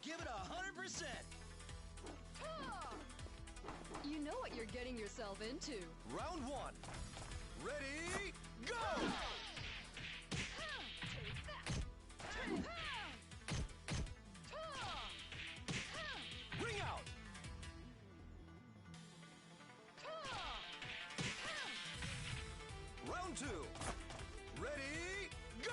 give it 100%. You know what you're getting yourself into. Round 1. Ready, go! Ring out! Round 2. Ready, go!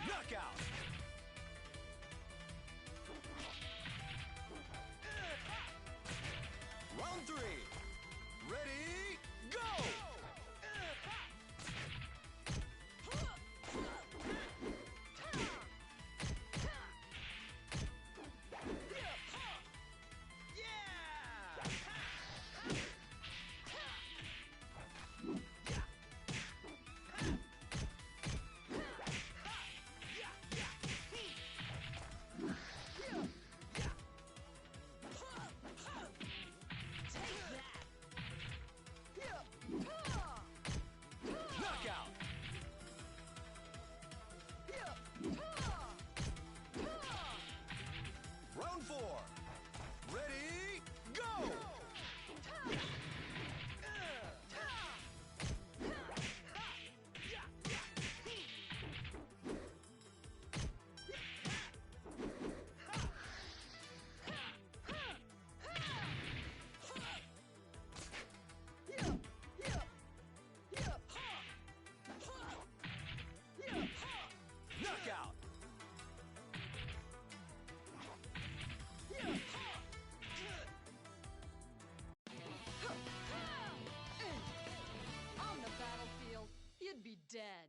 Knockout! Round 3. Ready, go! Knockout! Round 4. Ready, go! Knockout! On the battlefield, you'd be dead.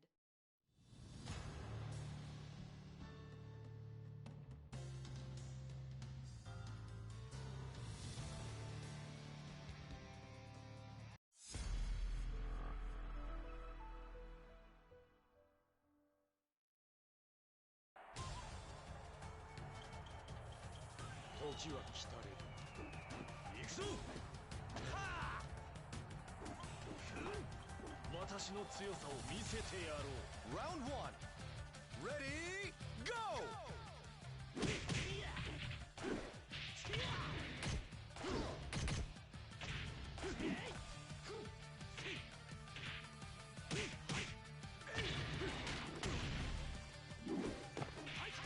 Round 1. Ready, go!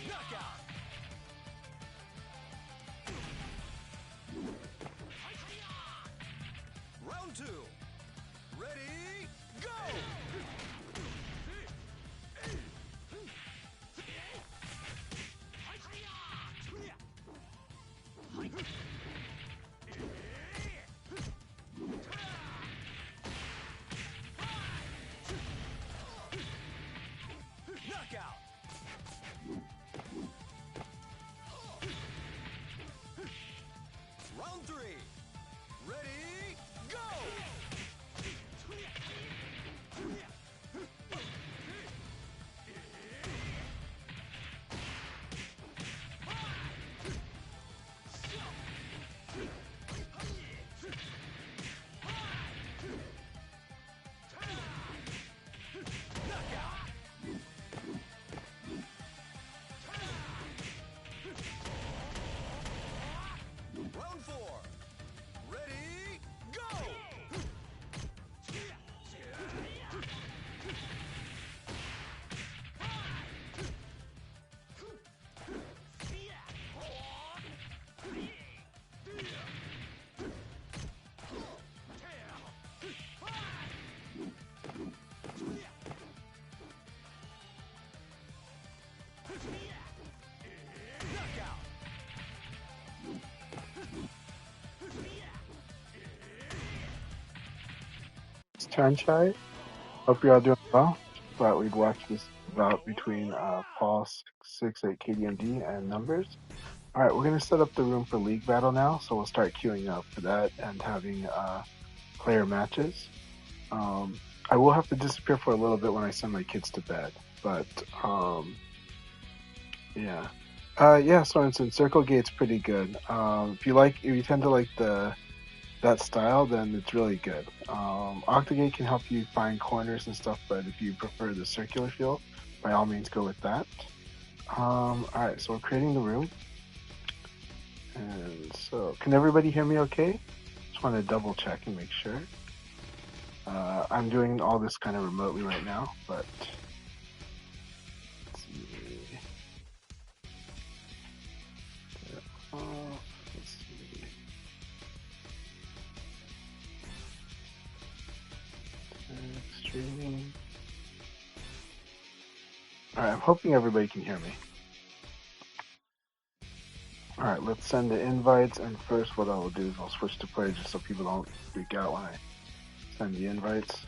Knockout! Round 2. Ready, go! Knockout! Round 3. Ready, go! Knockout! Round 4. Ready, go! Knockout! It's Chanchai. Hope you're all doing well. Thought we'd watch this bout between Paul 668 KDMD and Numbers. All right, we're going to set up the room for League Battle now, so we'll start queuing up for that and having player matches. I will have to disappear for a little bit when I send my kids to bed, but yeah. Yeah, Sorensen, Circle Gate's pretty good. If you tend to like that style, then it's really good. Octogate can help you find corners and stuff, but if you prefer the circular feel, by all means go with that. Alright, so we're creating the room. And so, can everybody hear me okay? Just want to double check and make sure. I'm doing all this kind of remotely right now, but let's see. Let's see. Streaming. Alright, I'm hoping everybody can hear me. Alright, let's send the invites, and first what I will do is I'll switch to play just so people don't freak out when I send the invites.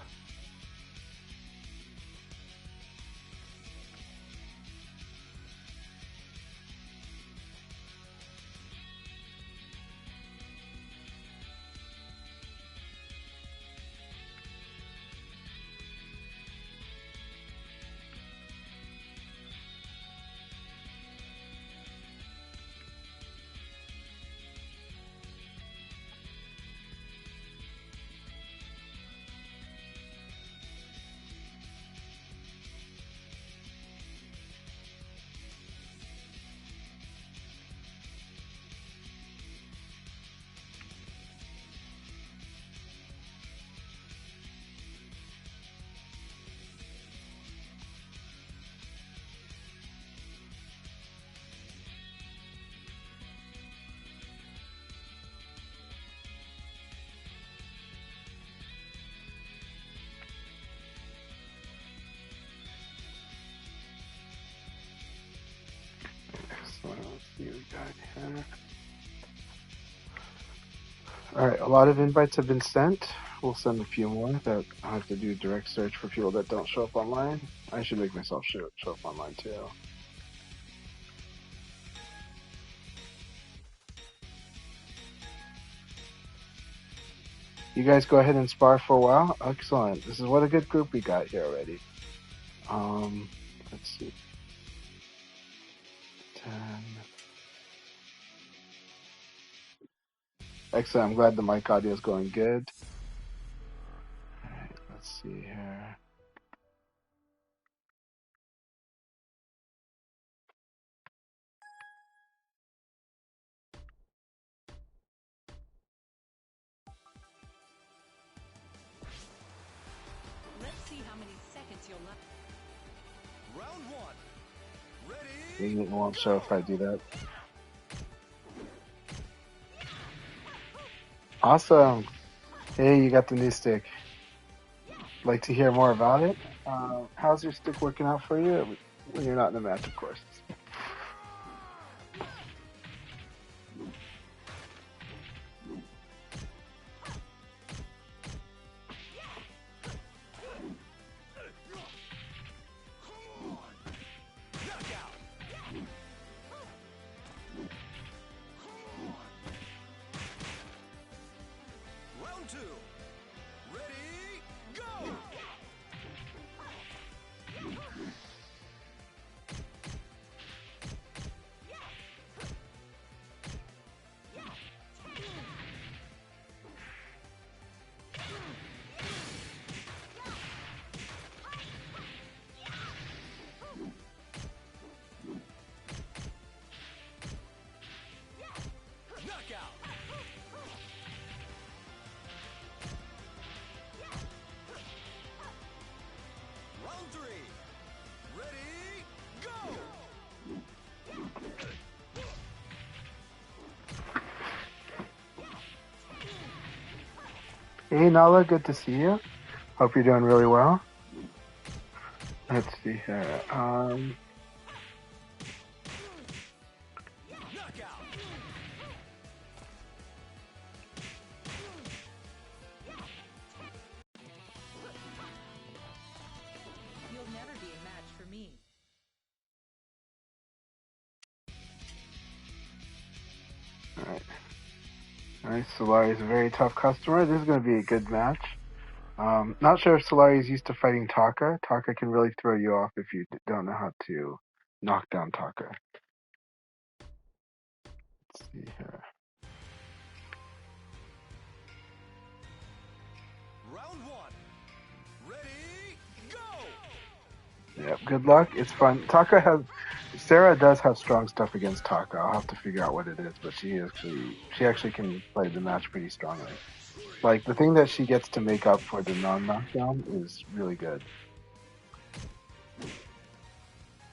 Excellent. Let's see what we got here. Alright, a lot of invites have been sent. We'll send a few more that I have to do direct search for people that don't show up online. I should make myself show up online too. You guys go ahead and spar for a while. Excellent. This is what a good group we got here already. Let's see. 10. Excellent. I'm glad the mic audio is going good. Alright, let's see here. Let's see how many seconds you'll last. Round one. Ready? It won't show if I do that. Awesome. Hey, you got the new stick. Like to hear more about it? How's your stick working out for you? When you're not in the match, of course. Knockout. Round two. Ready? Go! Knockout. Round three. Ready? Go! Hey, Nala, good to see you. Hope you're doing really well. Let's see here. Knockout. You'll never be a match for me. Alright. Alright, Solari is a very tough customer. This is going to be a good match. Not sure if Solari is used to fighting Taka. Taka can really throw you off if you don't know how to knock down Taka. see here. Round one. Ready, go! Yep, good luck. It's fun. Sarah does have strong stuff against Taka. I'll have to figure out what it is, but she actually can play the match pretty strongly. Like the thing that she gets to make up for the non-knockdown is really good.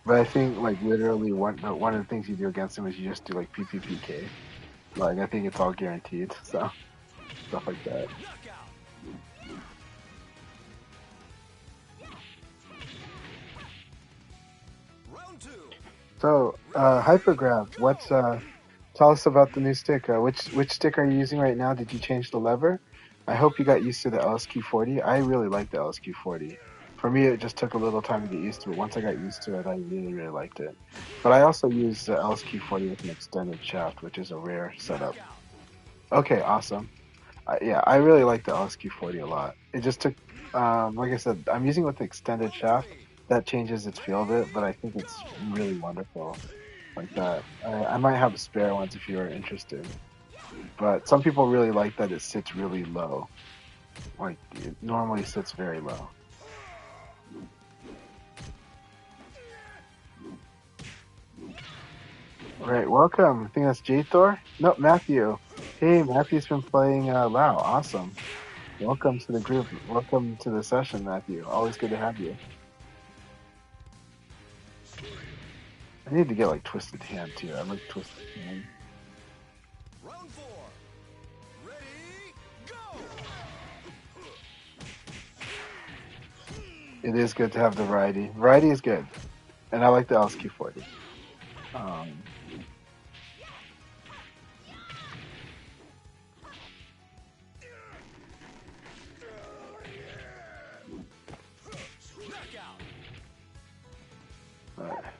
But I think like literally one of the things you do against him is you just do like PPPK. Like I think it's all guaranteed. So stuff like that. Knockout! Round two. So Hypergraph, tell us about the new stick. Which stick are you using right now? Did you change the lever? I hope you got used to the LSQ40. I really like the LSQ40. For me, it just took a little time to get used to it. Once I got used to it, I really, really liked it. But I also use the LSQ40 with an extended shaft, which is a rare setup. Okay, awesome. Yeah, I really like the LSQ40 a lot. It just took, like I said, I'm using it with the extended shaft. That changes its feel a bit, but I think it's really wonderful like that. I might have a spare ones if you are interested. But some people really like that it sits really low. Like, it normally sits very low. Alright, welcome. I think that's J-Thor? Nope, Matthew. Hey, Matthew's been playing Lao. Awesome. Welcome to the group. Welcome to the session, Matthew. Always good to have you. I need to get like Twisted Hand too. I like Twisted Hand. Round four. Ready, go! It is good to have the variety. Variety is good. And I like the LSQ40.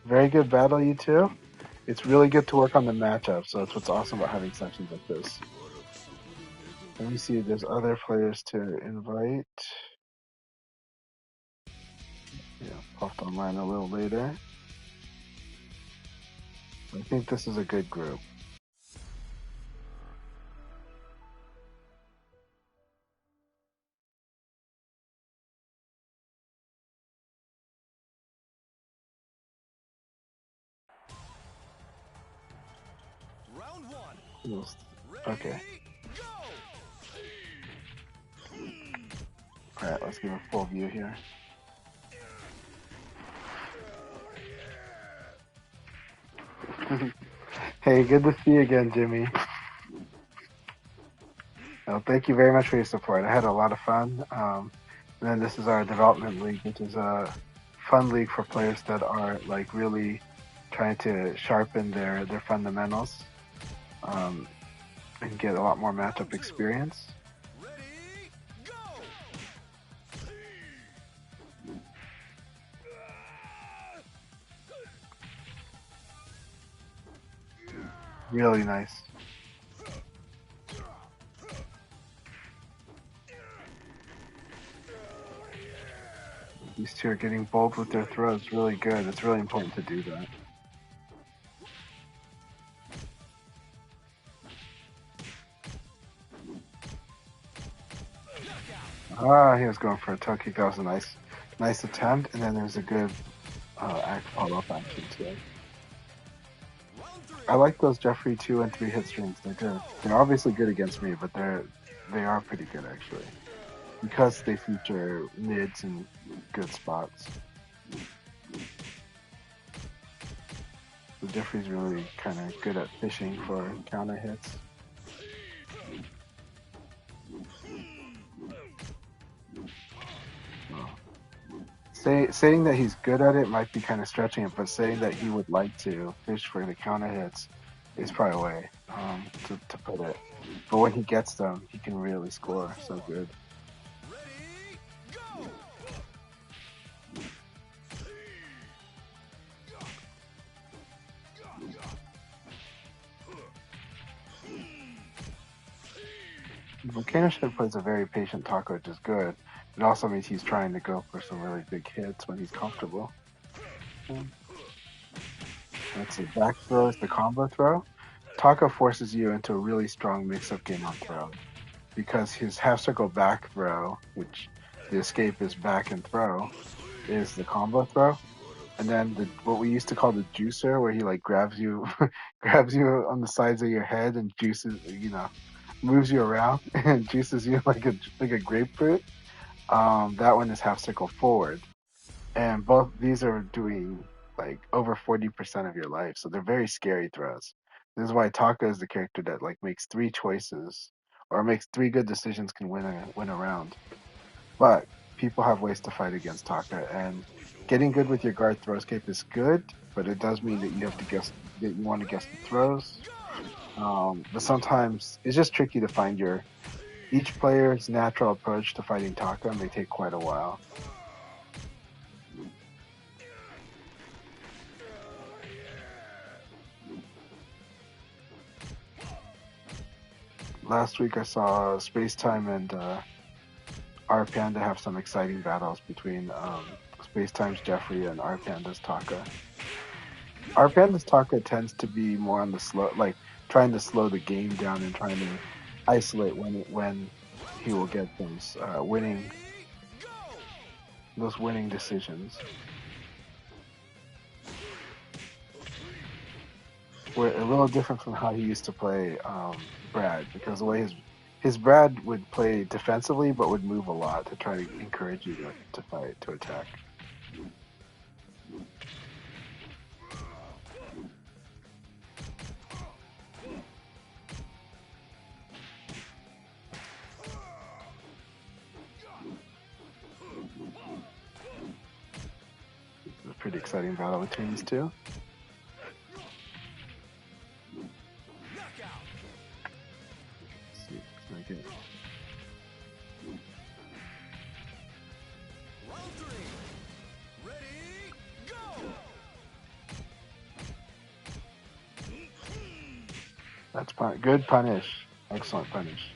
Very good battle, you two. It's really good to work on the matchup, so that's what's awesome about having sessions like this. Let me see, there's other players to invite. Yeah, popped online a little later. I think this is a good group. Round one. Yes. Ready, Okay. go! Alright, let's give a full view here. Hey, good to see you again, Jimmy. Well, thank you very much for your support. I had a lot of fun. And then this is our development league, which is a fun league for players that are like really trying to sharpen their fundamentals and get a lot more matchup experience. Ready, go! Really nice. These two are getting bold with their throws. Really good. It's really important to do that. He was going for a toe kick. That was a nice attempt. And then there's a good follow-up action too. I like those Jeffrey 2 and 3 hit strings. They're good. They're obviously good against me, but they are pretty good actually. Because they feature mids and good spots. So Jeffrey's really kind of good at fishing for counter hits. Saying that he's good at it might be kind of stretching it, but saying that he would like to fish for the counter hits is probably a way to put it. But when he gets them, he can really score so good. Ready, go! Volcano Shed plays a very patient taco, which is good. It also means he's trying to go for some really big hits when he's comfortable. That's the back throw, is the combo throw. Taka forces you into a really strong mix-up game on throw because his half circle back throw, which the escape is back and throw, is the combo throw. And then what we used to call the juicer, where he like grabs you, grabs you on the sides of your head and juices, moves you around and juices you like a grapefruit. That one is half circle forward, and both these are doing like over 40% of your life, so they're very scary throws. This is why Taka is the character that like makes three choices or makes three good decisions can win a round. But people have ways to fight against Taka, and getting good with your guard throw escape is good, but it does mean that you have to guess that you want to guess the throws. But sometimes it's just tricky to find your each player's natural approach to fighting Taka may take quite a while. Last week I saw Space Time and R Panda have some exciting battles between Space Time's Jeffrey and R Panda's Taka. R Panda's Taka tends to be more on the slow, like trying to slow the game down and trying to isolate when he will get those winning decisions. We're a little different from how he used to play Brad, because the way his Brad would play defensively but would move a lot to try to encourage you to fight, to attack. It's a pretty exciting battle between these two. Let's see, can I get Round three. Ready, go! that's good punish, excellent punish.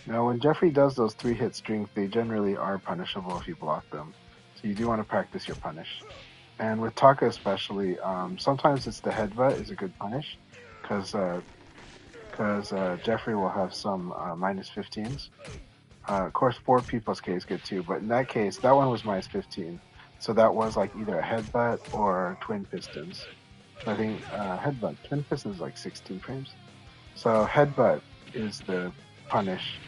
Now, when Jeffrey does those 3-hit strings, they generally are punishable if you block them. So you do want to practice your punish. And with Taka especially, sometimes it's the headbutt is a good punish, because Jeffrey will have some minus 15s. Of course, 4P plus K is good too, but in that case, that one was minus 15. So that was like either a headbutt or twin pistons. So I think twin pistons is like 16 frames. So headbutt is the punish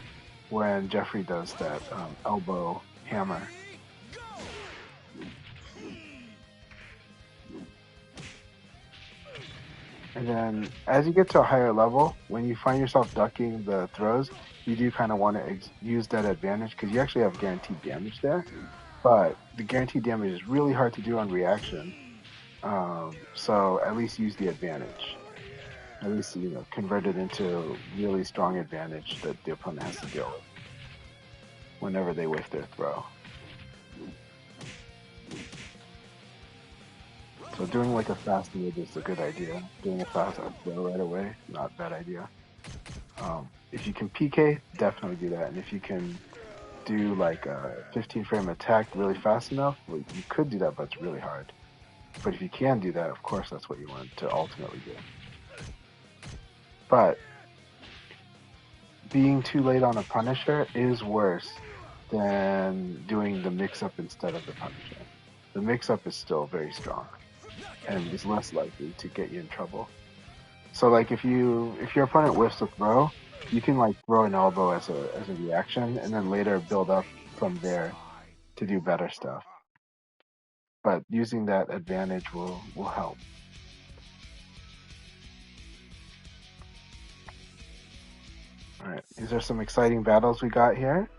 when Jeffrey does that elbow hammer. And then as you get to a higher level, when you find yourself ducking the throws, you do kind of want to use that advantage because you actually have guaranteed damage there. But the guaranteed damage is really hard to do on reaction. So at least use the advantage. At least, convert it into really strong advantage that the opponent has to deal with whenever they whiff their throw. So doing like a fast move is a good idea. Doing a fast throw right away, not a bad idea. If you can PK, definitely do that. And if you can do like a 15 frame attack really fast enough, well, you could do that, but it's really hard. But if you can do that, of course, that's what you want to ultimately do. But being too late on a Punisher is worse than doing the mix-up instead of the Punisher. The mix-up is still very strong and is less likely to get you in trouble. So like if your opponent whiffs a throw, you can like throw an elbow as a reaction and then later build up from there to do better stuff. But using that advantage will help. Alright, these are some exciting battles we got here.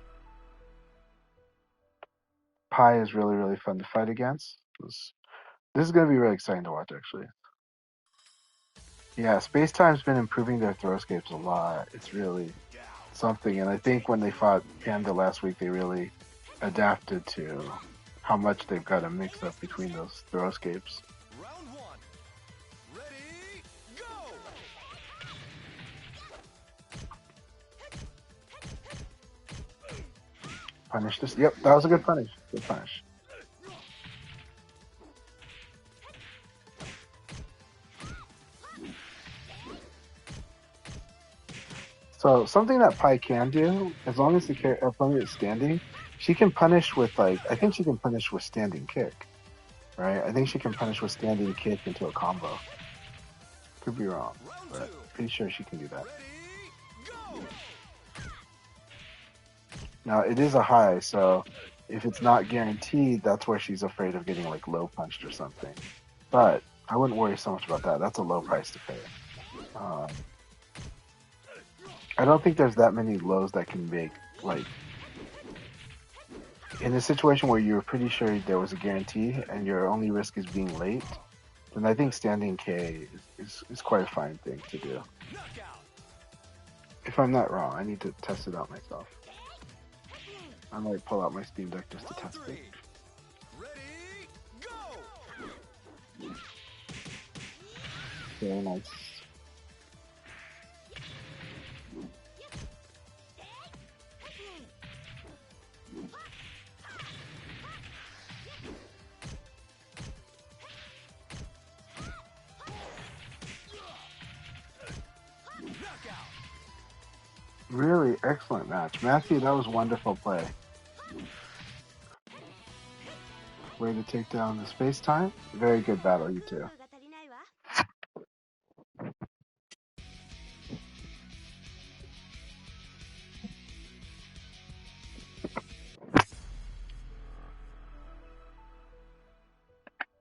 Pi is really, really fun to fight against. This is going to be really exciting to watch, actually. Yeah, Space Time's been improving their throwscapes a lot. It's really something, and I think when they fought Panda last week, they really adapted to how much they've got to mix up between those throwscapes. Round one. Ready, go! punish this. Yep, that was a good punish. Good punish. So something that Pi can do, as long as the opponent is standing, she can punish with I think she can punish with standing kick, right? I think she can punish with standing kick into a combo. Could be wrong, but pretty sure she can do that. Now it is a high, so if it's not guaranteed, that's where she's afraid of getting low punched or something. But I wouldn't worry so much about that. That's a low price to pay. I don't think there's that many lows that can make in a situation where you're pretty sure there was a guarantee and your only risk is being late, then I think standing K is quite a fine thing to do. If I'm not wrong, I need to test it out myself. I might pull out my Steam Deck just to test it. Very nice. Really excellent match. Matthew, that was wonderful play. Way to take down the space-time. Very good battle, you two.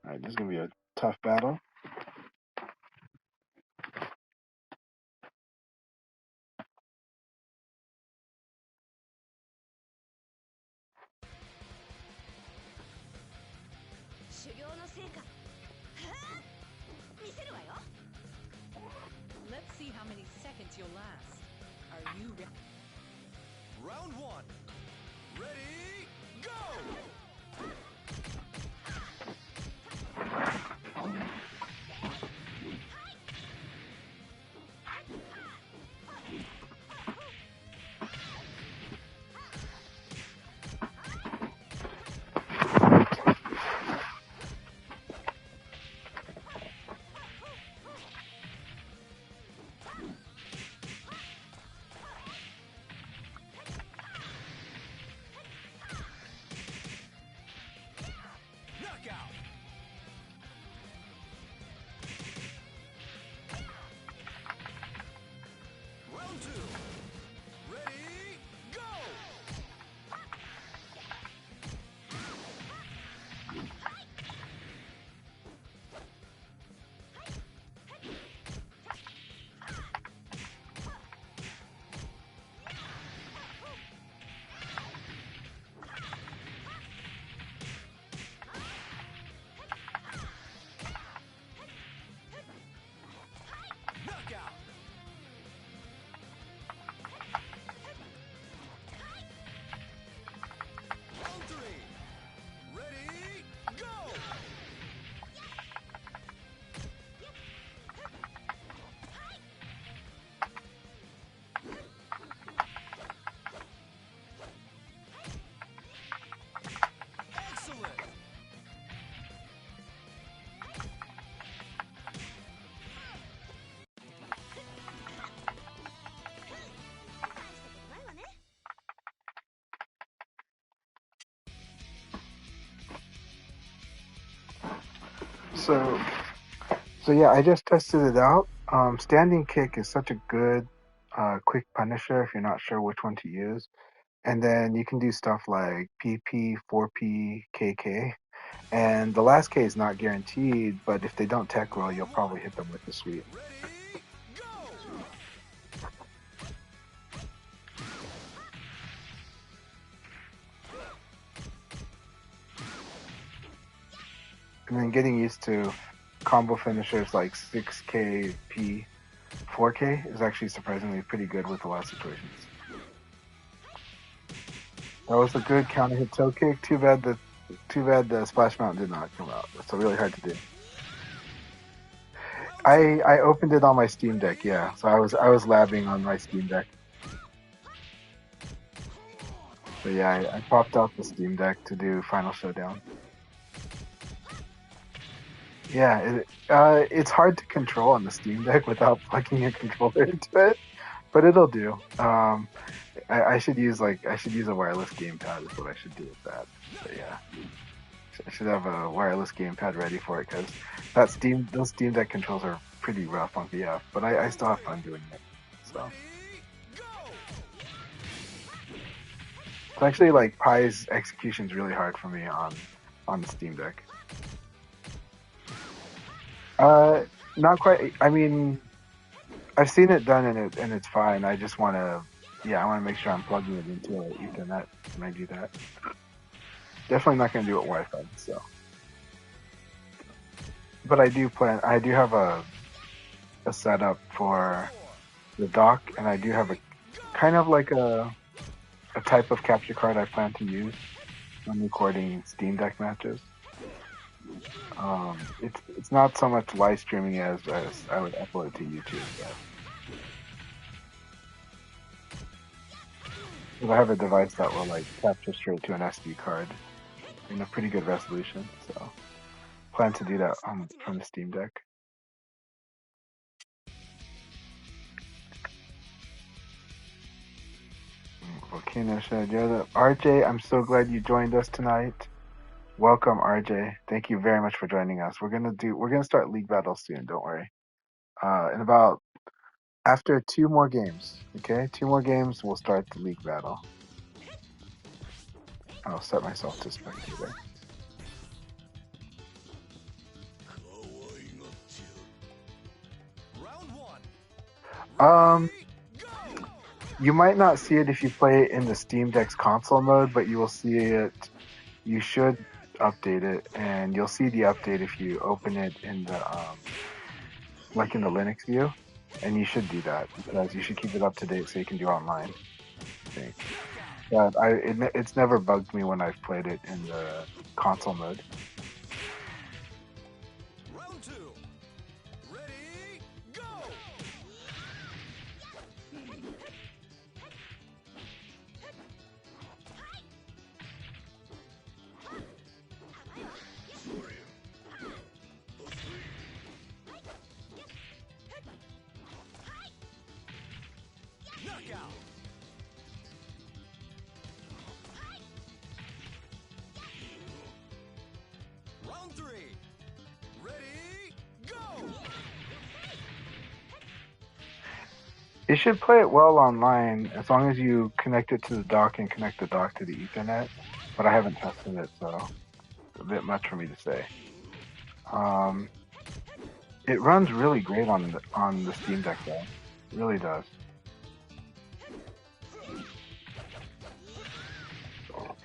Alright, this is going to be a tough battle. Let's see how many seconds you'll last. Are you ready? Round one. Ready, go! Knockout! Round two. Ready, go! Knockout! Round three. Ready, go! Excellent! So yeah, I just tested it out. Standing kick is such a good quick punisher if you're not sure which one to use. And then you can do stuff like PP, 4P, KK. And the last K is not guaranteed, but if they don't tech roll, you'll probably hit them with the sweep. Ready, go! And then getting used to combo finishers like 6K, P, 4K is actually surprisingly pretty good with a lot of situations. That was a good counter hit toe kick. Too bad the splash mount did not come out. It's really hard to do. I opened it on my Steam Deck, yeah. So I was labbing on my Steam Deck. But yeah, I popped out the Steam Deck to do Final Showdown. Yeah, it's hard to control on the Steam Deck without plugging a controller into it, but it'll do. I should use a wireless gamepad is what I should do with that. But yeah, I should have a wireless gamepad ready for it because those Steam Deck controls are pretty rough on VF, but I still have fun doing it. So it's actually like Pi's execution is really hard for me on the Steam Deck. Not quite. I mean, I've seen it done and it's fine. I just want to, yeah, I want to make sure I'm plugging it into Ethernet when I do that. Definitely not going to do it Wi-Fi. So, but I do have a setup for the dock, and I do have a kind of like a type of capture card I plan to use when recording Steam Deck matches. It's not so much live streaming as I would upload it to YouTube. But I have a device that will like capture straight to an SD card in a pretty good resolution. So plan to do that from the Steam Deck. Volcano said, yeah, RJ, I'm so glad you joined us tonight. Welcome, RJ. Thank you very much for joining us. We're gonna start League Battles soon. Don't worry. In about after 2 more games, okay? 2 more games, we'll start the League Battle. I'll set myself to spectator. You might not see it if you play it in the Steam Deck's console mode, but you will see it. You should update it, and you'll see the update if you open it in the like in the Linux view, and you should do that because you should keep it up to date so you can do online. I think. But it's never bugged me when I've played it in the console mode. Round two. Ready, go! Knockout. Round three. Ready, go! It should play it well online as long as you connect it to the dock and connect the dock to the Ethernet. But I haven't tested it, so it's a bit much for me to say. It runs really great on the Steam Deck though. It really does. Round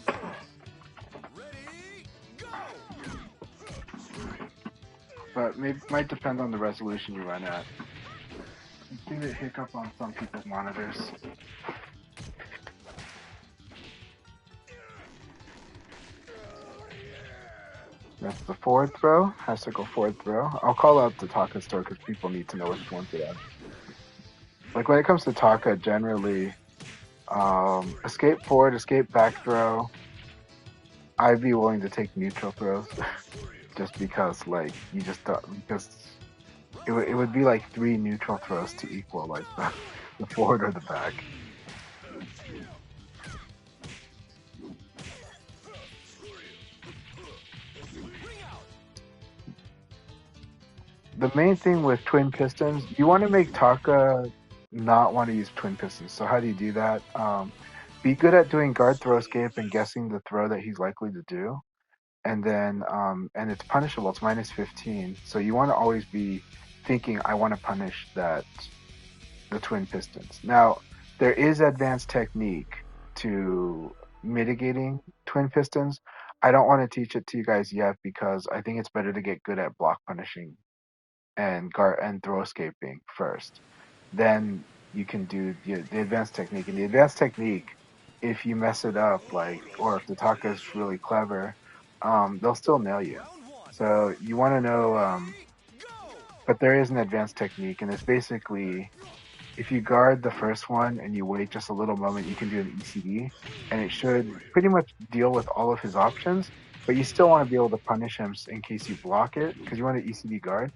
four. Ready, go! But might depend on the resolution you run at. I've seen it hiccup on some people's monitors. That's the forward throw. Has to go forward throw. I'll call out the Taka store because people need to know which ones it is. Like when it comes to Taka, generally, escape forward, escape back throw. I'd be willing to take neutral throws, just because like you just because it would be like 3 neutral throws to equal like the forward or the back. The main thing with twin pistons, you want to make Taka not want to use twin pistons. So how do you do that? Be good at doing guard throw escape and guessing the throw that he's likely to do. And then and it's punishable. It's minus 15. So you want to always be thinking, I want to punish the twin pistons. Now, there is advanced technique to mitigating twin pistons. I don't want to teach it to you guys yet because I think it's better to get good at block punishing and guard and throw escaping first. Then you can do the advanced technique. And the advanced technique, if you mess it up, like or if the Taka is really clever, they'll still nail you. So you want to know. But there is an advanced technique, and it's basically if you guard the first one and you wait just a little moment, you can do an ECD, and it should pretty much deal with all of his options. But you still want to be able to punish him in case you block it, because you want to ECD guard.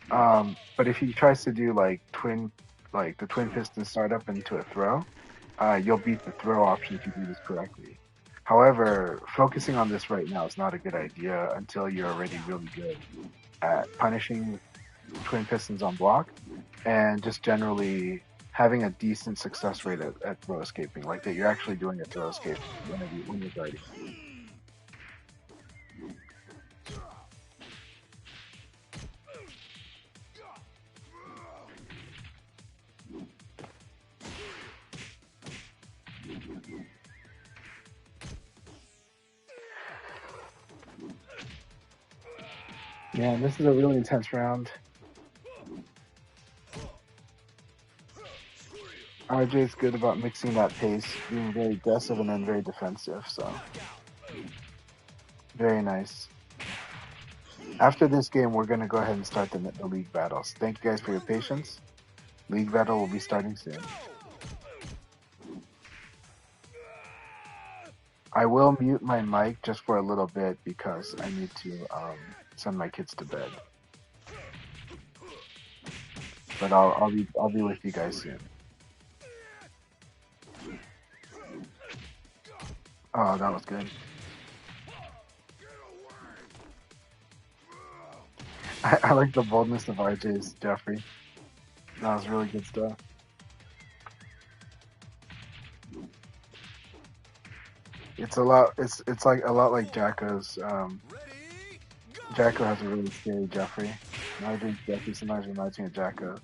But if he tries to do like the twin piston startup into a throw, you'll beat the throw option if you do this correctly. However, focusing on this right now is not a good idea until you're already really good at punishing twin pistons on block and just generally having a decent success rate at throw escaping, like that you're actually doing a throw escape when you're guarding. Yeah, this is a really intense round. RJ's good about mixing that pace, being very aggressive and then very defensive, so very nice. After this game, we're going to go ahead and start the league battles. Thank you guys for your patience. League battle will be starting soon. I will mute my mic just for a little bit because I need to send my kids to bed. But I'll be with you guys soon. Oh, that was good. I like the boldness of RJ's Jeffrey. That was really good stuff. It's like a lot like Jacko's. Jacko has a really scary Jeffrey. RJ's Jeffrey sometimes reminds me of Jacko.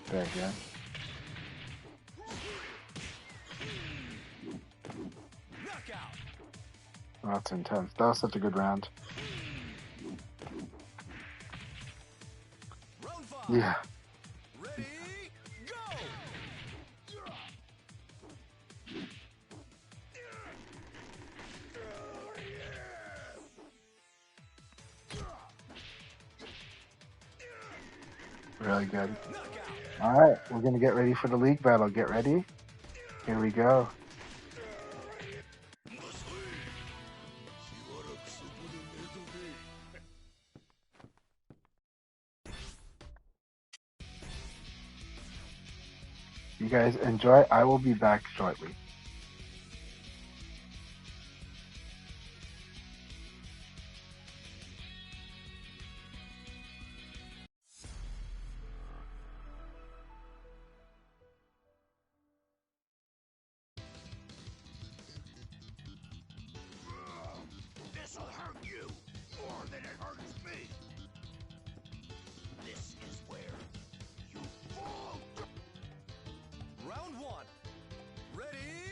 There you go. Oh, that's intense. That was such a good round. Yeah. Ready, go! Really good. Alright, we're gonna get ready for the league battle. Get ready. Here we go. You guys enjoy. I will be back shortly. This'll hurt you more than it hurts me. This is where you fall. Round one. Ready,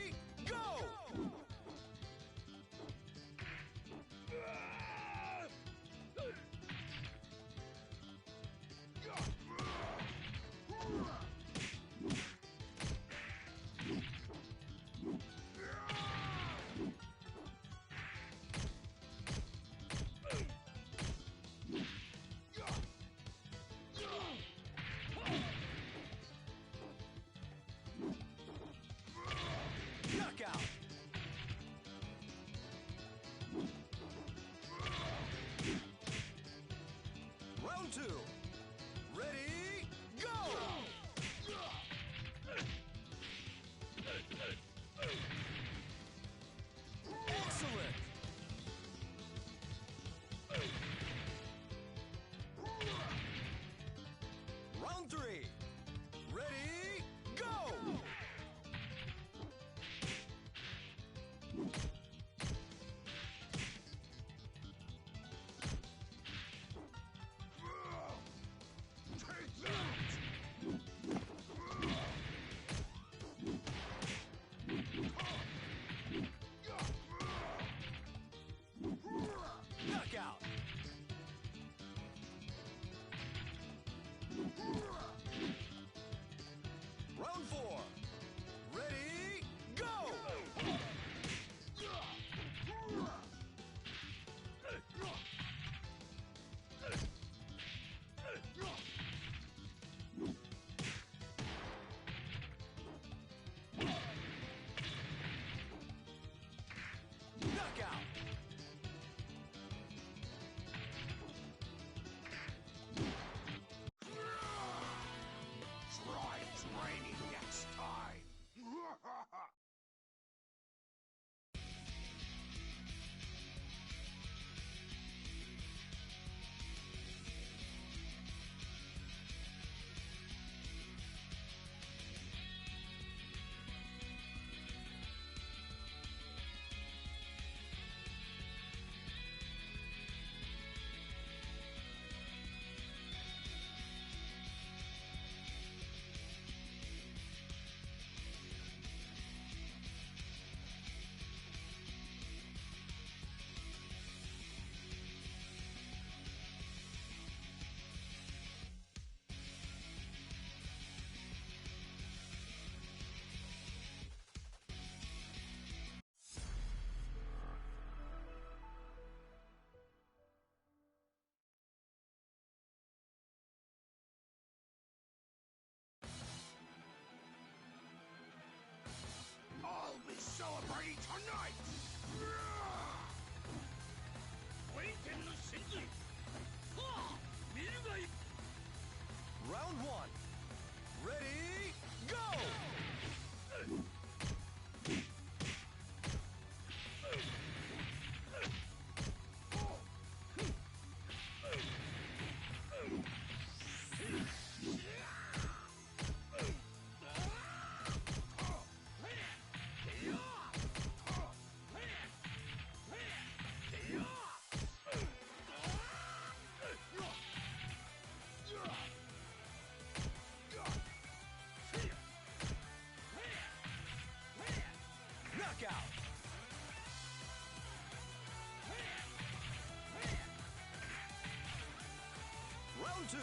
two.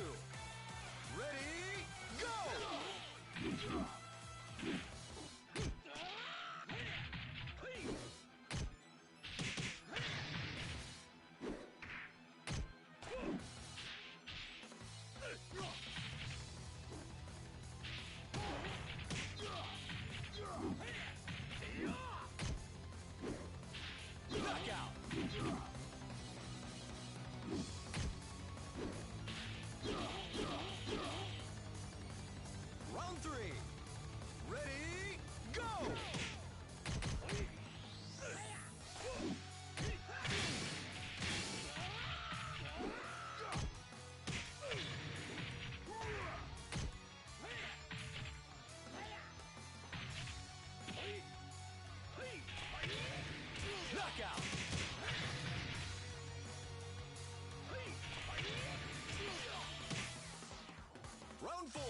Ready, go! Knockout! Round three. Ready, go! Knockout! Round four.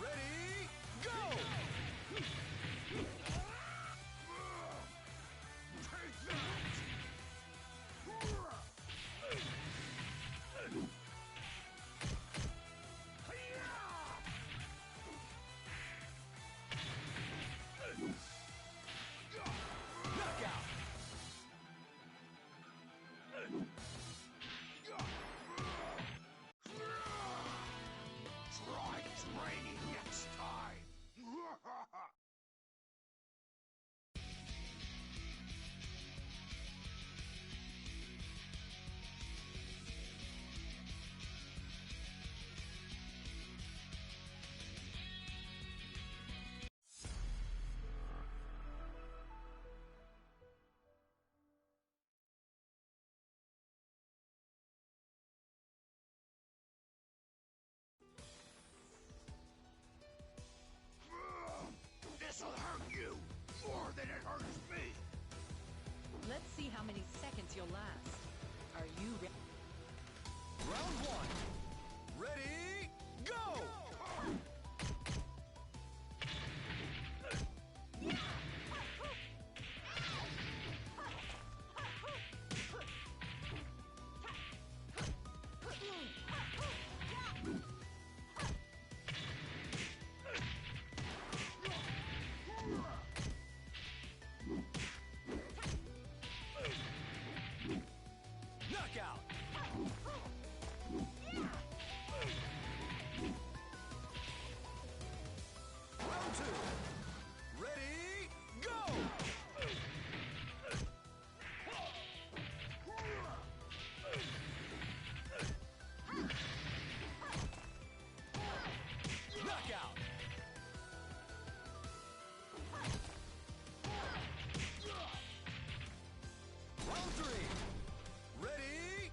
Ready, go! Take that! Knockout! Try training next time! This'll hurt you more than it hurts me! Let's see how many seconds you'll last. Are you ready? Round one. Ready, go! Knockout! Round two. Ready, go! Knockout! Round three. Ready,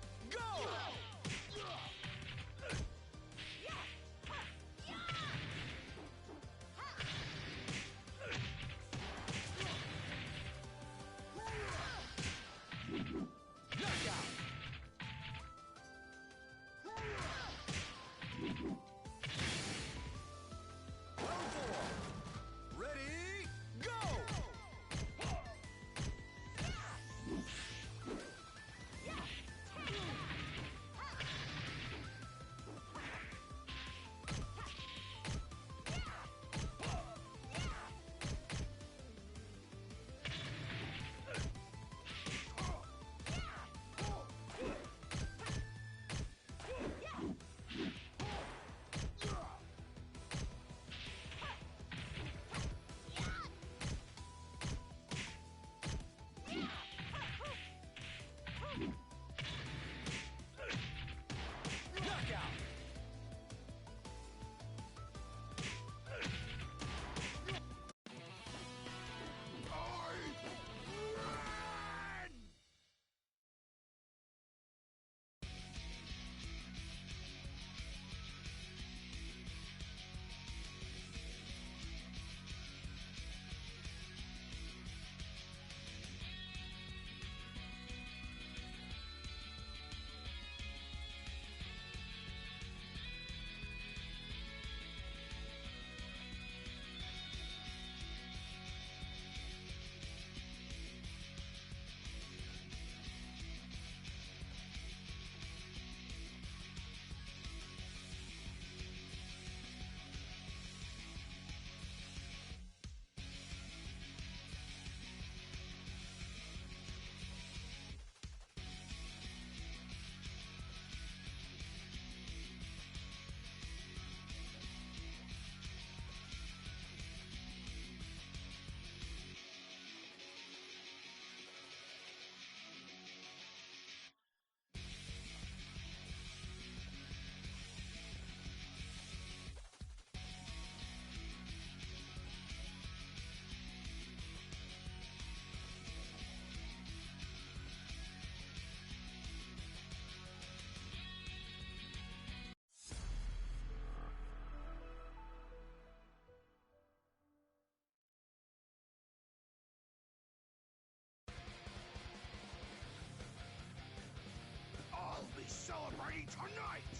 celebrating tonight!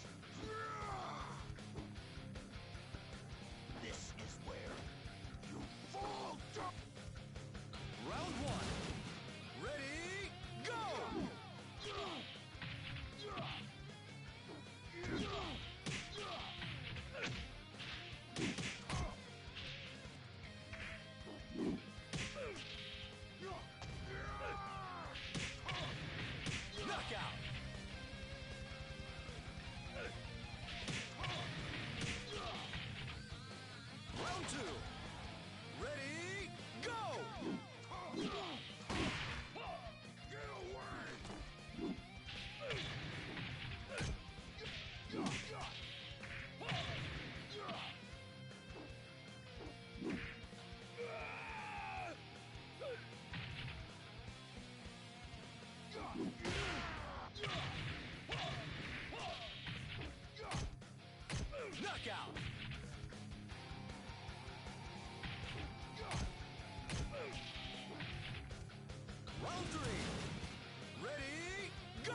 This is where you fall down! Round one. Ready, go! Knockout! Round two. Ready, go! Get away! Knockout! Round three. Ready, go!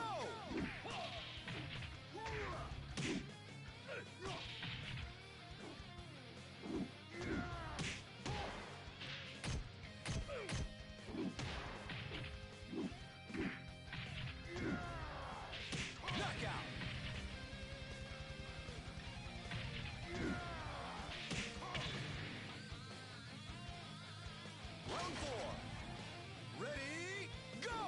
Knockout! Round four. Ready, go!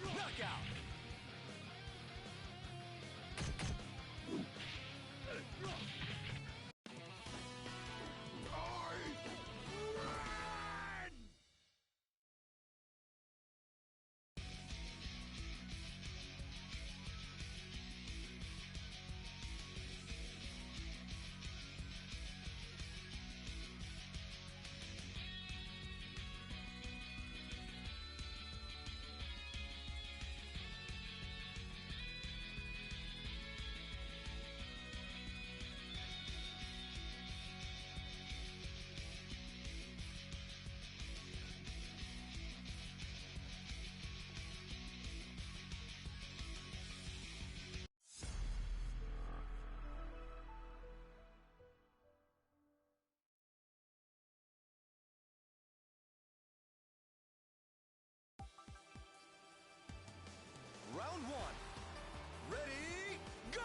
Knockout! Round one. Ready, go!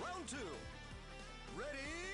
Round two. Ready,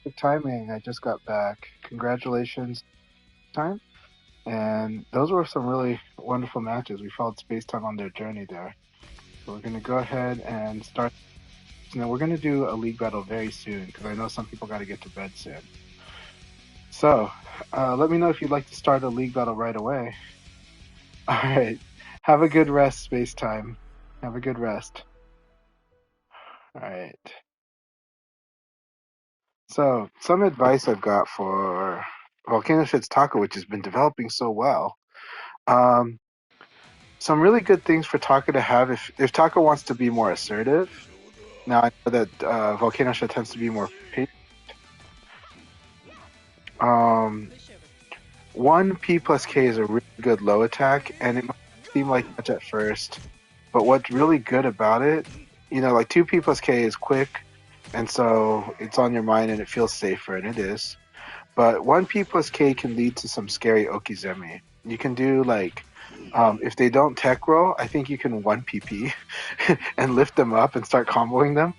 Good timing. I just got back. Congratulations, time. And those were some really wonderful matches. We followed Space Time on their journey there. So we're going to go ahead and start. And then we're going to do a league battle very soon because I know some people got to get to bed soon. So let me know if you'd like to start a league battle right away. All right. Have a good rest, Space Time. Have a good rest. All right. So some advice I've got for Volcano Shit's Taco, which has been developing so well. Some really good things for Taka to have if Taka wants to be more assertive. Now I know that Volcano Shit tends to be more patient. Push over. 1P plus K is a really good low attack, and it might seem like much at first, but what's really good about it, like 2P plus K is quick, and so it's on your mind and it feels safer, and it is. But 1P plus K can lead to some scary Okizeme. You can do if they don't tech roll, I think you can 1PP and lift them up and start comboing them.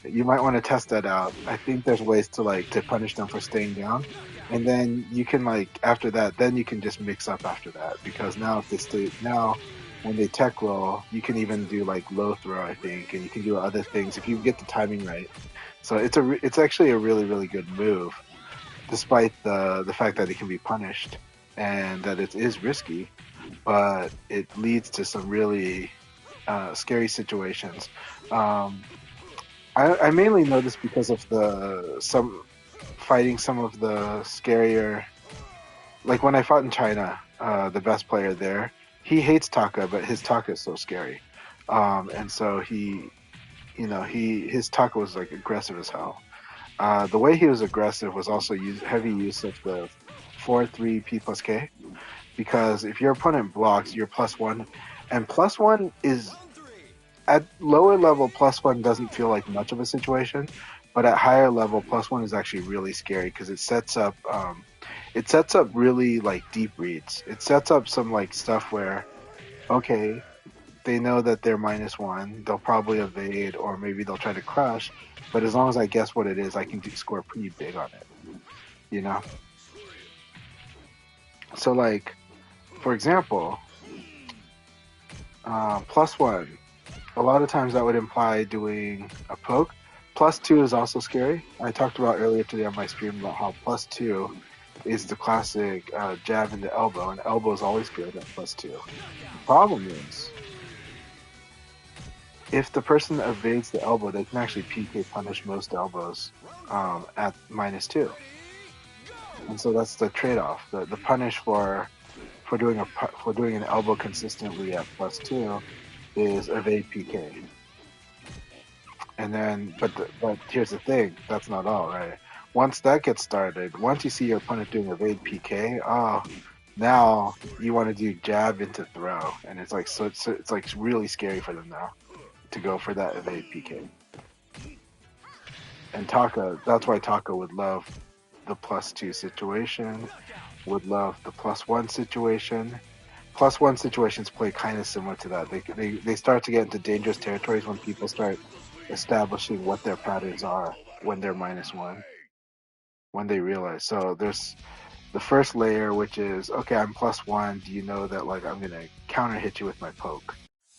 You might want to test that out. I think there's ways to punish them for staying down. And then you can after that, then you can just mix up after that because now if they stay when they tech roll, you can even do low throw, I think, and you can do other things if you get the timing right. So it's actually a really, really good move, despite the fact that it can be punished and that it is risky, but it leads to some really scary situations. I mainly know this because of fighting some of the scarier, like when I fought in China, the best player there, he hates Taka, but his Taka is so scary, and so his Taka was aggressive as hell. The way he was aggressive was also heavy use of the 4-3 P plus K, because if your opponent blocks, you're +1, and +1 is at lower level. +1 doesn't feel like much of a situation, but at higher level, +1 is actually really scary because it sets up really deep reads. It sets up some stuff where, okay, they know that they're -1, they'll probably evade or maybe they'll try to crush, but as long as I guess what it is, I can score pretty big on it, So for example, +1, a lot of times that would imply doing a poke. +2 is also scary. I talked about earlier today on my stream about how +2 is the classic jab into elbow, and elbow is always good at +2. The problem is, if the person evades the elbow, they can actually PK punish most elbows at -2. And so that's the trade-off. The punish for doing an elbow consistently at +2 is evade PK. And then, but here's the thing: that's not all, right? Once that gets started, once you see your opponent doing evade PK, now you want to do jab into throw, and it's really scary for them now to go for that evade PK. And that's why Taka would love the +2 situation, would love the +1 situation. +1 situations play kind of similar to that. They start to get into dangerous territories when people start establishing what their patterns are when they're -1, when they realize. So there's the first layer, which is, okay, I'm +1. Do you know that I'm gonna counter hit you with my poke,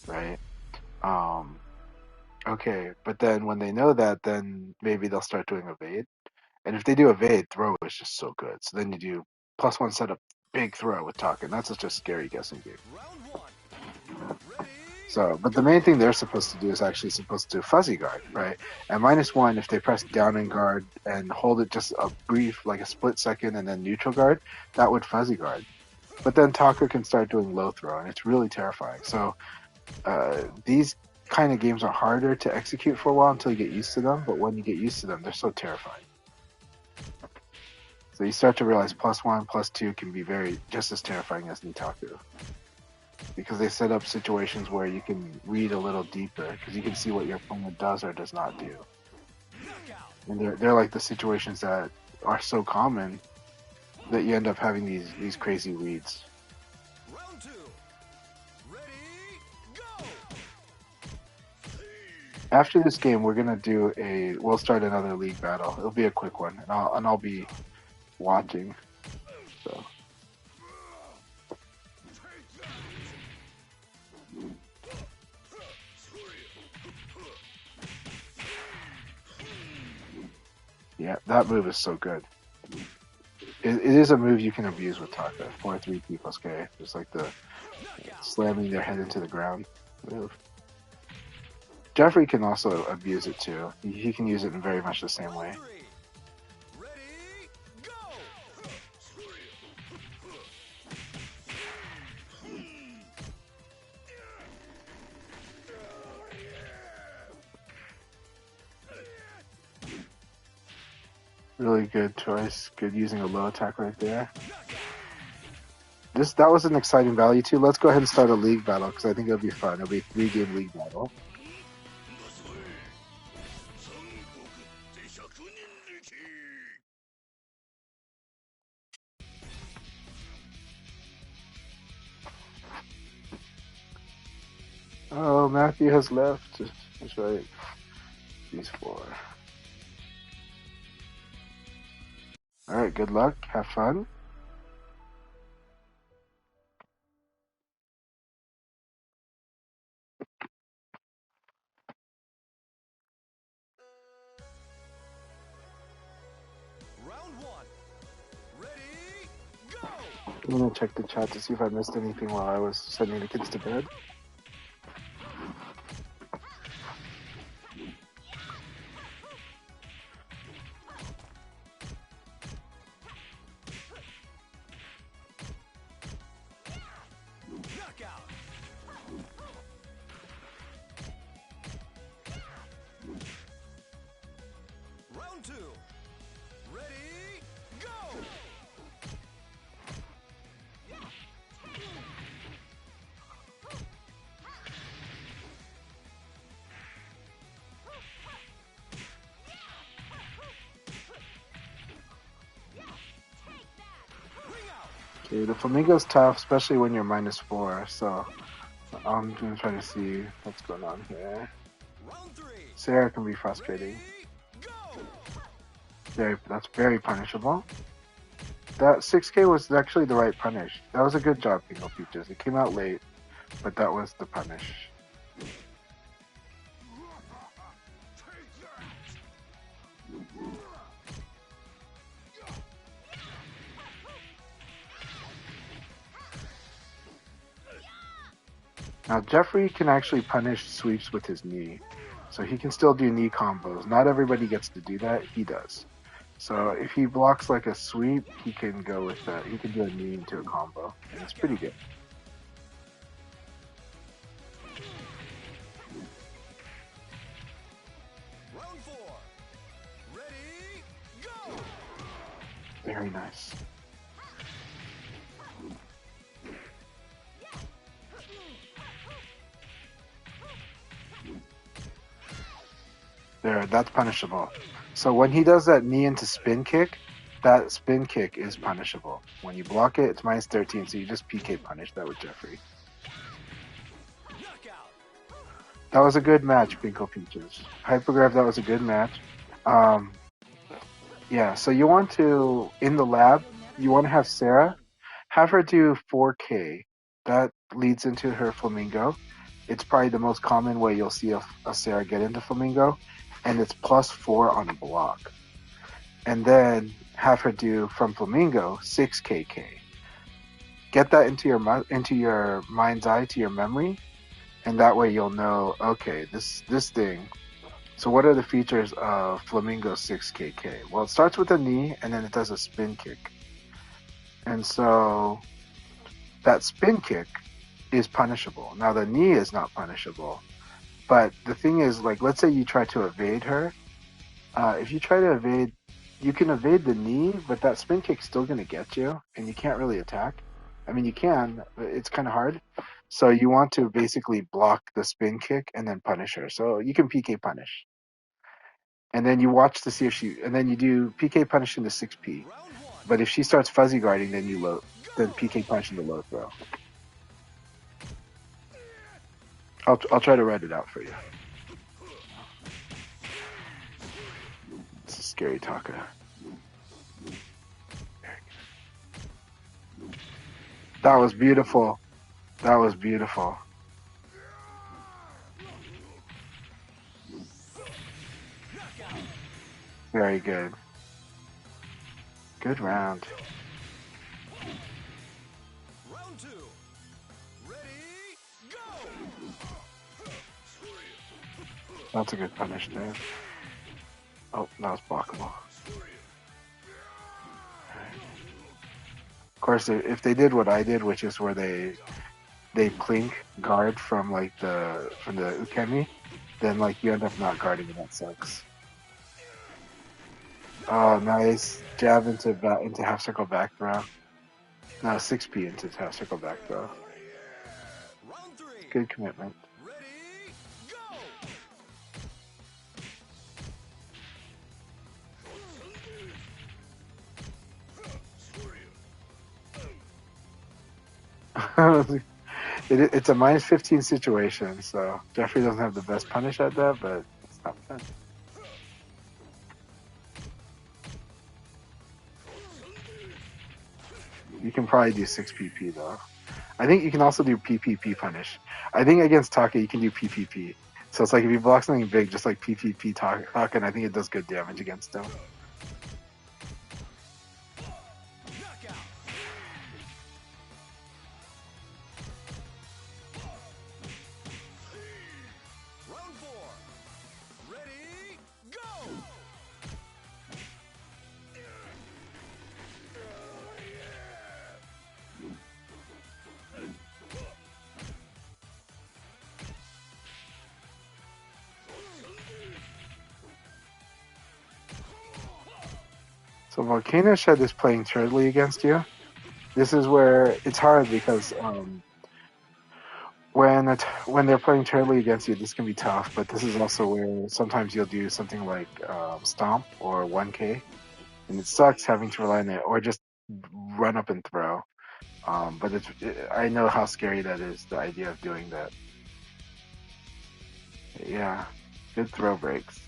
right? Okay, but then when they know that, then maybe they'll start doing evade. And if they do evade, throw is just so good. So then you do +1 setup, big throw with Taka, and that's such a scary guessing game. So, but the main thing they're supposed to do is actually supposed to fuzzy guard, right? At -1, if they press down and guard and hold it just a brief, a split second, and then neutral guard, that would fuzzy guard. But then Taka can start doing low throw, and it's really terrifying. So these kind of games are harder to execute for a while until you get used to them, but when you get used to them, they're so terrifying. So you start to realize +1, +2 can be just as terrifying as Nitaku, because they set up situations where you can read a little deeper, because you can see what your opponent does or does not do. And they're like the situations that are so common that you end up having these crazy reads. After this game, we'll start another league battle. It'll be a quick one, and I'll be watching. So yeah, that move is so good. It is a move you can abuse with Taka. 4-3 P plus K. Just like the slamming their head into the ground move. Jeffrey can also abuse it too. He can use it in very much the same way. Ready, go! Really good choice. Good using a low attack right there. That was an exciting value too. Let's go ahead and start a league battle because I think it'll be fun. It'll be a 3-game league battle. Oh, Matthew has left. That's right. He's 4. Alright, good luck. Have fun. Round 1. Ready, go! I'm gonna check the chat to see if I missed anything while I was sending the kids to bed. Knockout! Round 2. Ready, go! Ring out! Okay, the Flamingo's tough, especially when you're -4, so I'm gonna try to see what's going on here. Round 3. Sarah can be frustrating. Ready, go! That's very punishable. That 6K was actually the right punish. That was a good job, Pingo Peaches. It came out late, but that was the punish. Now Jeffrey can actually punish sweeps with his knee, so he can still do knee combos. Not everybody gets to do that. He does. So if he blocks like a sweep, he can go with that. He can do a knee into a combo, and it's pretty good. Round 4. Ready, go! Very nice. There, that's punishable. So when he does that knee into spin kick, that spin kick is punishable. When you block it, it's -13, so you just PK punish that with Jeffrey. Knockout! That was a good match, Pinko Peaches. Hypergraph, that was a good match. Yeah, so you want to, in the lab, you want to have Sarah, have her do 4K. That leads into her Flamingo. It's probably the most common way you'll see a Sarah get into Flamingo, and it's +4 on block. And then have her do from Flamingo 6KK. Get that into your mind's eye, to your memory, and that way you'll know, okay, this thing. So what are the features of Flamingo 6KK? Well, it starts with a knee, and then it does a spin kick. And so that spin kick is punishable. Now the knee is not punishable, but the thing is, like, let's say you try to evade her. If you try to evade, you can evade the knee, but that spin kick's still going to get you, and you can't really attack. I mean, you can, but it's kind of hard. So you want to basically block the spin kick and then punish her. So you can PK punish. And then you watch to see if and then you do PK punish into 6P. Round 1. But if she starts fuzzy guarding, then then PK punish into low throw. I'll try to write it out for you. scary, Taka. That was beautiful. That was beautiful. Very good. Good round. Round 2. Ready, go! That's a good punish there. Oh, that was blockable. Of course, if they did what I did, which is where they plink guard from like the ukemi, then like you end up not guarding and that sucks. Oh, nice jab into half circle back throw. No, 6P into half circle back throw. Round 3. Good commitment. Ready, go! It's a minus 15 situation, so Jeffrey doesn't have the best punish at that, but it's not bad. You can probably do 6PP though. I think you can also do PPP punish. I think against Taka you can do PPP. So it's like if you block something big, just like PPP Taka, and I think it does good damage against him. Knockout! Round 4. Ready, go! So Volcano Shed is playing Turtley against you. This is where it's hard because when they're playing Turtley against you, this can be tough. But this is also where sometimes you'll do something like Stomp or 1K, and it sucks having to rely on it or just run up and throw. But I know how scary that is, the idea of doing that. Yeah, good throw breaks.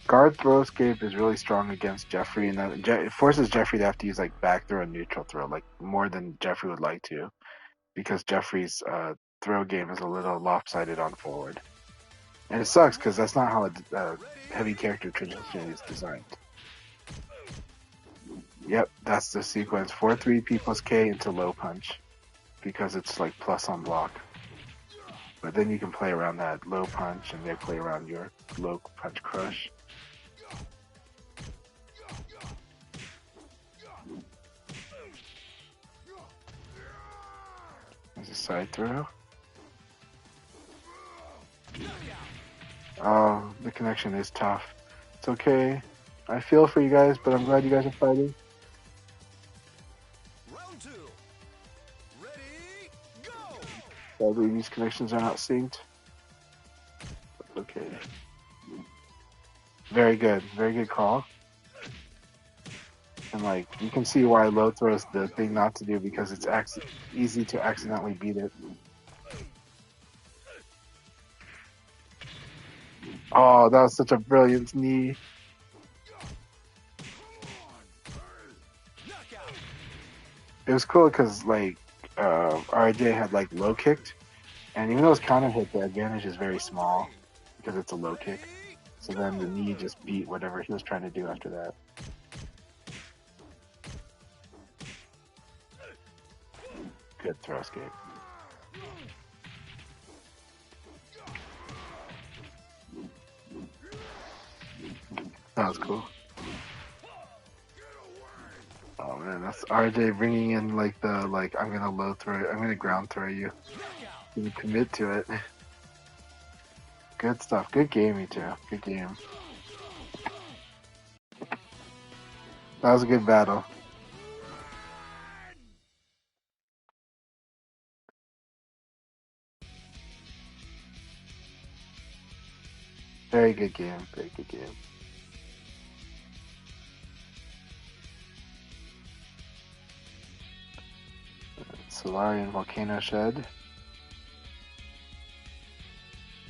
Guard throw escape is really strong against Jeffrey, and that it forces Jeffrey to have to use like back throw and neutral throw, like more than Jeffrey would like to, because Jeffrey's throw game is a little lopsided on forward, and it sucks because that's not how a heavy character traditionally is designed. Yep, that's the sequence: 4-3 P plus K into low punch, because it's like plus on block. But then you can play around that low punch, and they play around your low punch crush. There's a side throw. Oh, the connection is tough. It's okay. I feel for you guys, but I'm glad you guys are fighting. Round 2. Ready, go! Sadly, these connections are not synced. Okay. Very good. Very good call. And like, you can see why low throw is the thing not to do, because it's easy to accidentally beat it. Oh, that was such a brilliant knee. It was cool because like RJ had like low kicked, and even though it's counter hit, the advantage is very small because it's a low kick. So then the knee just beat whatever he was trying to do after that. Good throw escape. That was cool. Oh man, that's RJ bringing in like the I'm gonna low throw it, I'm gonna ground throw you. You commit to it. Good stuff. Good game, you two. Good game. That was a good battle. Very good game. Very good game. Solarian Volcano Shed.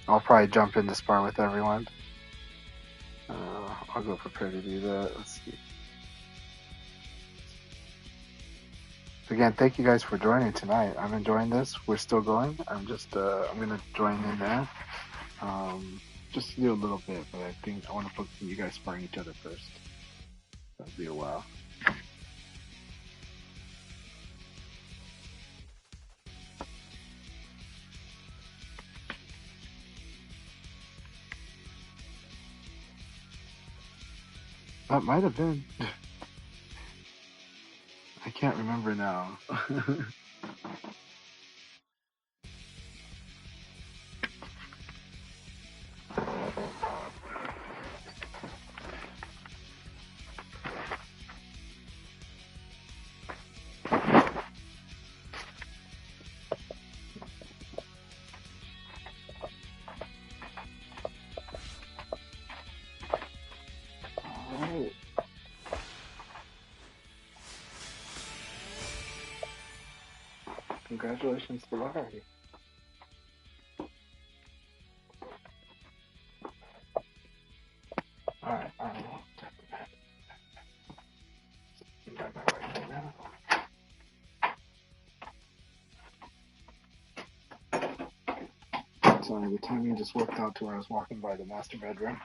I'll probably jump in to spar with everyone. I'll go prepare to do that. Let's see. Again, thank you guys for joining tonight. I'm enjoying this. We're still going. I'm gonna join in there. Just to do a little bit, but I think I want to focus on you guys sparring each other first. That'll be a while. That might have been. I can't remember now. Alright. Congratulations to Larry. Alright. Sorry, the timing just worked out to where I was walking by the master bedroom.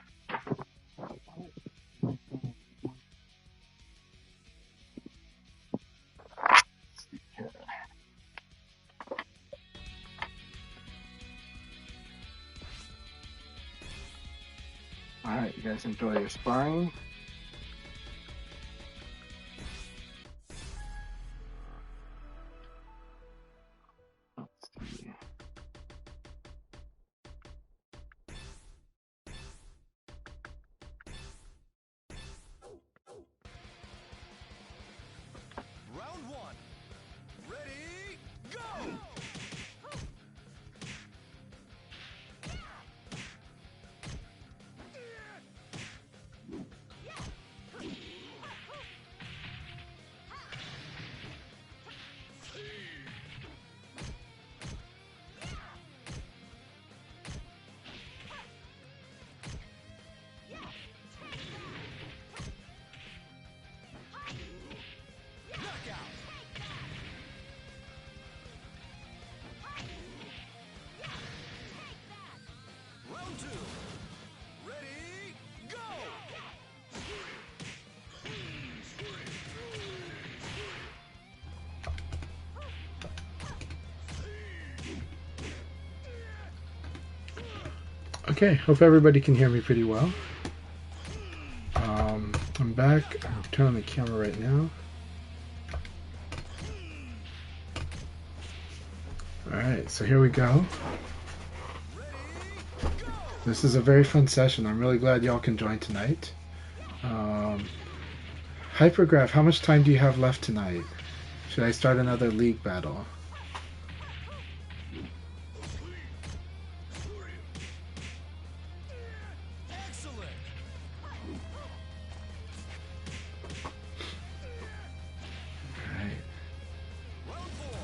Alright, you guys enjoy your sparring. Let's see. Round one. Ready, go! Knockout! Round two. Ready, go! Okay, hope everybody can hear me pretty well. I'm back. I'll turn on the camera right now. Alright, so here we go. This is a very fun session. I'm really glad y'all can join tonight. Hypergraph, how much time do you have left tonight? Should I start another league battle? Excellent! Alright. Round four.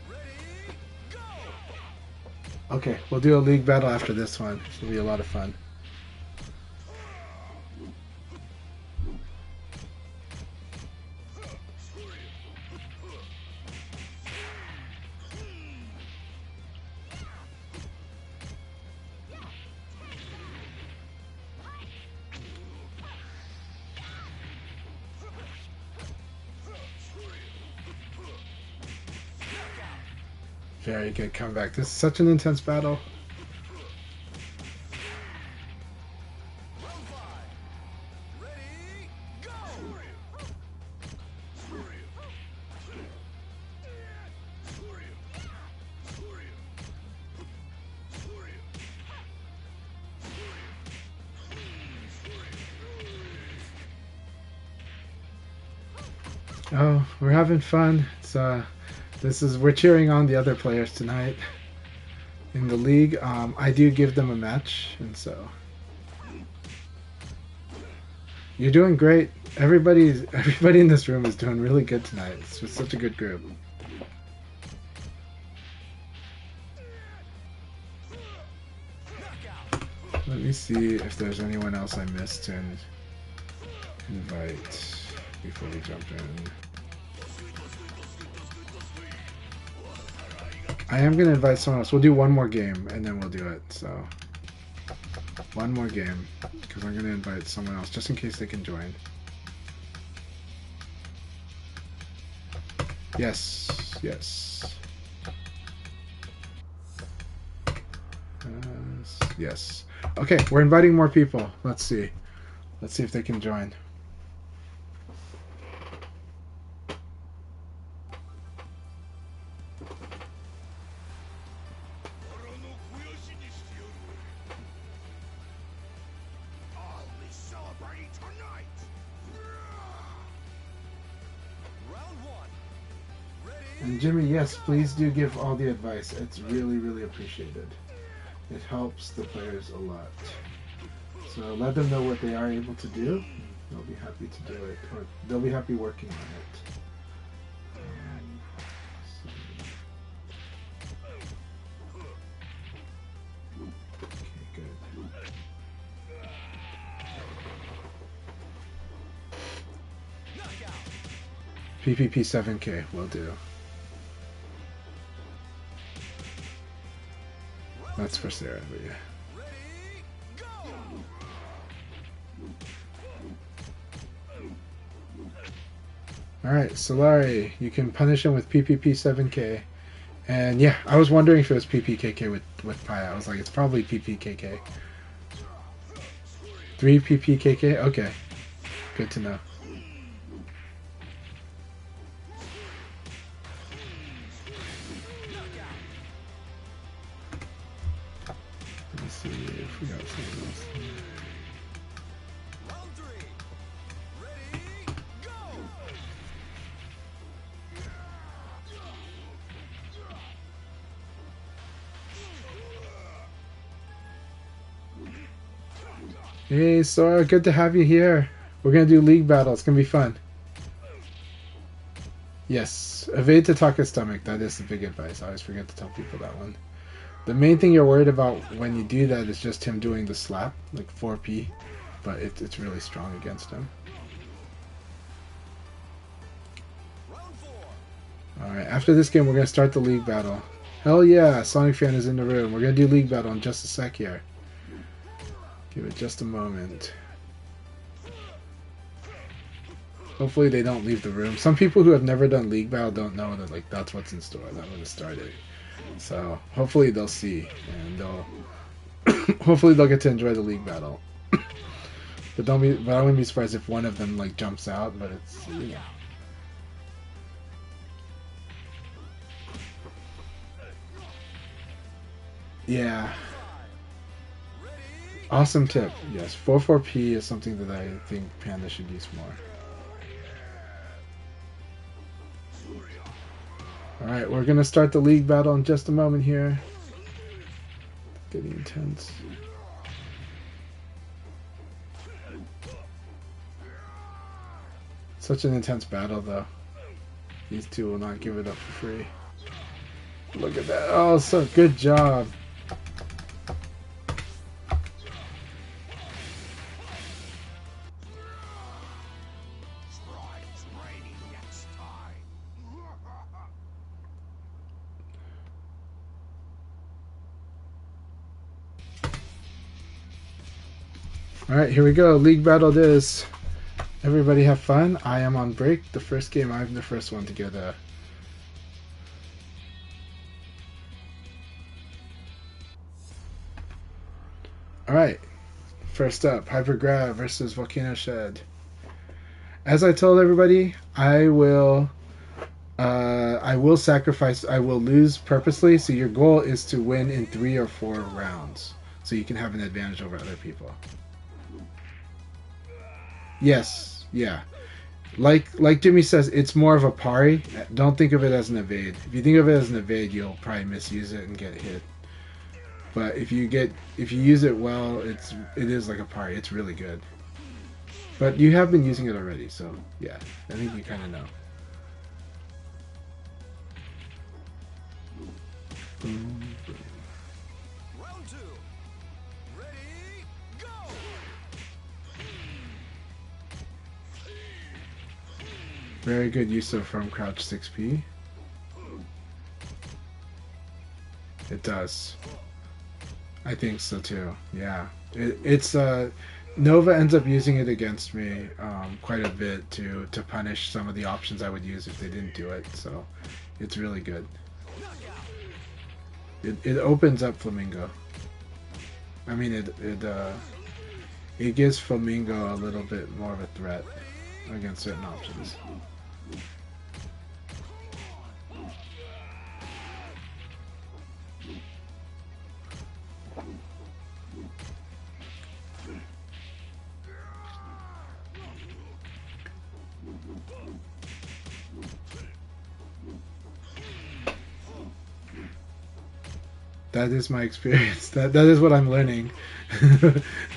Ready, go! Okay, we'll do a league battle after this one. It'll be a lot of fun. Very good comeback. This is such an intense battle. Round five. Ready, go! Oh, we're having fun. We're cheering on the other players tonight in the league. I do give them a match, and so you're doing great. Everybody in this room is doing really good tonight. It's just such a good group. Let me see if there's anyone else I missed. invite before we jump in. I am going to invite someone else. We'll do one more game and then we'll do it. So, one more game because I'm going to invite someone else just in case they can join. Yes, yes. Yes. Okay, we're inviting more people. Let's see. Let's see if they can join. I'll be celebrating tonight. Round one. Ready? And Jimmy, yes, please do give all the advice. It's really, really appreciated. It helps the players a lot. So let them know what they are able to do. They'll be happy to do it, or they'll be happy working on it. Okay, good. Knockout. PPP 7K will do. That's for Sarah, but yeah. Ready? Go. Alright, Solari, you can punish him with PPP 7K. And yeah, I was wondering if it was PPKK with Paya. I was like, it's probably PPKK. 3 PPKK? Okay. Good to know. Let me see if we got something else. Round three. Ready? Go. Hey, Sora, good to have you here. We're going to do league battle. It's going to be fun. Yes, evade to talk his stomach. That is the big advice. I always forget to tell people that one. The main thing you're worried about when you do that is just him doing the slap, like 4P, but it's really strong against him. Round four. Alright, after this game, we're going to start the league battle. Hell yeah, Sonic Fan is in the room. We're going to do league battle in just a sec here. Give it just a moment. Hopefully they don't leave the room. Some people who have never done league battle don't know that like that's what's in store. That would have started. So hopefully they'll see and they'll hopefully they'll get to enjoy the league battle. But I wouldn't be surprised if one of them like jumps out. But it's you know. Yeah. Awesome tip. Yes, 4-4P is something that I think Panda should use more. Alright, we're going to start the league battle in just a moment here. Getting intense. Such an intense battle, though. These two will not give it up for free. Look at that. Oh, so good job. Alright, here we go. League battle it is. Everybody have fun. I am on break. The first game, I'm the first one to get a... Alright. First up, Hypergrav versus Volcano Shed. As I told everybody, I will sacrifice, I will lose purposely, so your goal is to win in 3 or 4 rounds. So you can have an advantage over other people. Yes, yeah. Like Jimmy says, it's more of a parry. Don't think of it as an evade. If you think of it as an evade, you'll probably misuse it and get hit. But if you use it well, it is like a parry. It's really good. But you have been using it already, so yeah, I think you kind of know. Boom, boom. Round two. Ready? Go. Very good use of from crouch 6P. It does. I think so too. Yeah. It's Nova ends up using it against me quite a bit to punish some of the options I would use if they didn't do it. So it's really good. It opens up Flamingo. I mean it gives Flamingo a little bit more of a threat against certain options. That is my experience. That is what I'm learning.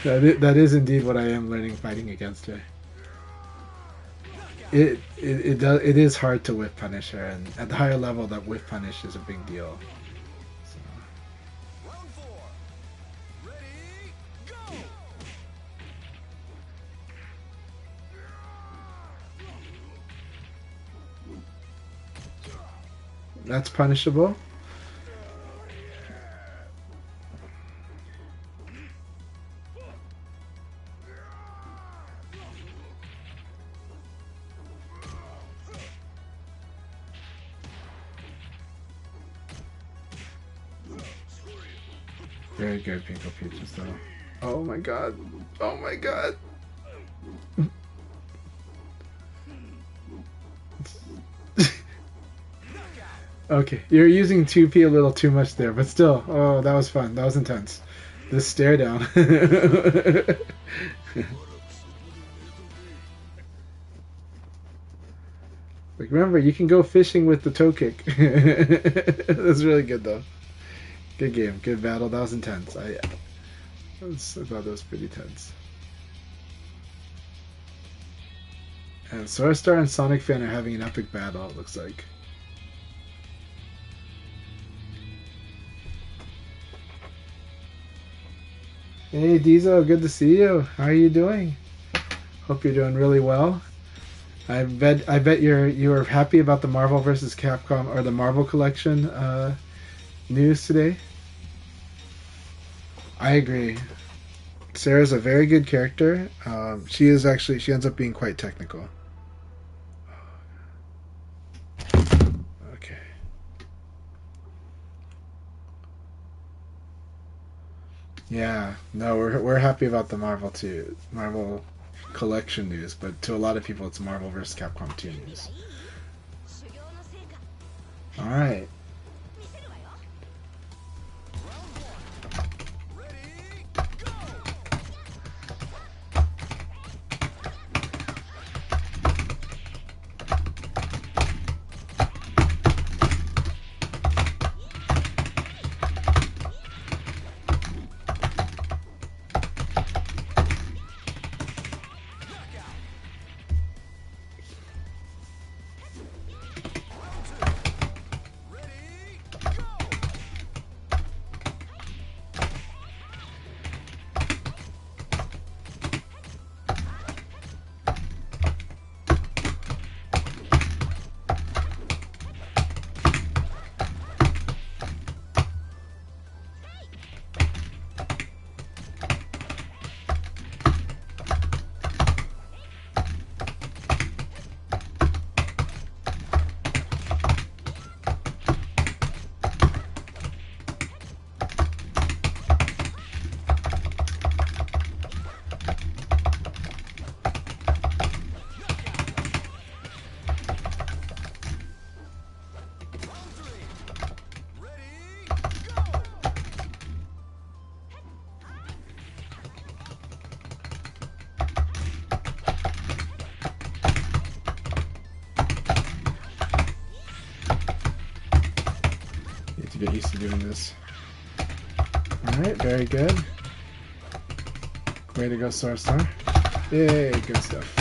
that is indeed what I am learning fighting against her. It is hard to whiff punish her, and at the higher level, that whiff punish is a big deal. So. Round 4. Ready, go! That's punishable. Very good, Pinko Peaches, though. Oh my god. Oh my god. Okay, you're using 2P a little too much there, but still. Oh, that was fun. That was intense. This stare down. Like, remember, you can go fishing with the toe kick. That's really good, though. Good game, good battle. That was intense. I thought that was pretty tense. And Soarstar and Sonic Fan are having an epic battle, it looks like. Hey Diesel, good to see you. How are you doing? Hope you're doing really well. I bet you're happy about the Marvel vs. Capcom or the Marvel collection news today. I agree. Sarah's a very good character. She ends up being quite technical. Okay. Yeah, no, we're happy about the Marvel collection news, but to a lot of people it's Marvel vs. Capcom 2 news. All right. Get used to doing this. Alright, very good. Way to go, Soarstar. Yay, good stuff.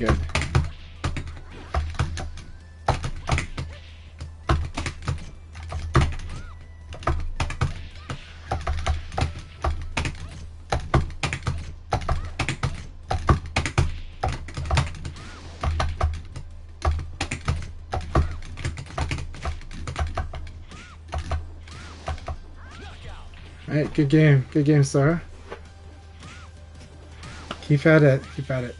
good. Alright, good game. Good game, Sora. Keep at it. Keep at it.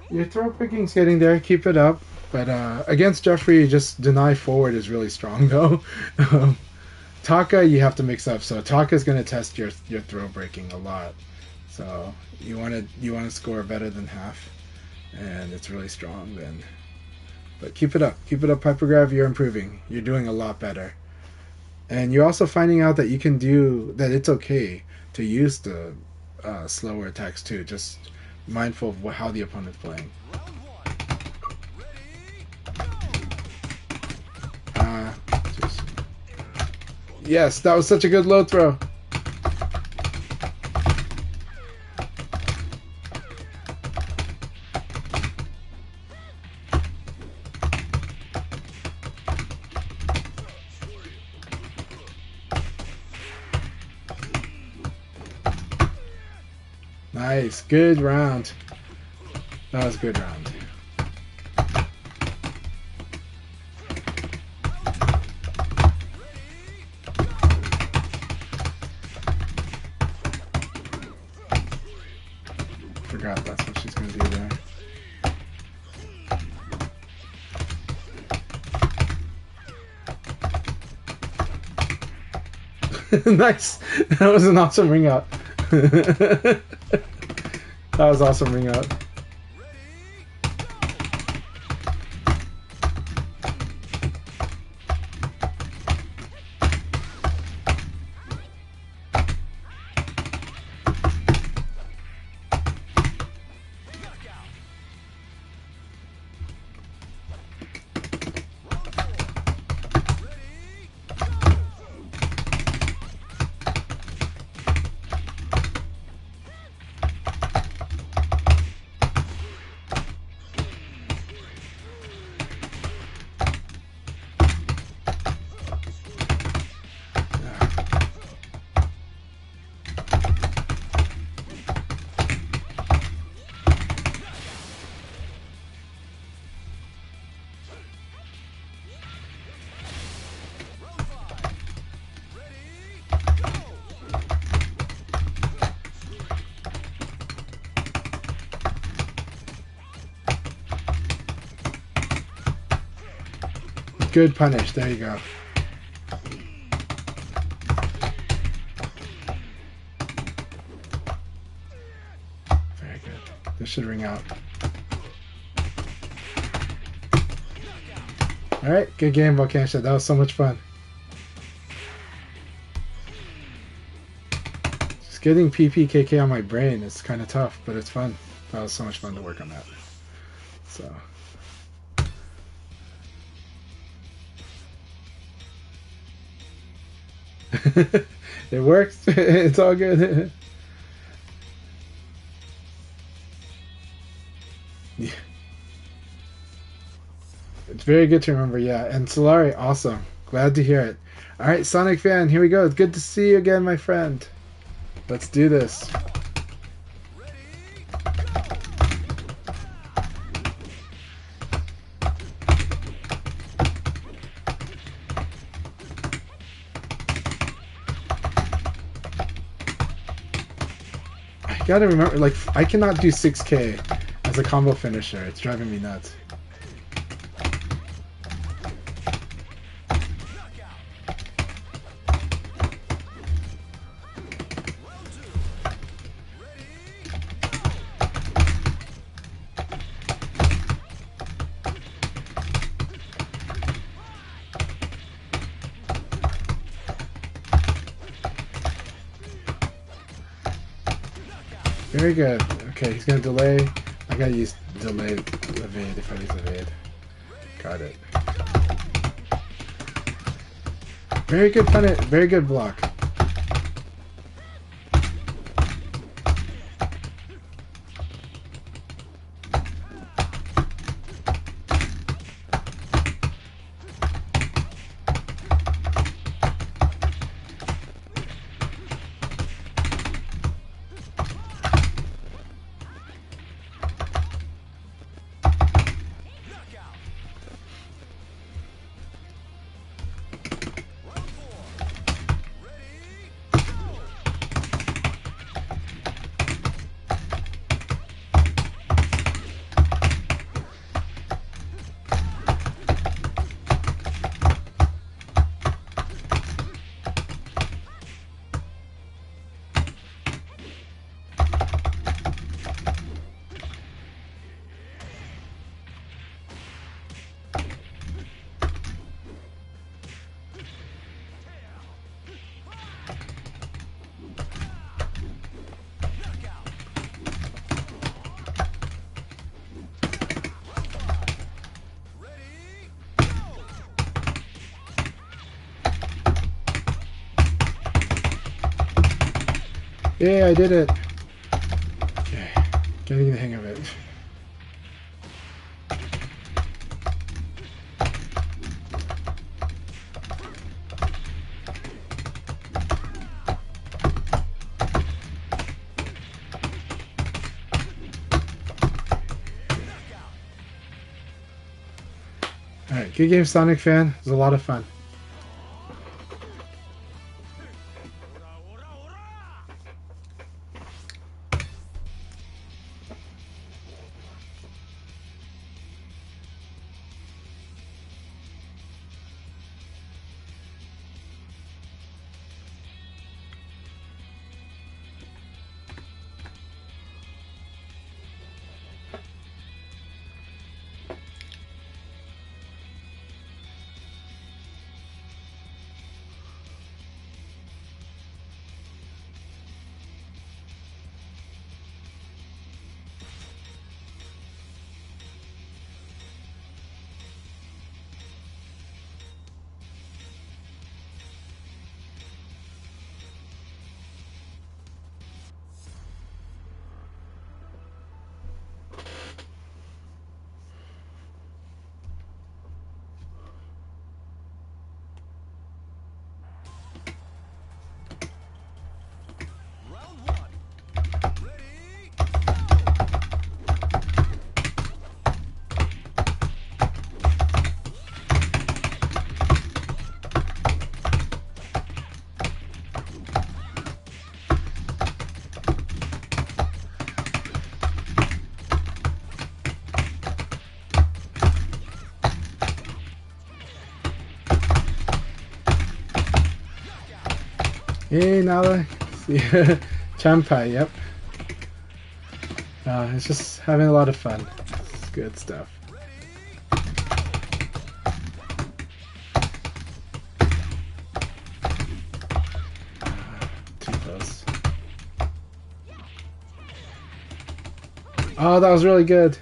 Your throw picking's getting there. Keep it up. But against Jeffrey, just deny forward is really strong, though. Taka, you have to mix up. So Taka's going to test your throw breaking a lot. So you want to score better than half, and it's really strong then. But keep it up. Keep it up, Hypergrav. You're improving. You're doing a lot better. And you're also finding out that you can do that. It's okay to use the slower attacks too. Just mindful of how the opponent's playing. Yes, that was such a good low throw. Nice, good round. That was a good round. Forgot that's what she's gonna do there. Nice. That was an awesome ring out. That was awesome ring out. Good punish. There you go. Very good. This should ring out. Alright, good game, Volcansha. That was so much fun. Just getting PPKK on my brain is kind of tough, but it's fun. That was so much fun to work on that. So... it works. It's all good. Yeah. It's very good to remember, yeah. And Solari, awesome. Glad to hear it. Alright, Sonic Fan, here we go. It's good to see you again, my friend. Let's do this. Gotta remember, like, I cannot do 6K as a combo finisher. It's driving me nuts. Very good. Okay, he's gonna delay. I gotta use delayed evade if I use evade. Got it. Very good punish. Very good block. Yeah, I did it. Okay, getting the hang of it. Alright, good game, Sonic fan. It was a lot of fun. Round one. Ready, go! Hey, Nala. See Chanchai, yep. It's just having a lot of fun. It's good stuff. Too close. Oh, that was really good.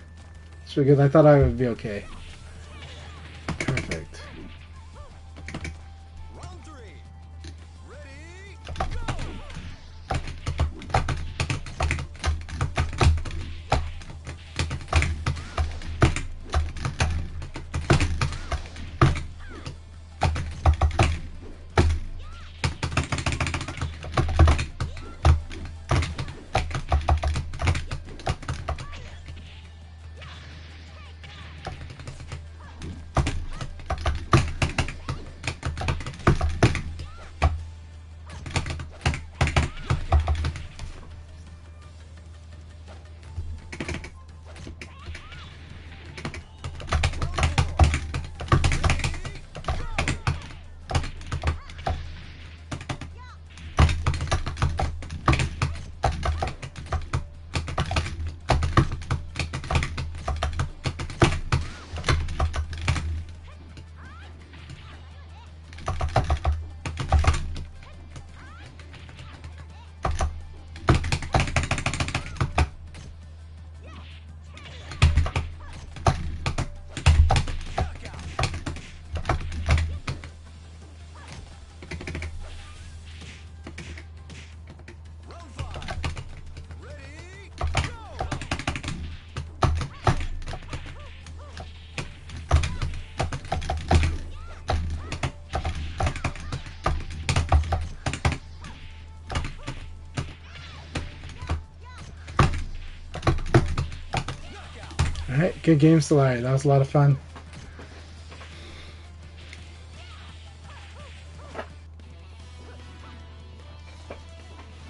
It's really good. I thought I would be okay. Perfect. Round three. Ready, go! Round five. Ready, go! Alright, good game, Solari. That was a lot of fun.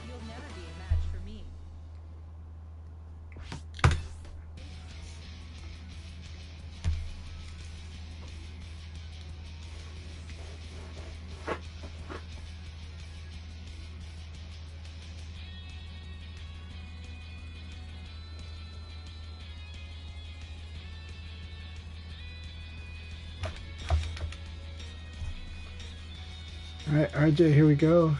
You'll never be a match for me. Alright, RJ, here we go.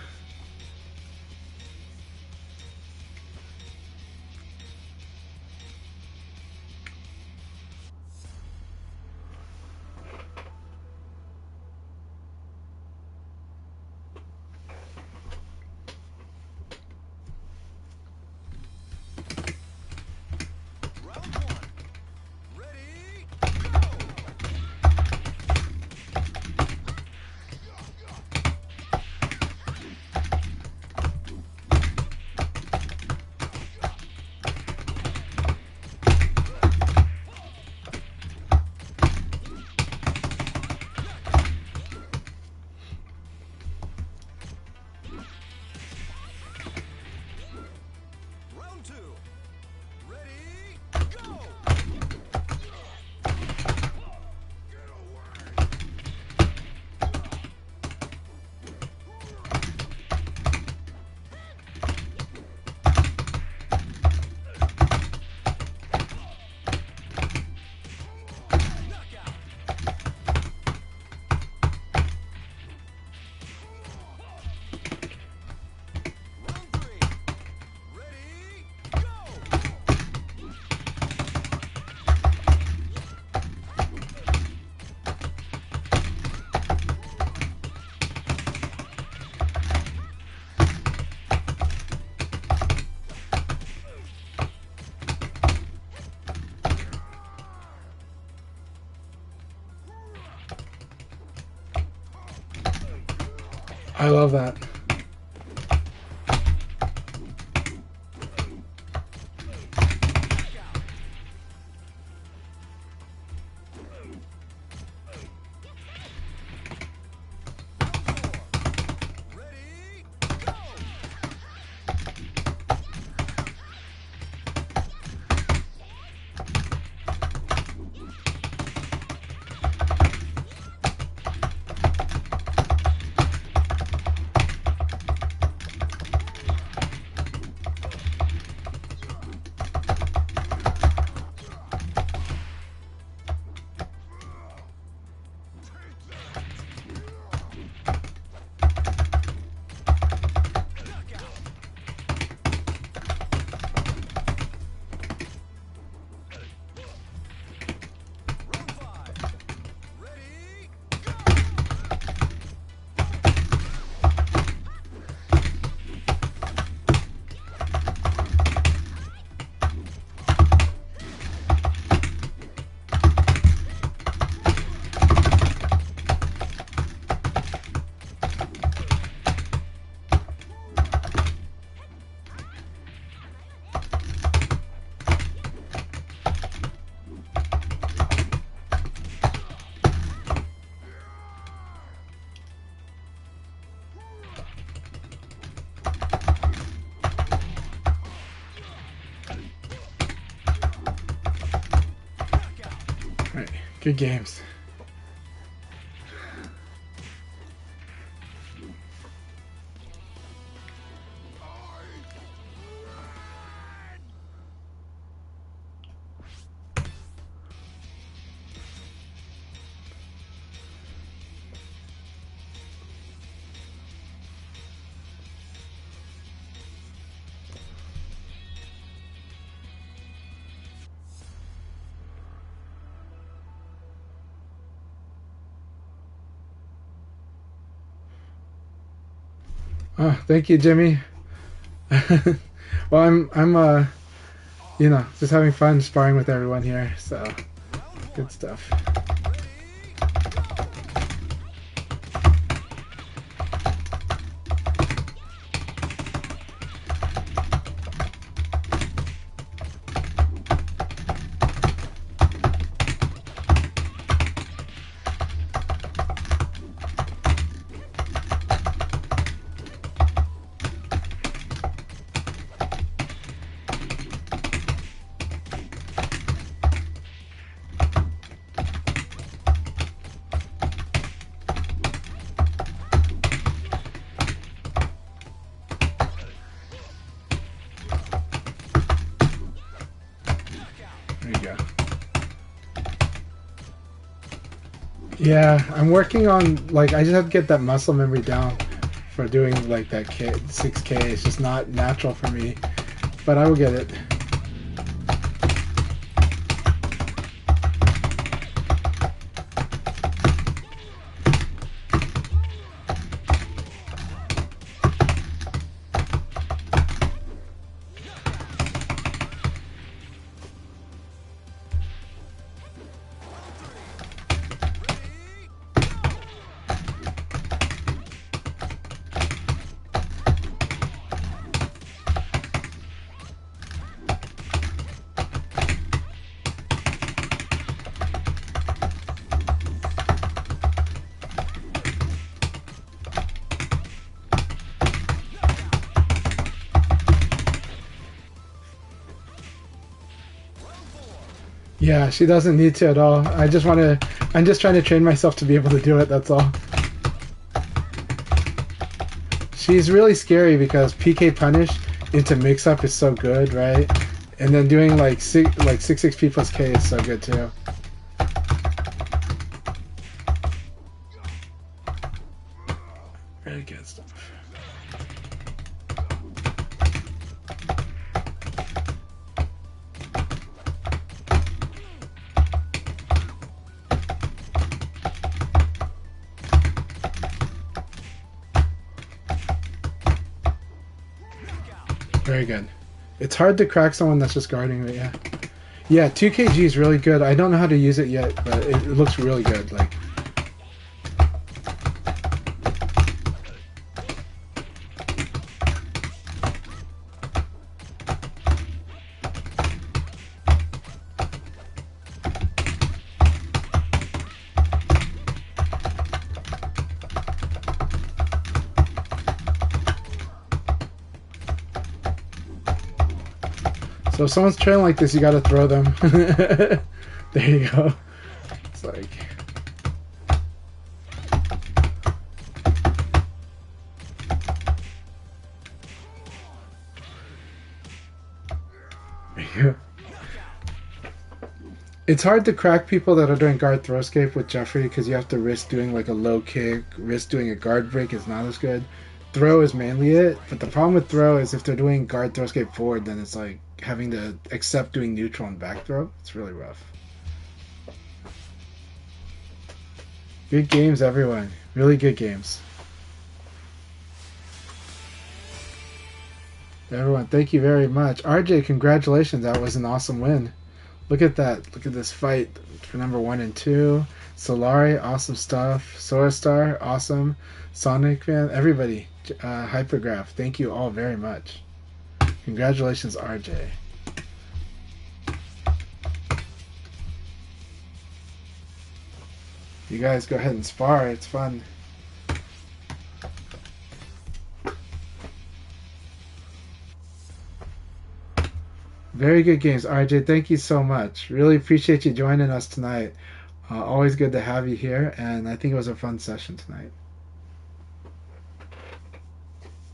I love that. Ready, go! Round 5. Ready, go! Right. Good games. Oh, thank you, Jimmy. Well, I'm you know, just having fun sparring with everyone here. So, Round 1. good stuff. Ready, go! There you go. Yeah, I'm working on, like, I just have to get that muscle memory down for doing like that 6K. It's just not natural for me, but I will get it. Yeah, she doesn't need to at all. I'm just trying to train myself to be able to do it, that's all. She's really scary because PK punish into mix up is so good, right? And then doing like 6 P plus K is so good too. Really good stuff. Very good. It's hard to crack someone that's just guarding, but yeah. Yeah, 2kg is really good. I don't know how to use it yet, but it looks really good. Like, So if someone's trailing like this, you gotta throw them. There you go. It's like... It's hard to crack people that are doing guard throw escape with Jeffrey because you have to risk doing like a low kick, risk doing a guard break is not as good. Throw is mainly it, but the problem with throw is if they're doing guard throw escape forward, then it's like having to accept doing neutral and back throw. It's really rough. Good games, everyone. Really good games. Everyone, thank you very much. RJ, congratulations. That was an awesome win. Look at that. Look at this fight for number 1 and 2. Solari, awesome stuff. Soarstar, awesome. Sonic fan, everybody. Hypergraph, thank you all very much. Congratulations, RJ. You guys go ahead and spar. It's fun. Very good games, RJ. Thank you so much. Really appreciate you joining us tonight. Always good to have you here, and I think it was a fun session tonight.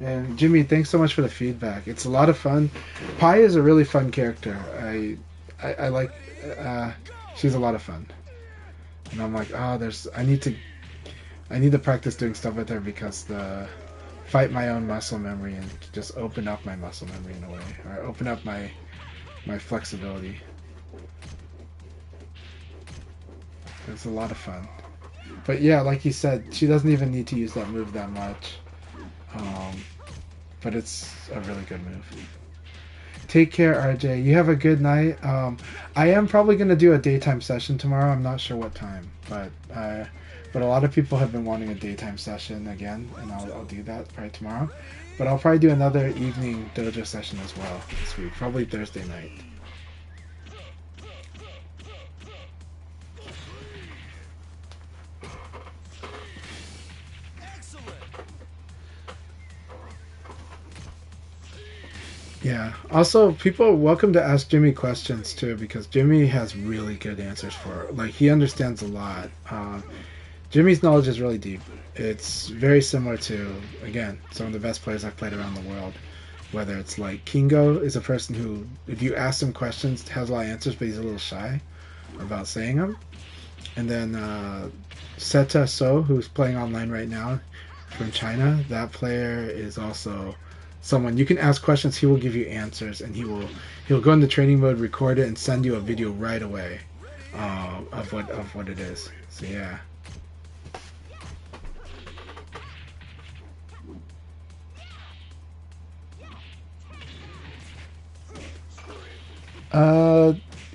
And Jimmy, thanks so much for the feedback. It's a lot of fun. Pi is a really fun character. I like. She's a lot of fun, and I'm like, oh, I need to practice doing stuff with her because fight my own muscle memory and just open up my muscle memory in a way, or open up my flexibility. It's a lot of fun. But yeah, like you said, she doesn't even need to use that move that much. But it's a really good move. Take care, RJ. You have a good night. I am probably going to do a daytime session tomorrow. I'm not sure what time, but a lot of people have been wanting a daytime session again, and I'll do that probably tomorrow. But I'll probably do another evening dojo session as well this week, probably Thursday night. Yeah. Also, people are welcome to ask Jimmy questions too, because Jimmy has really good answers for it. Like, he understands a lot. Jimmy's knowledge is really deep. It's very similar to, again, some of the best players I've played around the world. Whether it's like Kingo is a person who, if you ask him questions, has a lot of answers, but he's a little shy about saying them. And then Seta So, who's playing online right now from China, that player is also someone you can ask questions, he will give you answers, and he'll go into training mode, record it, and send you a video right away of what it is. So yeah.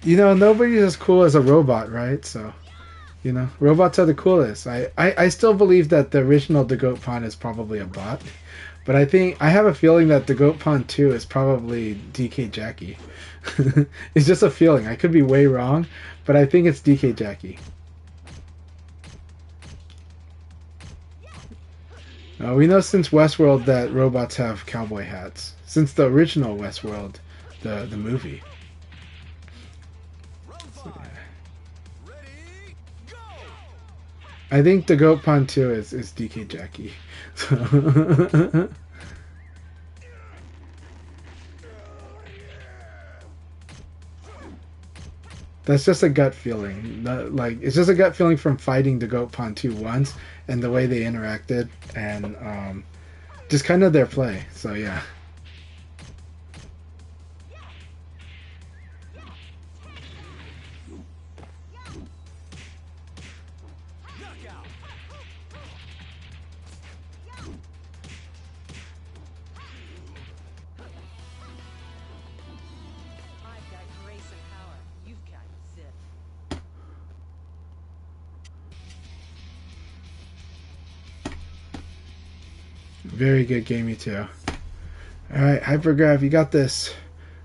Nobody's as cool as a robot, right? So, robots are the coolest. I still believe that the original The Goat Pawn is probably a bot. But I have a feeling that the Goat Pawn 2 is probably DK Jackie. It's just a feeling. I could be way wrong, but I think it's DK Jackie. We know since Westworld that robots have cowboy hats. Since the original Westworld, the movie. So, yeah. Ready, go! I think the Goat Pawn 2 is DK Jackie. So that's just a gut feeling. It's just a gut feeling from fighting the Goat Pawn 2 once and the way they interacted and just kind of their play. So yeah. I've got grace and power. You've got zip. Very good game, you two. Alright, Hypergraph, you got this.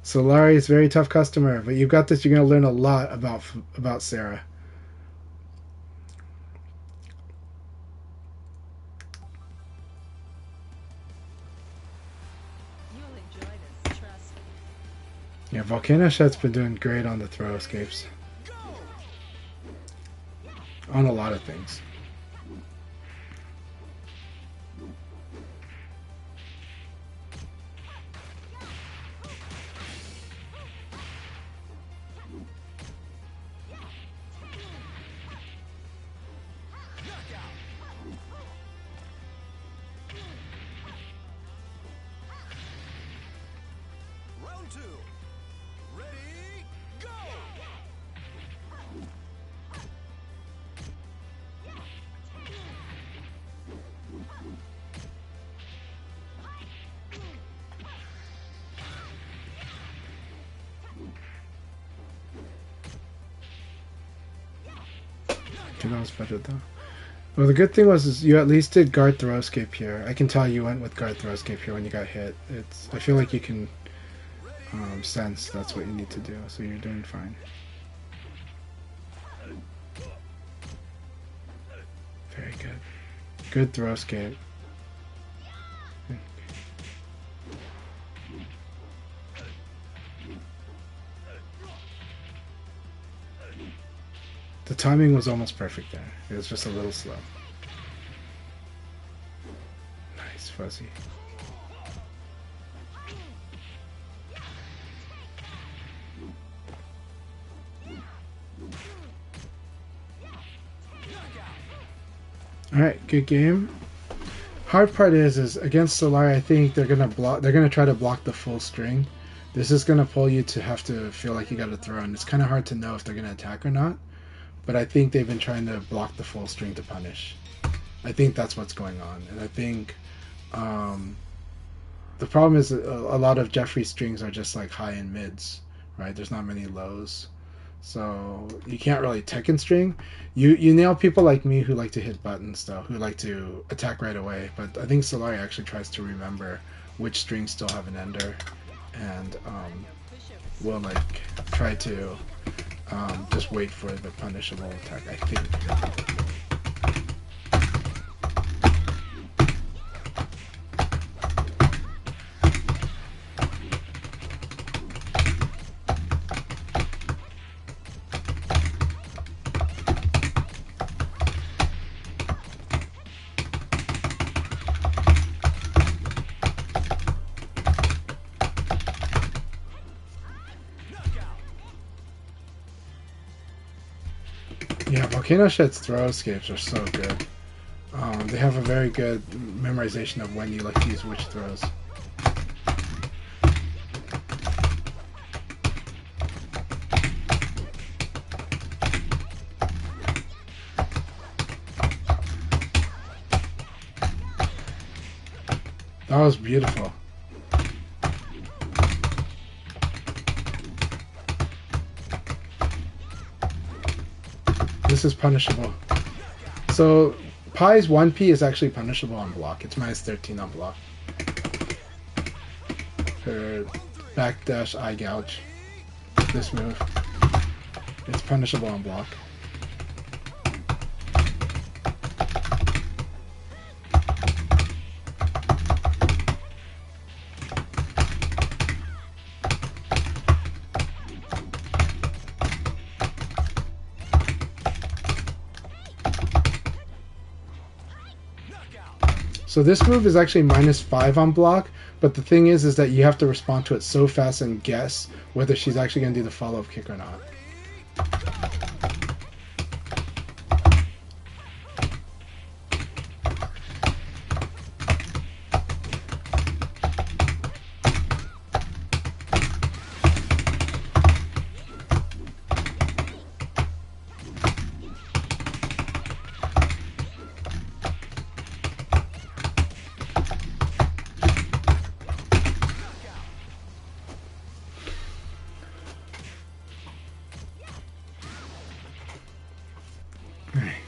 Solari is a very tough customer, but you've got this. You're going to learn a lot about Sarah. You'll enjoy this, trust me. Yeah, Volcano Shet's been doing great on the throw escapes. On a lot of things. Round 2. Ready, go! Okay, that was better though. Well, the good thing was is you at least did guard throw escape here. I can tell you went with guard throw escape here when you got hit. I feel like you can sense that's what you need to do, so you're doing fine. Very good. Good throw escape. The timing was almost perfect there. It was just a little slow. Nice, fuzzy. Alright, good game. Hard part is against Solari, I think they're gonna try to block the full string. This is gonna pull you to have to feel like you gotta throw, and it's kinda hard to know if they're gonna attack or not. But I think they've been trying to block the full string to punish. I think that's what's going on. And I think the problem is a lot of Jeffrey's strings are just like high and mids, right? There's not many lows. So you can't really Tekken string. You nail people like me who like to hit buttons though, who like to attack right away. But I think Solari actually tries to remember which strings still have an ender, and will like try to just wait for the punishable attack, I think. Yeah, Volcano Shed's throw escapes are so good. They have a very good memorization of when you like to use which throws. That was beautiful. This is punishable. So Pi's 1P is actually punishable on block. It's minus 13 on block. Her backdash eye gouge. This move. It's punishable on block. So this move is actually minus 5 on block, but the thing is that you have to respond to it so fast and guess whether she's actually going to do the follow-up kick or not.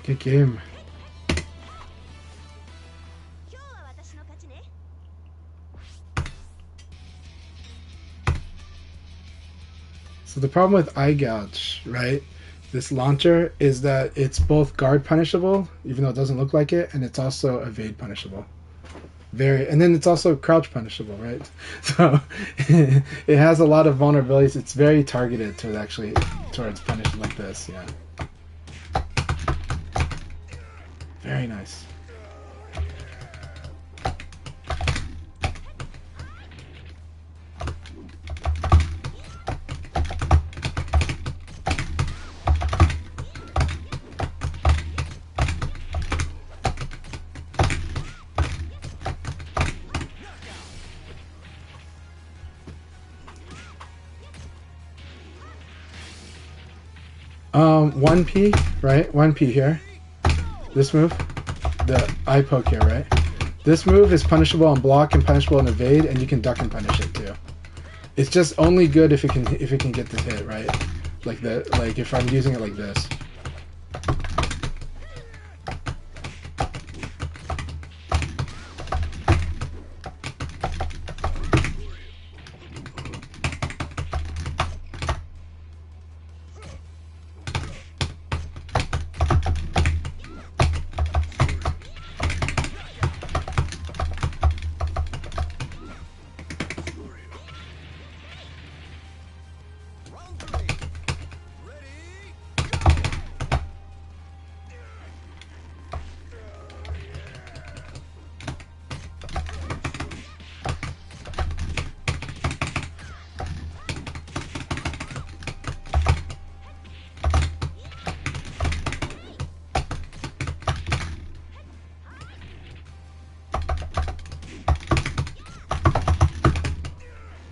Good game. So the problem with eye gouge, right? This launcher is that it's both guard punishable, even though it doesn't look like it, and it's also evade punishable. Very, and then it's also crouch punishable, right? So it has a lot of vulnerabilities. It's very targeted to actually towards punishing like this. Yeah. Very nice. One P, right? One P here. This move, the eye poke here, right? This move is punishable on block and punishable on evade, and you can duck and punish it too. It's just only good if it can get this hit, right? Like if I'm using it like this.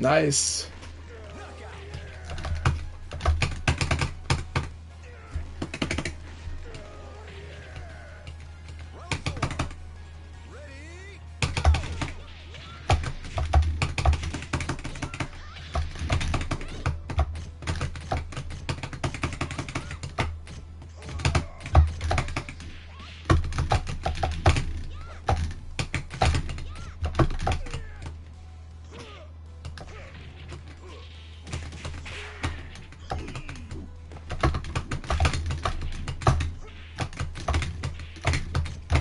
Nice.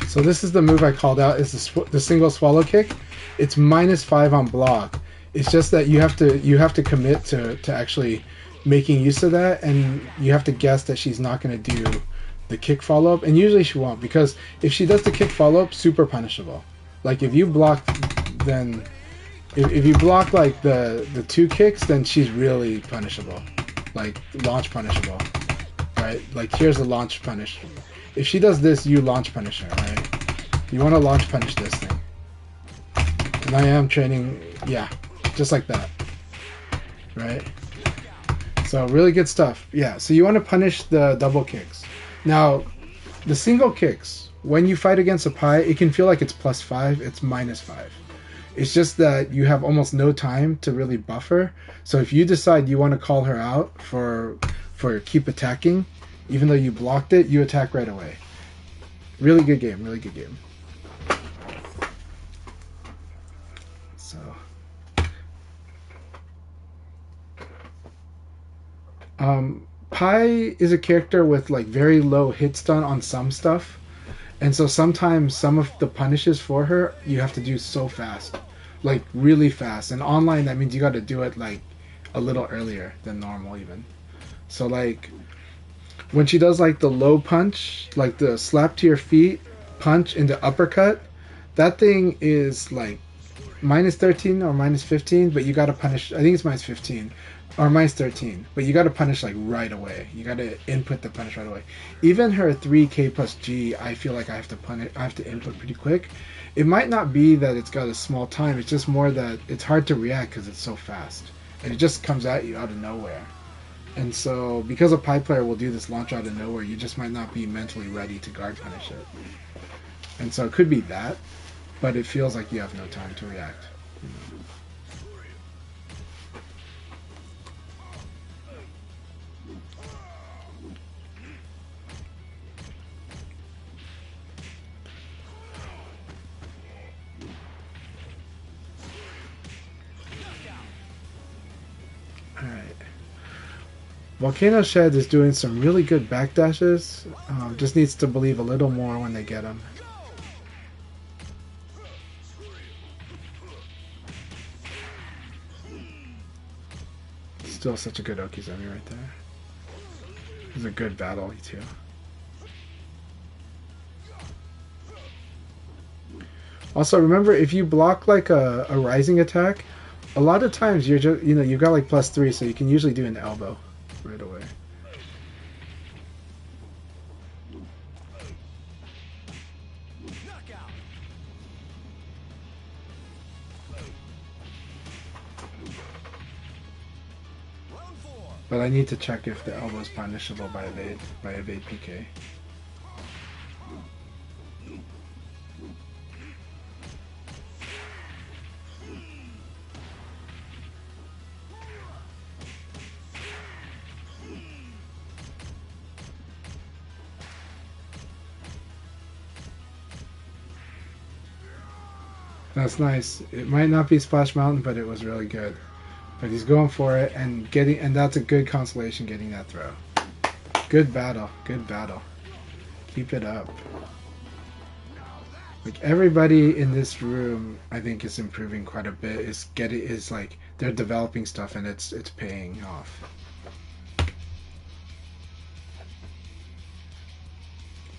So this is the move I called out, is the single swallow kick. It's -5 on block. It's just that you have to commit to actually making use of that, and you have to guess that she's not going to do the kick follow up, and usually she won't, because if she does the kick follow up, super punishable. Like if you block, then if you block like the two kicks, then she's really punishable, like launch punishable, right? Like here's the launch punish. If she does this, you launch punish her, right? You want to launch punish this thing. And I am training, yeah, just like that, right? So really good stuff. Yeah, so you want to punish the double kicks. Now, the single kicks, when you fight against a Pi, it can feel like it's +5, it's -5. It's just that you have almost no time to really buffer. So if you decide you want to call her out for keep attacking, even though you blocked it, you attack right away. Really good game, really good game. So, Pi is a character with like very low hit stun on some stuff, and so sometimes some of the punishes for her you have to do so fast, like really fast. And online that means you got to do it like a little earlier than normal even. So like when she does like the low punch, like the slap to your feet punch into uppercut, that thing is like -13 or -15, but you gotta punish, I think it's -15 or -13, but you gotta punish like right away. You gotta input the punish right away. Even her 3k plus G, I feel like I have to punish, I have to input pretty quick. It might not be that it's got a small time, it's just more that it's hard to react because it's so fast. And it just comes at you out of nowhere. And so, because a Pi player will do this launch out of nowhere, you just might not be mentally ready to guard punish it. And so it could be that, but it feels like you have no time to react. Volcano Shed is doing some really good backdashes. Just needs to believe a little more when they get them. Still such a good Okizemi right there. It was a good battle, too. Also, remember, if you block like a rising attack, a lot of times you're just, you've got like +3, so you can usually do an elbow right away. But I need to check if the elbow is punishable by evade PK. That's nice. It might not be Splash Mountain, but it was really good. But he's going for it and that's a good consolation getting that throw. Good battle. Good battle. Keep it up. Like everybody in this room I think is improving quite a bit. Is like they're developing stuff and it's paying off.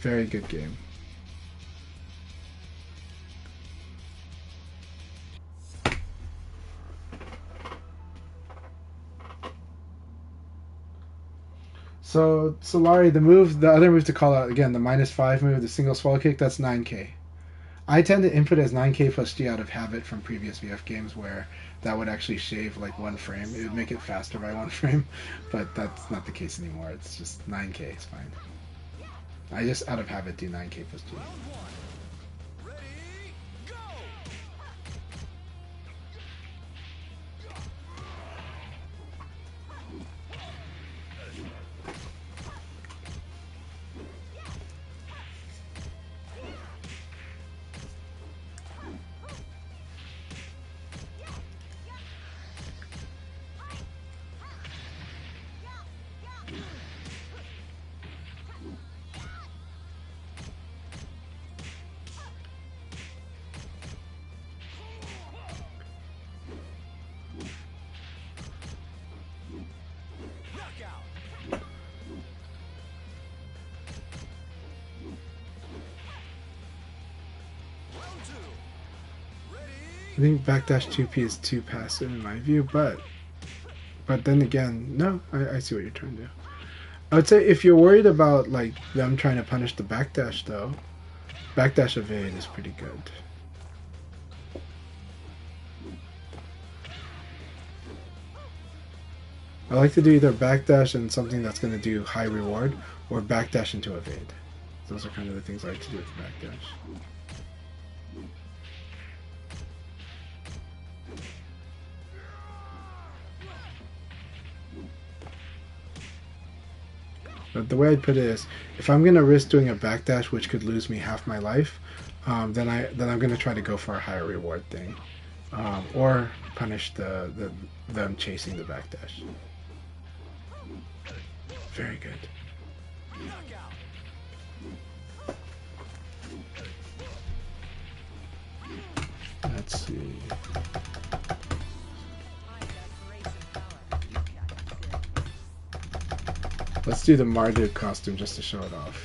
Very good game. So Solari, the other move to call out again, the -5 move, the single swallow kick, that's 9k. I tend to input as 9k plus G out of habit from previous VF games where that would actually shave like 1 frame. It would make it faster by 1 frame, but that's not the case anymore. It's just 9k is fine. I just out of habit do 9k plus G. I think backdash 2P is too passive in my view, but then again, no, I see what you're trying to do. I would say if you're worried about like them trying to punish the backdash though, backdash evade is pretty good. I like to do either backdash and something that's going to do high reward, or backdash into evade. Those are kind of the things I like to do with backdash. But the way I'd put it is, if I'm gonna risk doing a backdash, which could lose me half my life, then I'm gonna try to go for a higher reward thing, or punish them chasing the backdash. Very good. Let's see. Let's do the Marduk costume just to show it off.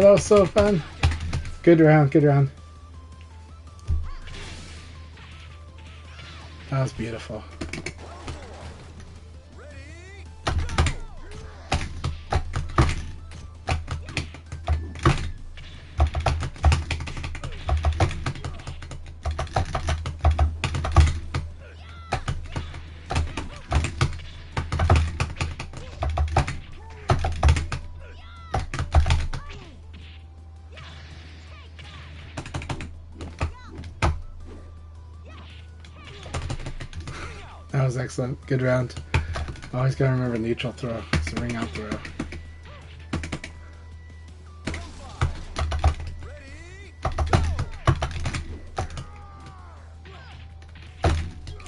That was so fun. Good round, good round. That was beautiful. That was excellent. Good round. Always gotta remember neutral throw. It's a ring out throw.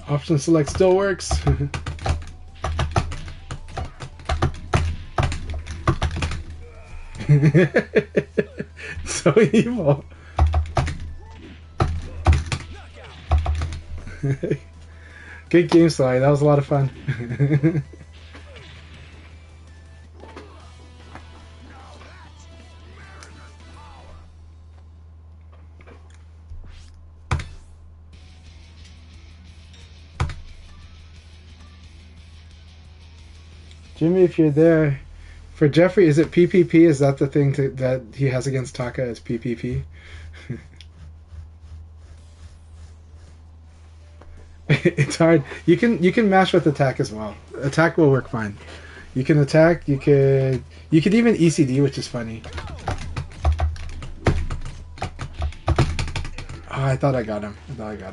Option select still works. So evil. Good game, Sly. That was a lot of fun. Jimmy, if you're there, for Jeffrey, is it PPP? Is that the thing that he has against Taka? Is PPP? It's hard. You can mash with attack as well. Attack will work fine. You can attack. You could even ECD, which is funny. Oh, I thought I got him. Yeah.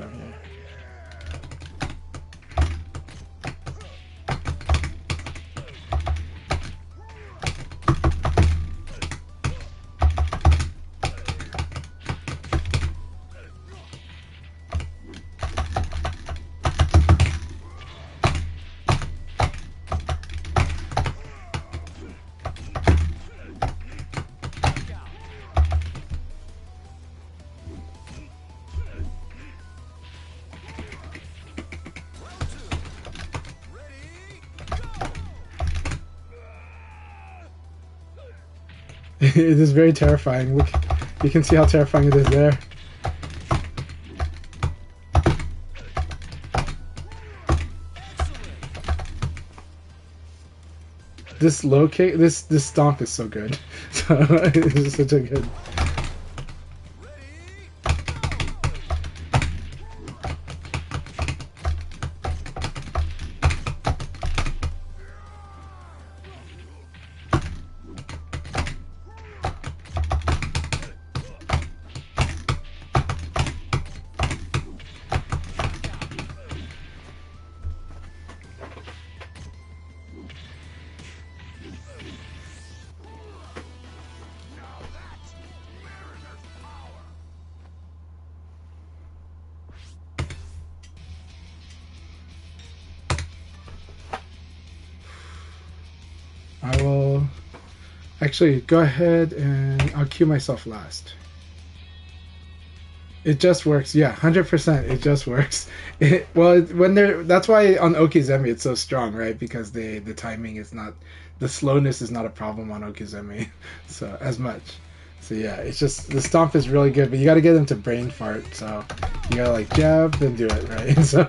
It is very terrifying. Look, you can see how terrifying it is there. This low kick, this stomp is so good. So it's such a good. I will actually go ahead and I'll cue myself last. It just works, yeah, 100%. It just works. That's why on Okizeme it's so strong, right? Because the timing is not, the slowness is not a problem on Okizeme, so as much. So yeah, it's just the stomp is really good, but you got to get them to brain fart. So you gotta like jab, then do it, right? So.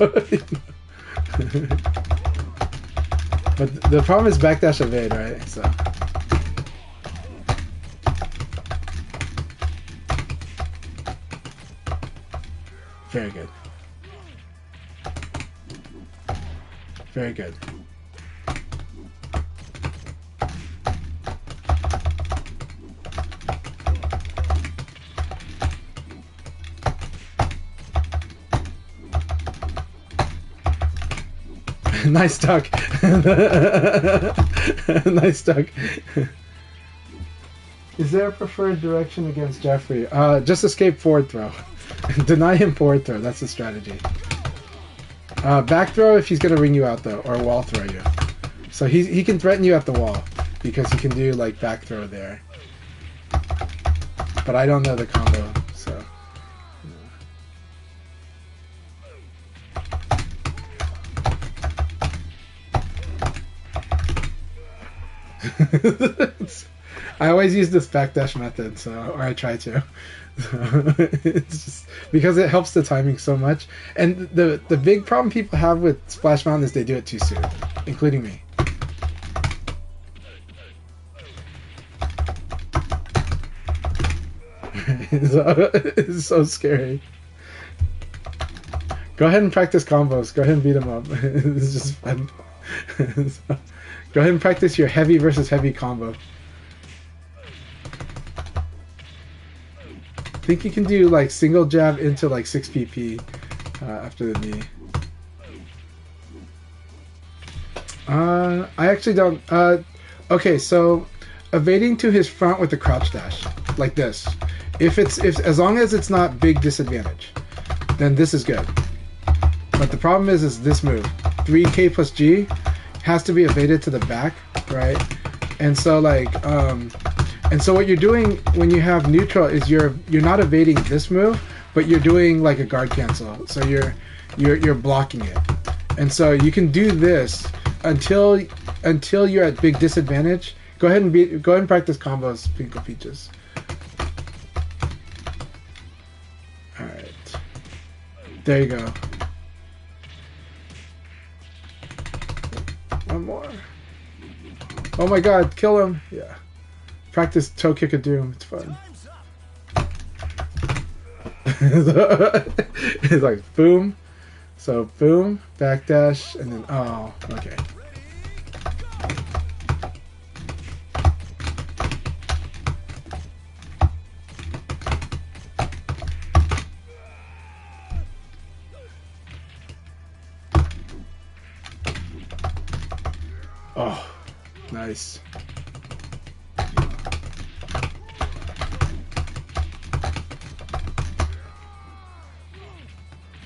But the problem is backdash evade, right? So. Very good. Very good. Nice duck. Nice duck. Is there a preferred direction against Jeffrey? Just escape forward throw. Deny him forward throw. That's the strategy. Back throw if he's gonna ring you out though, or wall throw you. So he can threaten you at the wall because he can do like back throw there. But I don't know the combo, so. I always use this backdash method, or I try to. It's just because it helps the timing so much. And the big problem people have with Splash Mountain is they do it too soon, including me. It's so scary. Go ahead and practice combos. Go ahead and beat them up. It's just fun. So, go ahead and practice your heavy versus heavy combo. I think you can do like single jab into like 6 pp after the knee. I actually don't. Okay, so evading to his front with the crouch dash like this. If as long as it's not big disadvantage, then this is good. But the problem is this move, 3K plus G, has to be evaded to the back, right? And so and so what you're doing when you have neutral is you're not evading this move, but you're doing like a guard cancel. So you're blocking it. And so you can do this until you're at big disadvantage. Go ahead and practice combos, Pinkle Peaches. All right, there you go. One more. Oh my God, kill him! Yeah, practice toe kick of doom. It's fun. It's like boom. So boom, backdash, and then oh, okay. Oh, nice.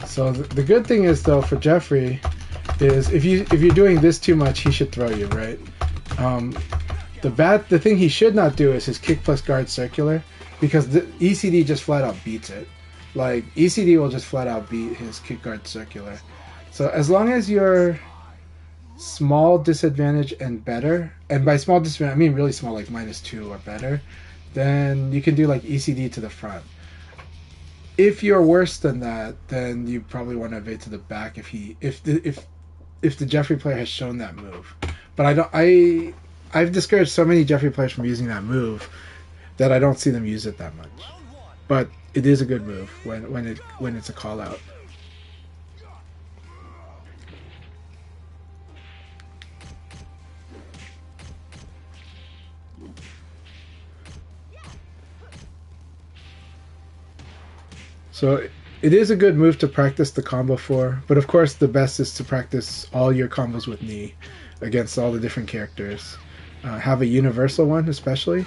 So the good thing is though for Jeffrey is if you're doing this too much, he should throw you, right? The thing he should not do is his kick plus guard circular, because the ECD just flat out beats it. Like ECD will just flat out beat his kick guard circular. So as long as you're small disadvantage and better, and by small disadvantage I mean really small, like -2 or better, then you can do like ECD to the front. If you're worse than that, then you probably want to evade to the back if the Jeffrey player has shown that move. But I've discouraged so many Jeffrey players from using that move that I don't see them use it that much. But it is a good move when it's a call out. So it is a good move to practice the combo for, but of course the best is to practice all your combos with knee against all the different characters. Have a universal one especially,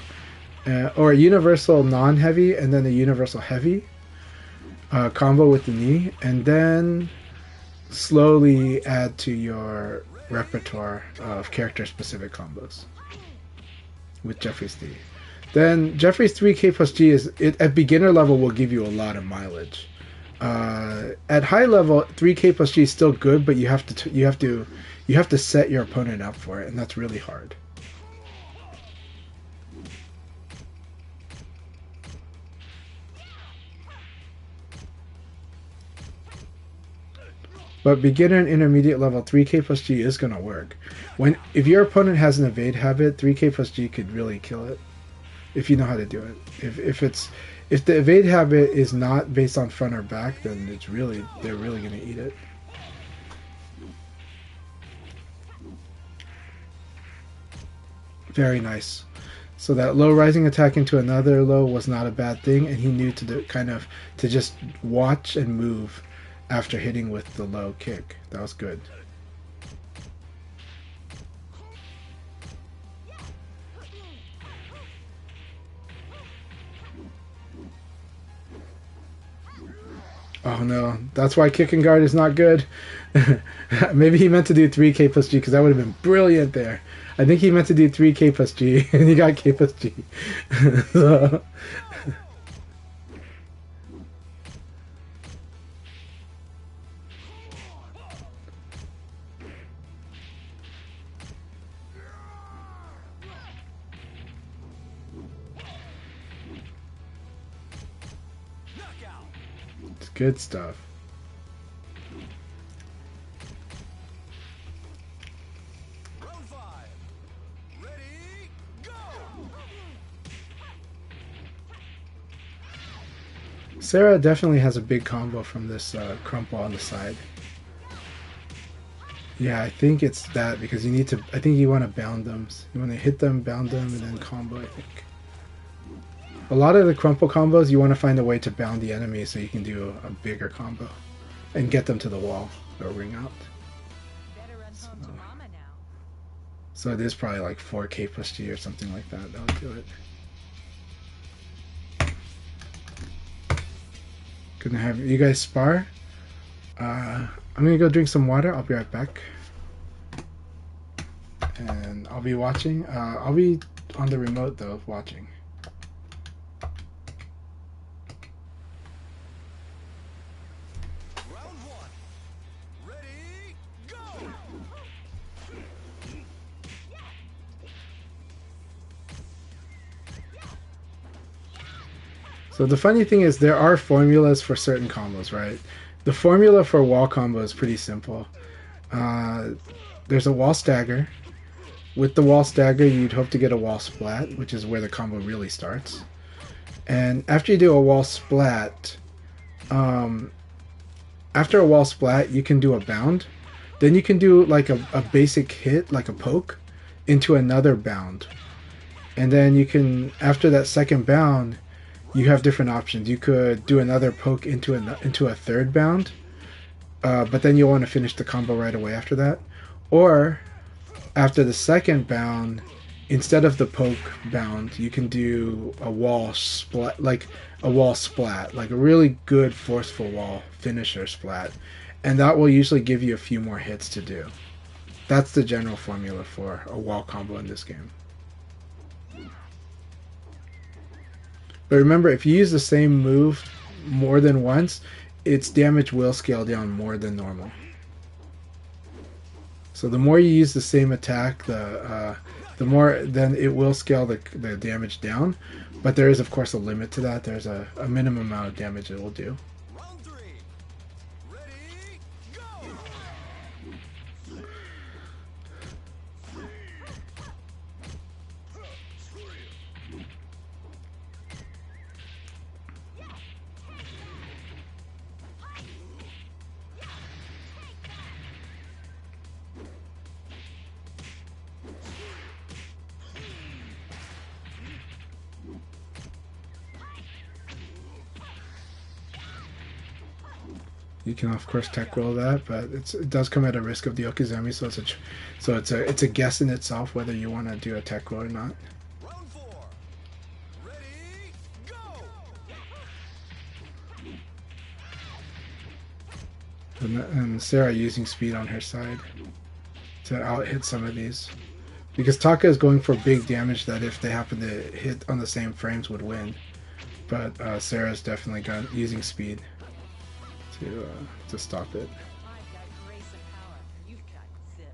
or a universal non-heavy and then a universal heavy combo with the knee, and then slowly add to your repertoire of character-specific combos with Jeffrey's 3. Then Jeffrey's 3K plus G at beginner level will give you a lot of mileage. At high level, 3K plus G is still good, but you have to set your opponent up for it, and that's really hard. But beginner and intermediate level, 3K plus G is gonna work. If your opponent has an evade habit, 3K plus G could really kill it. If you know how to do it. If the evade habit is not based on front or back, then they're really gonna eat it. Very nice. So that low rising attack into another low was not a bad thing, and he knew to just watch and move after hitting with the low kick. That was good. Oh no, that's why kick and guard is not good. Maybe he meant to do 3K plus G, because that would have been brilliant there. I think he meant to do 3K plus G, and he got K plus G. So. Good stuff. Round 5. Ready, go! Sarah definitely has a big combo from this crumple on the side. Yeah, I think it's that because you need to. I think you want to bound them. You want to hit them, bound them, and then combo. I think. A lot of the crumple combos, you want to find a way to bound the enemy so you can do a bigger combo and get them to the wall or ring out. Better run home to mama now. So it is probably like 4K plus G or something like that. That would do it. Gonna have you guys spar. I'm gonna go drink some water. I'll be right back. And I'll be watching. I'll be on the remote though, watching. Round 1. Ready, go! So the funny thing is there are formulas for certain combos, right? The formula for wall combo is pretty simple. There's a wall stagger. With the wall stagger, you'd hope to get a wall splat, which is where the combo really starts. And after you do a wall splat, after a wall splat, you can do a bound. Then you can do like a basic hit, like a poke, into another bound. And then you can, after that second bound, you have different options. You could do another poke into a third bound, but then you'll want to finish the combo right away after that. Or after the second bound, instead of the poke bound, you can do a wall splat, like a really good forceful wall finisher splat, and that will usually give you a few more hits to do. That's the general formula for a wall combo in this game. But remember, if you use the same move more than once, its damage will scale down more than normal. So the more you use the same attack, the more then it will scale the damage down. But there is, of course, a limit to that. There's a minimum amount of damage it will do. Round 3. Ready, go! You can of course tech roll that, but it does come at a risk of the Okizemi, so it's a guess in itself whether you want to do a tech roll or not. Round 4. Ready, go! And Sarah using speed on her side to out hit some of these, because Taka is going for big damage that if they happen to hit on the same frames would win, but Sarah's definitely using speed to stop it. I've got grace and power. You've got zip.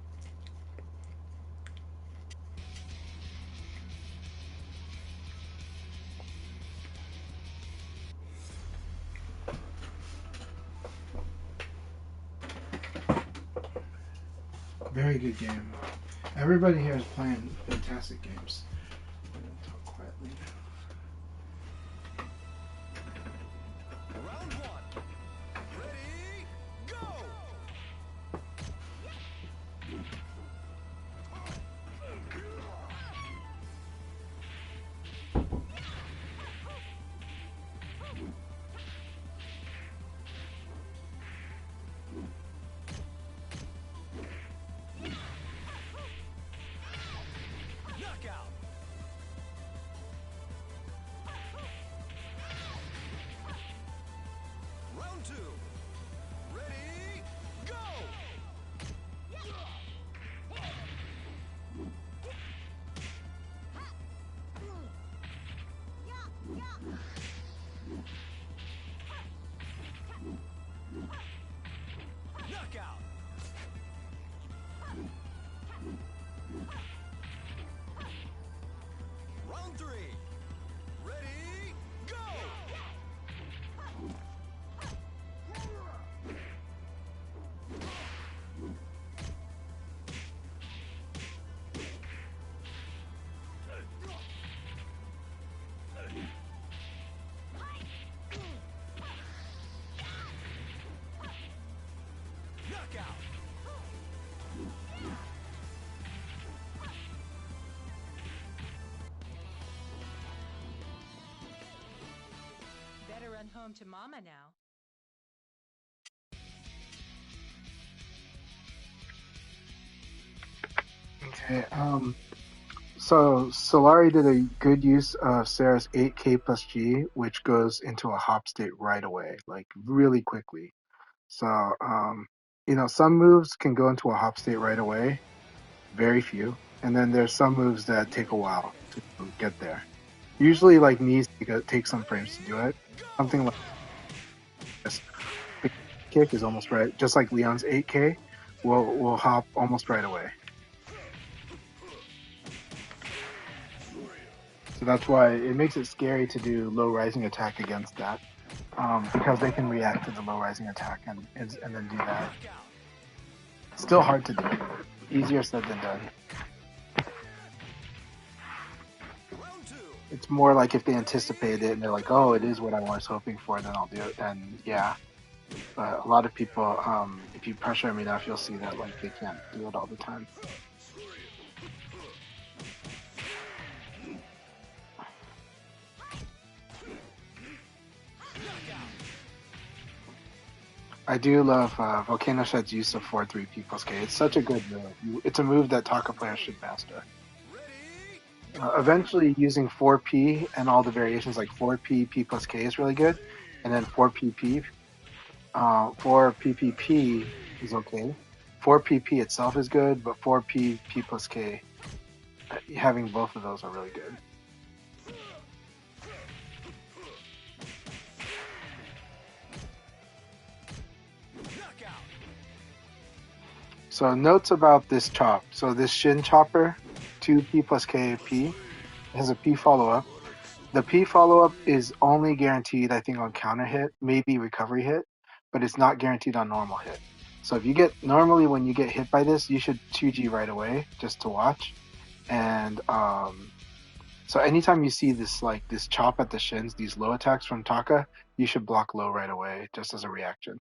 Very good game. Everybody here is playing fantastic games. I'm gonna talk quietly now. Round 1. Ready, go! Knockout. Knockout. Better run home to Mama now. Okay. So Solari did a good use of Sarah's 8K plus G, which goes into a hop state right away, like really quickly. So, some moves can go into a hop state right away, very few. And then there's some moves that take a while to get there. Usually, like knees take some frames to do it. Something like this big kick is almost right, just like Leon's 8K will hop almost right away. So that's why it makes it scary to do low rising attack against that, because they can react to the low rising attack and then do that. Still hard to do. Easier said than done. Round 2. It's more like if they anticipate it and they're like, oh, it is what I was hoping for, then I'll do it. Then yeah. But a lot of people, if you pressure them enough, you'll see that like they can't do it all the time. I do love Volcano Shed's use of 4-3 P plus K. It's such a good move. It's a move that Taka players should master. Eventually, using 4P and all the variations like 4P, P plus K is really good. And then 4PP. 4PPP is okay. 4PP itself is good, but 4P, P plus K, having both of those are really good. So notes about this chop. So this Shin Chopper, 2P plus KP, has a P follow-up. The P follow-up is only guaranteed, I think, on counter hit, maybe recovery hit, but it's not guaranteed on normal hit. So if you normally when you get hit by this, you should 2G right away just to watch. And so anytime you see this chop at the shins, these low attacks from Taka, you should block low right away just as a reaction.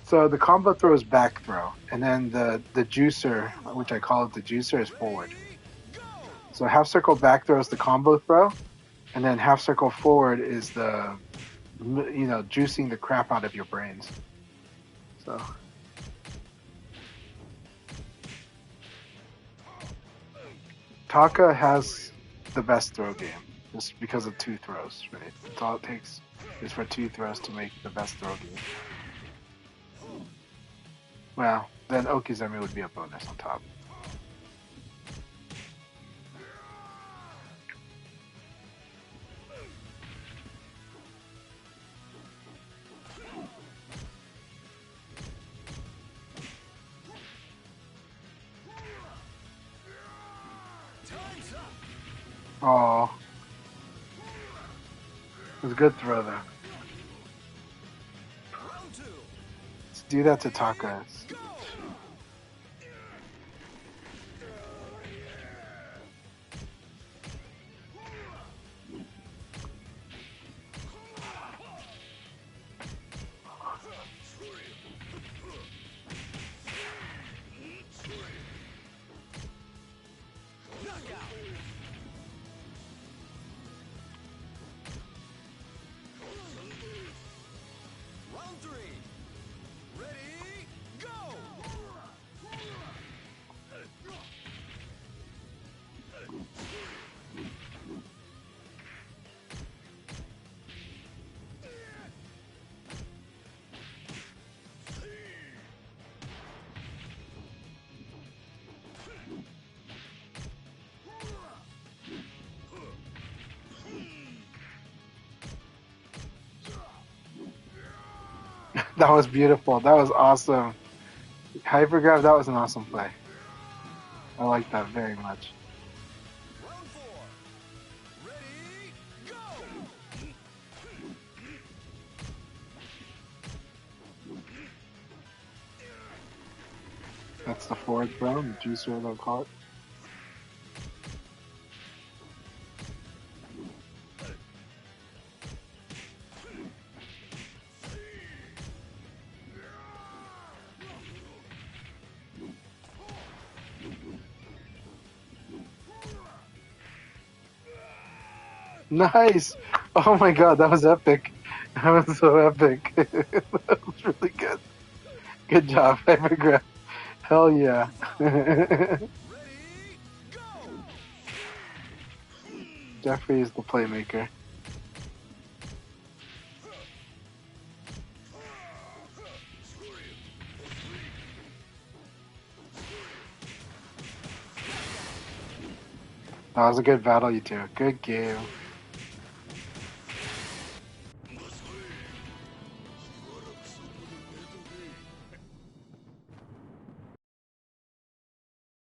So the combo throw is back throw, and then the juicer, which I call it the juicer, is forward. So half circle back throw is the combo throw, and then half circle forward is the, juicing the crap out of your brains. So Taka has the best throw game just because of 2 throws, right? That's all it takes is for 2 throws to make the best throw game. Well, then Okizeme would be a bonus on top. Oh, it was a good throw though. Let's do that to Taka. Round 3. Ready, go! That was beautiful. That was awesome. Hypergraph, that was an awesome play. I like that very much. Round 4. Ready, go! That's the forward throw, the juicer they'll call it. Nice. Oh my god, that was epic. That was so epic. That was really good. Good job, Hypergraph. Hell yeah. Ready, go! Jeffrey is the playmaker. That was a good battle, you two. Good game.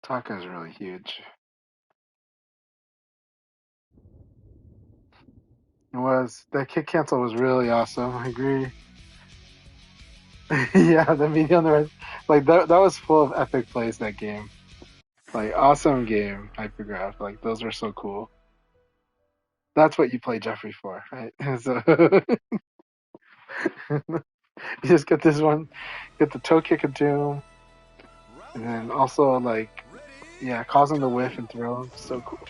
Taka's really huge. It was. That kick cancel was really awesome. I agree. Yeah, the media on the right. Like, that was full of epic plays, that game. Like, awesome game, Hypergraph. Like, those were so cool. That's what you play Jeffrey for, right? So, you just get this one, get the toe kick of doom, and Round then one. also, like, Ready, yeah, causing the go! whiff and throw. So cool.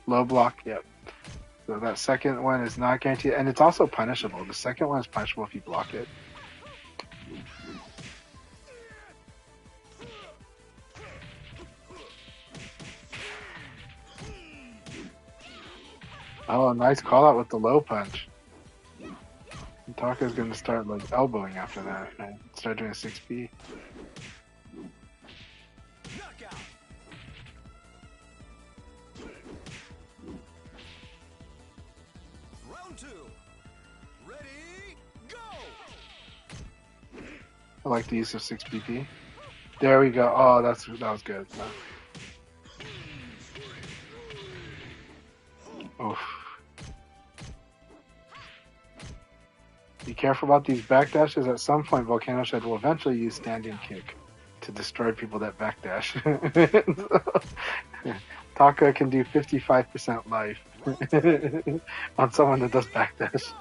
Low block, yep. So that second one is not guaranteed, and it's also punishable. The second one is punishable if you block it. Oh, nice call out with the low punch. Taka's gonna start like elbowing after that, right? Start doing a 6P. Knockout! Round two. Ready, go! I like the use of 6PP. There we go. Oh, that was good. Oof. Be careful about these backdashes. At some point, Volcano Shed will eventually use standing kick to destroy people that backdash. Taka can do 55% life on someone that does backdash.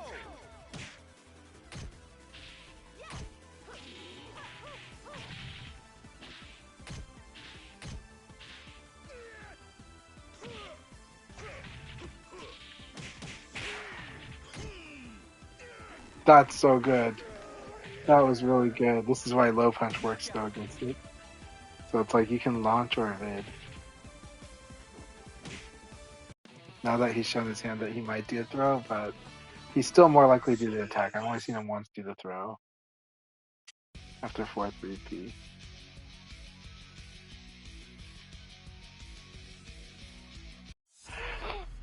That's so good. That was really good. This is why low punch works though against it. So it's like you can launch or evade. Now that he's shown his hand that he might do a throw, but he's still more likely to do the attack. I've only seen him once do the throw after 4-3P.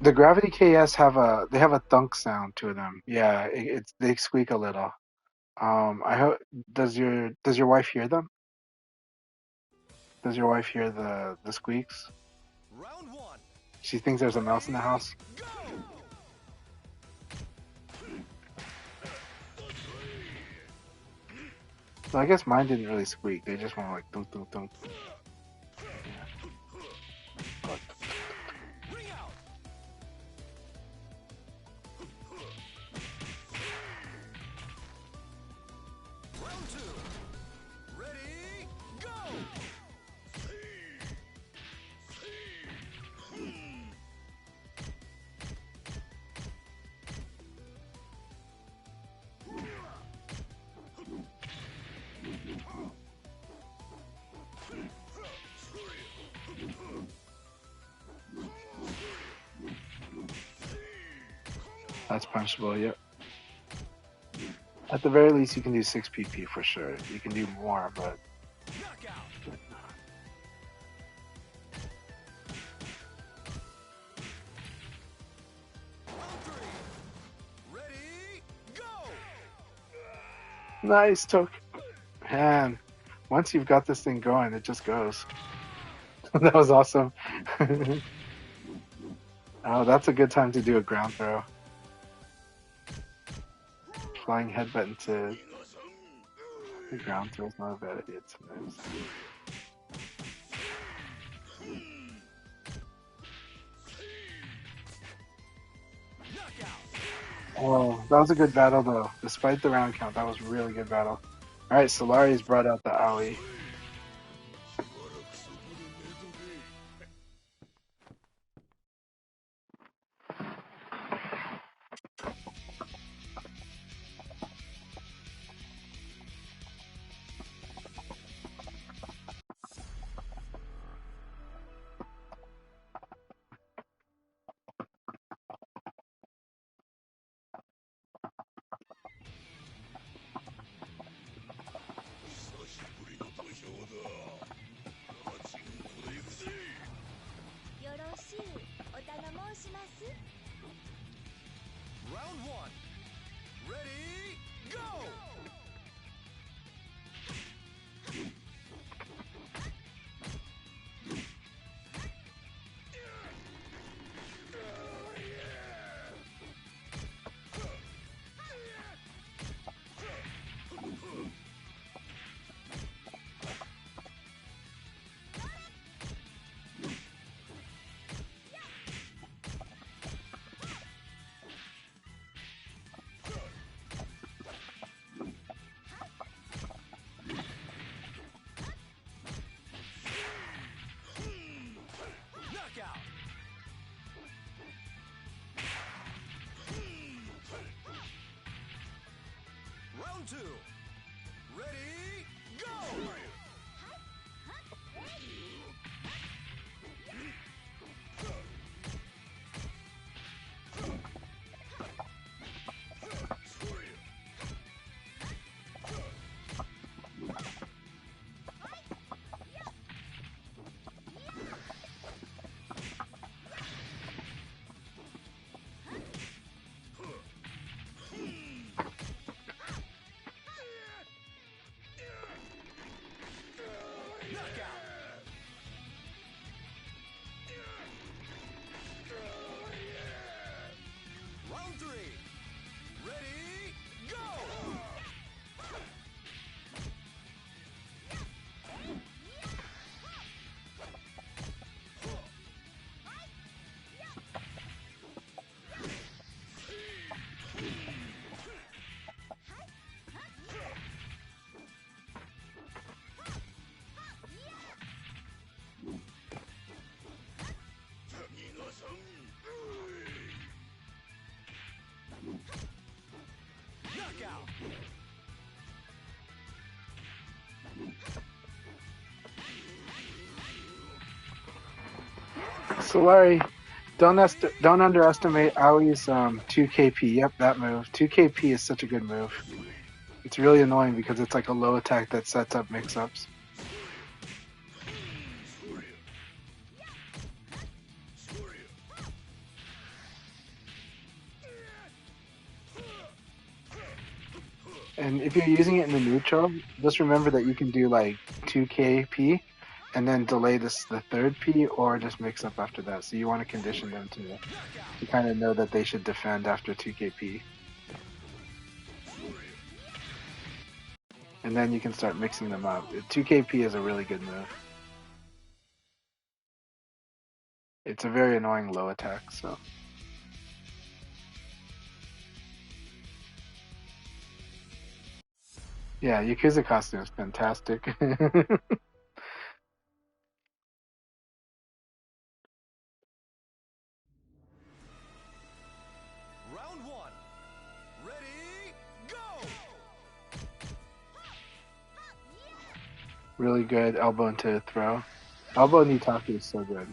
The Gravity KS have a thunk sound to them. Yeah, it's they squeak a little. I hope does your wife hear them? Does your wife hear the squeaks? Round one. She thinks there's a mouse in the house. Go! So I guess mine didn't really squeak. They just went like thunk thunk thunk. Ring out! Round two. Ready, go! That's punishable. Yep. At the very least, you can do 6PP for sure. You can do more, but Knockout! Round three. Ready, go! nice took. Man, once you've got this thing going, it just goes. That was awesome. Oh, that's a good time to do a ground throw. Flying headbutt into the ground throw is not a bad idea sometimes. Knockout! Oh, that was a good battle though. Despite the round count, that was a really good battle. Alright, Solari's brought out the Aoi. Round one. Ready, go! Knockout. Round two. Ready, go! Knockout. Round three. Ready, go! Knockout. Solari, don't underestimate Aoi's 2KP. Yep, that move. 2KP is such a good move. It's really annoying because it's like a low attack that sets up mix-ups. And if you're using it in the neutral, just remember that you can do like 2KP and then delay the third P or just mix up after that. So you want to condition them to kind of know that they should defend after 2KP. And then you can start mixing them up. 2KP is a really good move. It's a very annoying low attack, so. Yeah, Yakuza costume is fantastic. Round one. Ready, go! Really good elbow into throw. Elbow Nitaku is so good.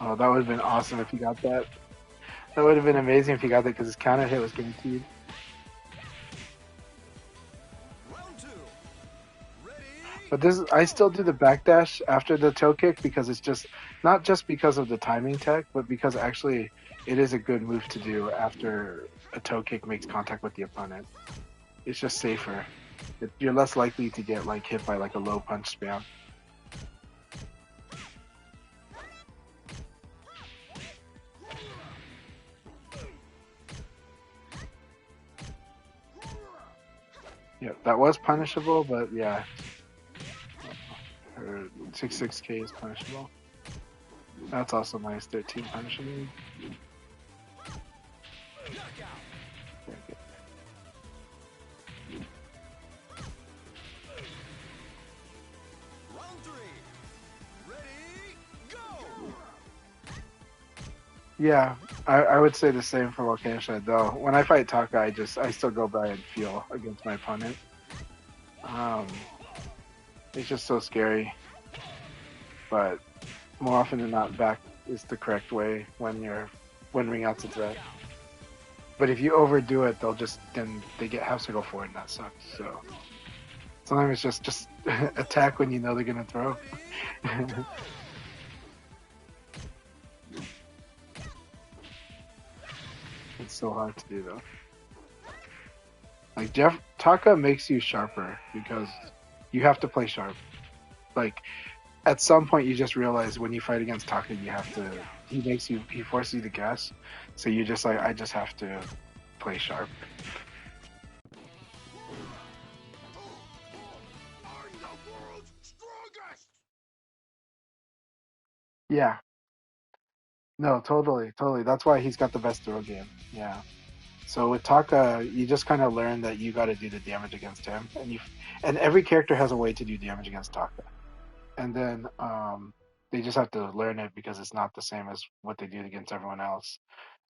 Oh, that would have been awesome if you got that. That would have been amazing if you got that because his counter hit was guaranteed. Round two. Ready, But I still do the backdash after the toe kick because it's just not just because of the timing tech, but because actually it is a good move to do after a toe kick makes contact with the opponent. It's just safer. You're less likely to get like hit by like a low punch spam. Yeah, that was punishable, but yeah, or 6-6K is punishable. That's also minus 13 punishable. Knockout. Okay. Round 3. Ready, go! Yeah, I would say the same for Volcano though. When I fight Taka, I still go by and feel against my opponent. It's just so scary. But more often than not, back is the correct way when ring out's a threat. But if you overdo it, then they get have to go forward, and that sucks. So sometimes it's just attack when you know they're gonna throw. It's so hard to do though. Like Taka makes you sharper because you have to play sharp. Like at some point you just realize when you fight against Taka he forces you to guess. So you just like I just have to play sharp. I'm the world's strongest! Yeah. No, totally. That's why he's got the best throw game. Yeah. So with Taka, you just kind of learn that you got to do the damage against him, and every character has a way to do damage against Taka, and then they just have to learn it because it's not the same as what they do against everyone else.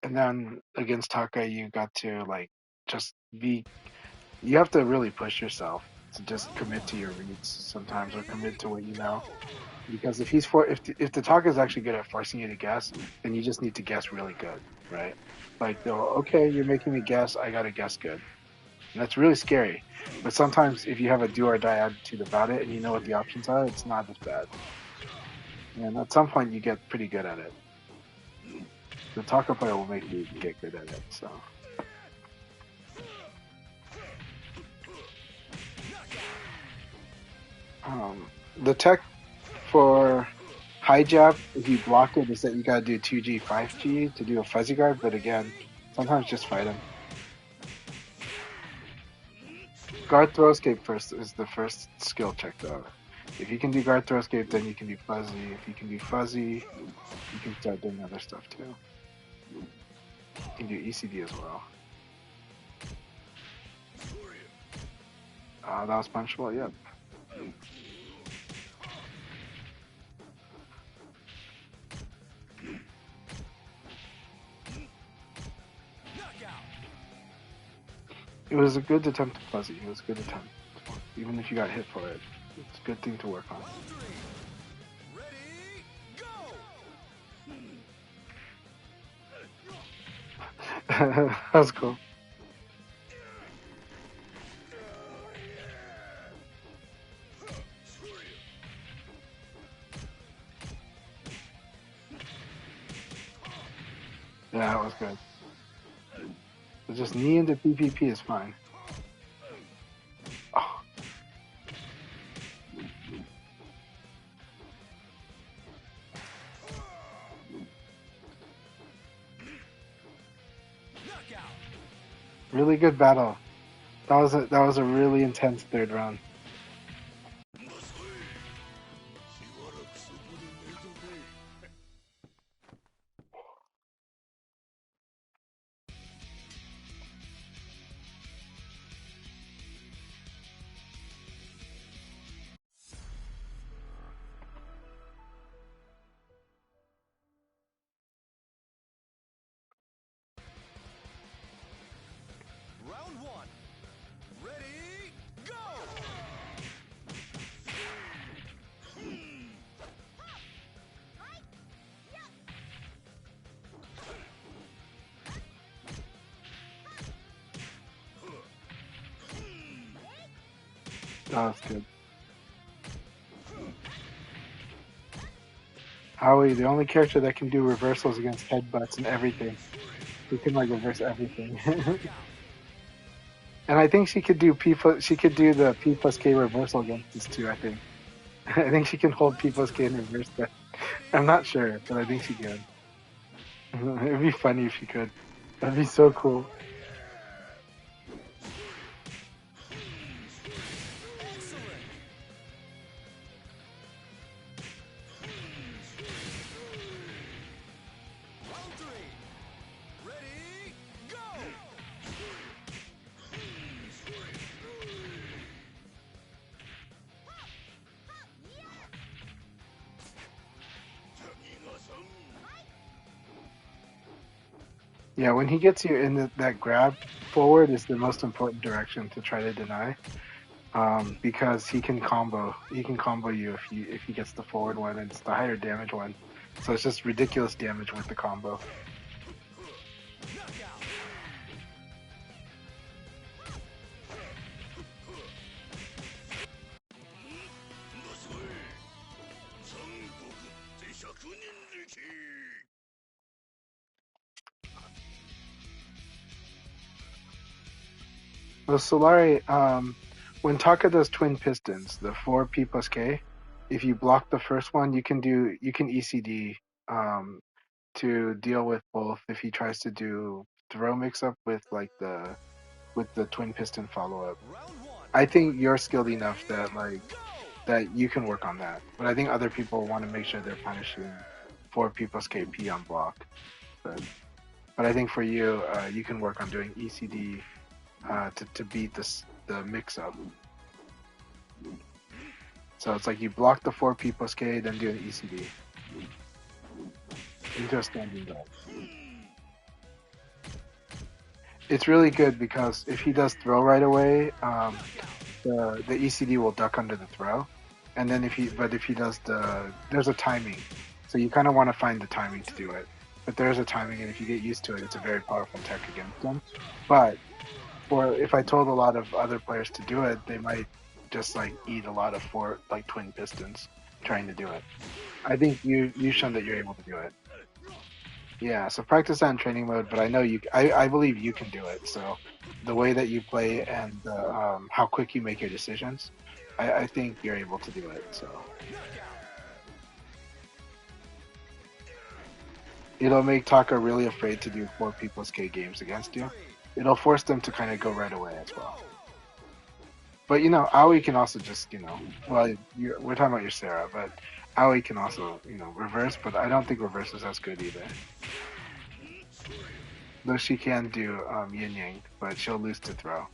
And then against Taka, you got to like just be, you have to really push yourself to just commit to your reads sometimes, or commit to what you know. Because if the talk is actually good at forcing you to guess, then you just need to guess really good, right? Like, okay, you're making me guess, I gotta guess good, and that's really scary. But sometimes if you have a do or die attitude about it and you know what the options are, it's not as bad. And at some point you get pretty good at it. The taco player will make you get good at it. So. The tech for high jab, if you block it, is that you gotta do 2G, 5G to do a fuzzy guard, but again, sometimes just fight him. Guard throw escape first is the first skill check though. If you can do guard throw escape, then you can do fuzzy. If you can do fuzzy, you can start doing other stuff too. You can do ECD as well. That was punishable, yep. It was a good attempt to fuzzy. It was a good attempt. Even if you got hit for it, it's a good thing to work on. Ready, go! That was cool. Yeah, that was good. But just knee into PPP is fine. Oh. Really good battle. That was a really intense third round. Round 1. Ready, go! That was good. Howie, the only character that can do reversals against headbutts and everything. He can like reverse everything. And I think she could do the P plus K reversal against this too, I think. I think she can hold P plus K and reverse that. I'm not sure, but I think she can. It'd be funny if she could. That'd be so cool. Yeah, when he gets you in that grab forward is the most important direction to try to deny. Because he can combo. He can combo you if he gets the forward one, and it's the higher damage one. So it's just ridiculous damage with the combo. Knockout. Well, Solari, when Taka does twin pistons, the 4P plus K, if you block the first one, you can ECD to deal with both if he tries to do throw mix up with with the twin piston follow up. Round one. I think you're skilled enough that Go. that you can work on that. But I think other people want to make sure they're punishing 4P plus KP on block. But I think for you, you can work on doing ECD to beat the mix up. So it's like you block the 4P plus K, then do an ECD into a standing guard. It's really good because if he does throw right away, the ECD will duck under the throw, and then if he does there's a timing, so you kind of want to find the timing to do it. But there's a timing, and if you get used to it, it's a very powerful tech against them. But if I told a lot of other players to do it, they might just like eat a lot of twin pistons trying to do it. I think you've shown that you're able to do it. Yeah, so practice that in training mode, but I know I believe you can do it. So the way that you play and how quick you make your decisions, I think you're able to do it. So it'll make Taka really afraid to do 4P plus K games against you. It'll force them to kind of go right away as well. But Aoi can also just well, we're talking about your Sarah, but Aoi can also reverse, but I don't think reverse is as good either. Though she can do yin yang, but she'll lose to throw.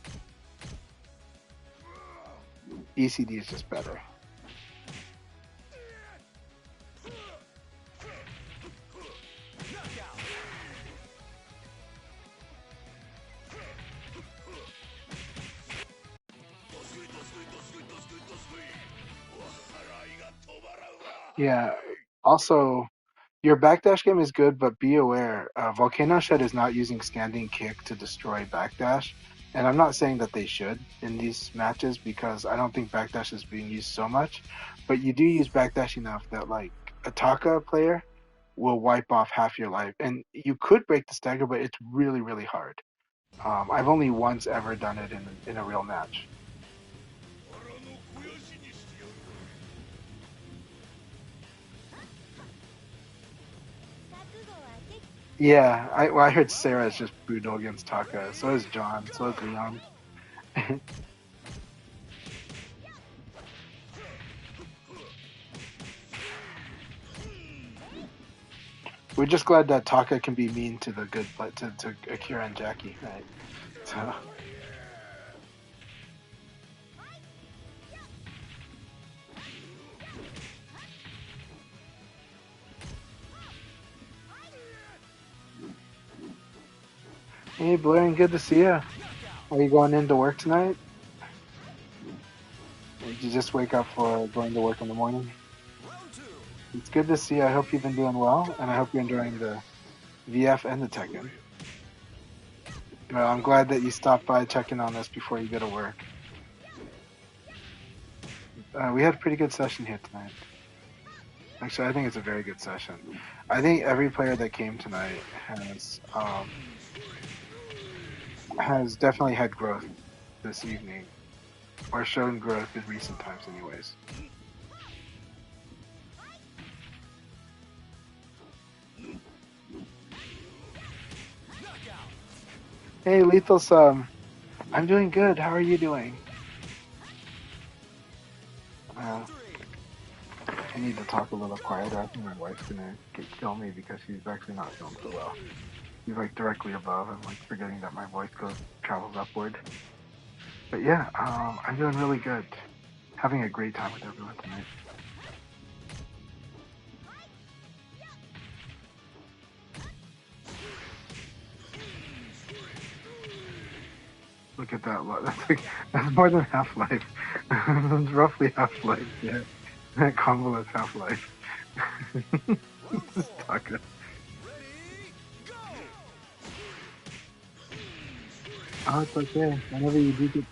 ECD is just better. Yeah. Also, your backdash game is good, but be aware, Volcano Shed is not using standing kick to destroy backdash. And I'm not saying that they should in these matches because I don't think backdash is being used so much. But you do use backdash enough that like a Taka player will wipe off half your life. And you could break the stagger, but it's really, really hard. I've only once ever done it in a real match. Yeah, I heard Sarah is just brutal against Taka. So is John. So is Leon. We're just glad that Taka can be mean to the good, to Akira and Jackie, right? So. Hey, Blaine, good to see you. Are you going into work tonight? Or did you just wake up for going to work in the morning? It's good to see you. I hope you've been doing well, and I hope you're enjoying the VF and the Tekken. Well, I'm glad that you stopped by checking on us before you go to work. We had a pretty good session here tonight. Actually, I think it's a very good session. I think every player that came tonight has definitely had growth this evening, or shown growth in recent times anyways. Hey, Lethal Sum. I'm doing good. How are you doing? I need to talk a little quieter. I think my wife's gonna kill me because she's actually not feeling so well. She's like directly above. I'm like forgetting that my voice travels upward. But yeah, I'm doing really good. Having a great time with everyone tonight. Look at that. That's more than Half Life. That's roughly Half Life. Yeah, that combo is Half Life. Round This is 4. Taka. Ready, go! Oh, it's okay. Whenever you do get,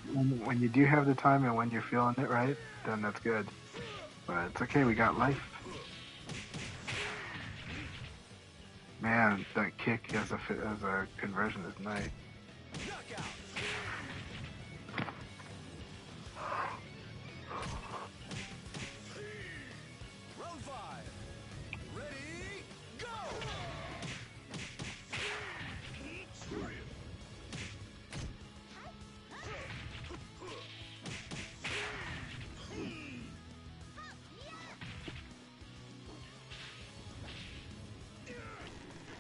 when you do have the time and when you're feeling it right, then that's good. But it's okay. We got life. Man, that kick as a conversion is nice. Knockout. Round 5. Ready, go!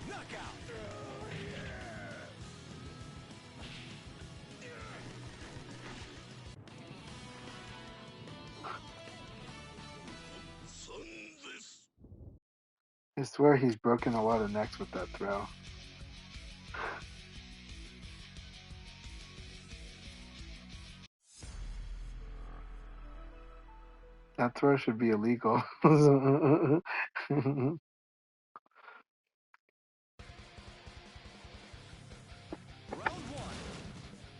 Knockout. I swear he's broken a lot of necks with that throw. That throw should be illegal. Round 1.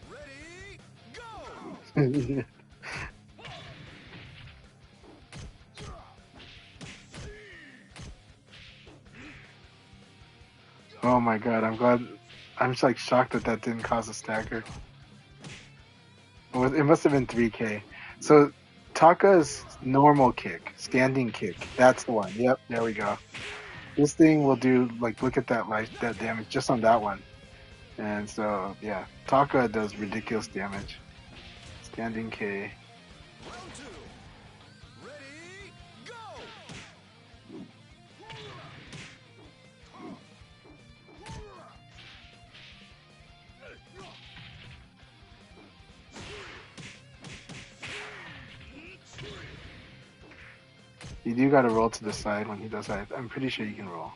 Ready, go! Oh my god, I'm glad. I'm just like shocked that that didn't cause a stagger. It must have been 3K. So Taka's normal kick, standing kick. That's the one. Yep, there we go. This thing will do like look at that that damage just on that one. And so yeah, Taka does ridiculous damage. Standing K. Round 2. Ready, go! You do got to roll to the side when he does that. I'm pretty sure you can roll.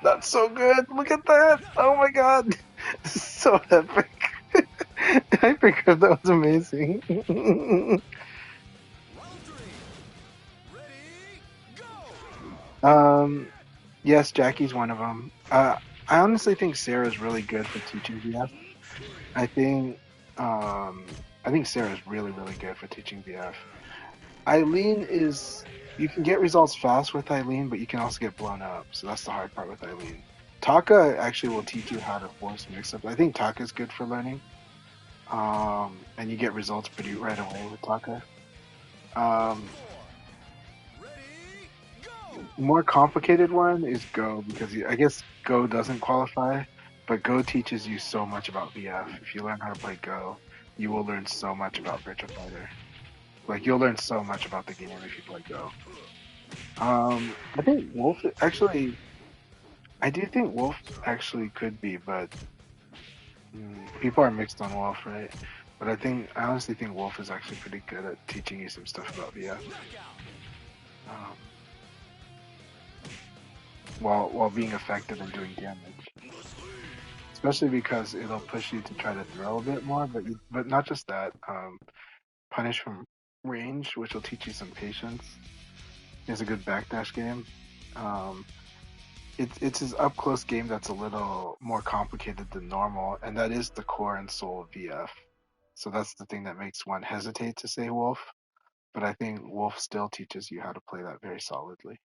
That's so good. Look at that. Oh my god. This is so epic. I figured that was amazing. Round 3. Ready, go! Yes, Jackie's one of them. I honestly think Sarah's really good for teaching VF. I think, I think Sarah's really, really good for teaching VF. Eileen is, you can get results fast with Eileen, but you can also get blown up. So that's the hard part with Eileen. Taka actually will teach you how to force mix-ups. I think Taka's good for learning. And you get results pretty right away with Taka. Round Um, 4. Ready, go! more complicated one is Go because I guess Go doesn't qualify, but Go teaches you so much about VF. If you learn how to play Go, you will learn so much about Virtua Fighter. Like you'll learn so much about the game if you play Go. I think Wolf actually. I do think Wolf actually could be, but people are mixed on Wolf, right? But I honestly think Wolf is actually pretty good at teaching you some stuff about VF. Um, while being effective and doing damage. Especially because it'll push you to try to throw a bit more, but not just that. Punish from range, which will teach you some patience. It's a good backdash game. Um, it's his up close game that's a little more complicated than normal, and that is the core and soul of VF. So that's the thing that makes one hesitate to say Wolf. But I think Wolf still teaches you how to play that very solidly.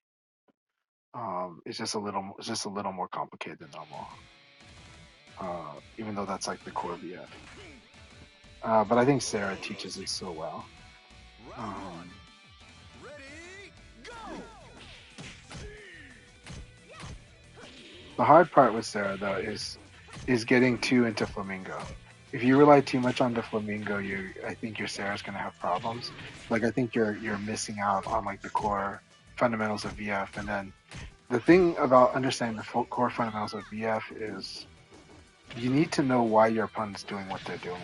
It's just a little more complicated than normal. Even though that's like the core VF. But I think Sarah teaches it so well. Round 1. Um, Ready, go! the hard part with Sarah though is getting too into Flamingo. If you rely too much on the Flamingo, I think your Sarah's gonna have problems. Like I think you're missing out on like the core fundamentals of VF. And then the thing about understanding the core fundamentals of VF is you need to know why your opponent's doing what they're doing.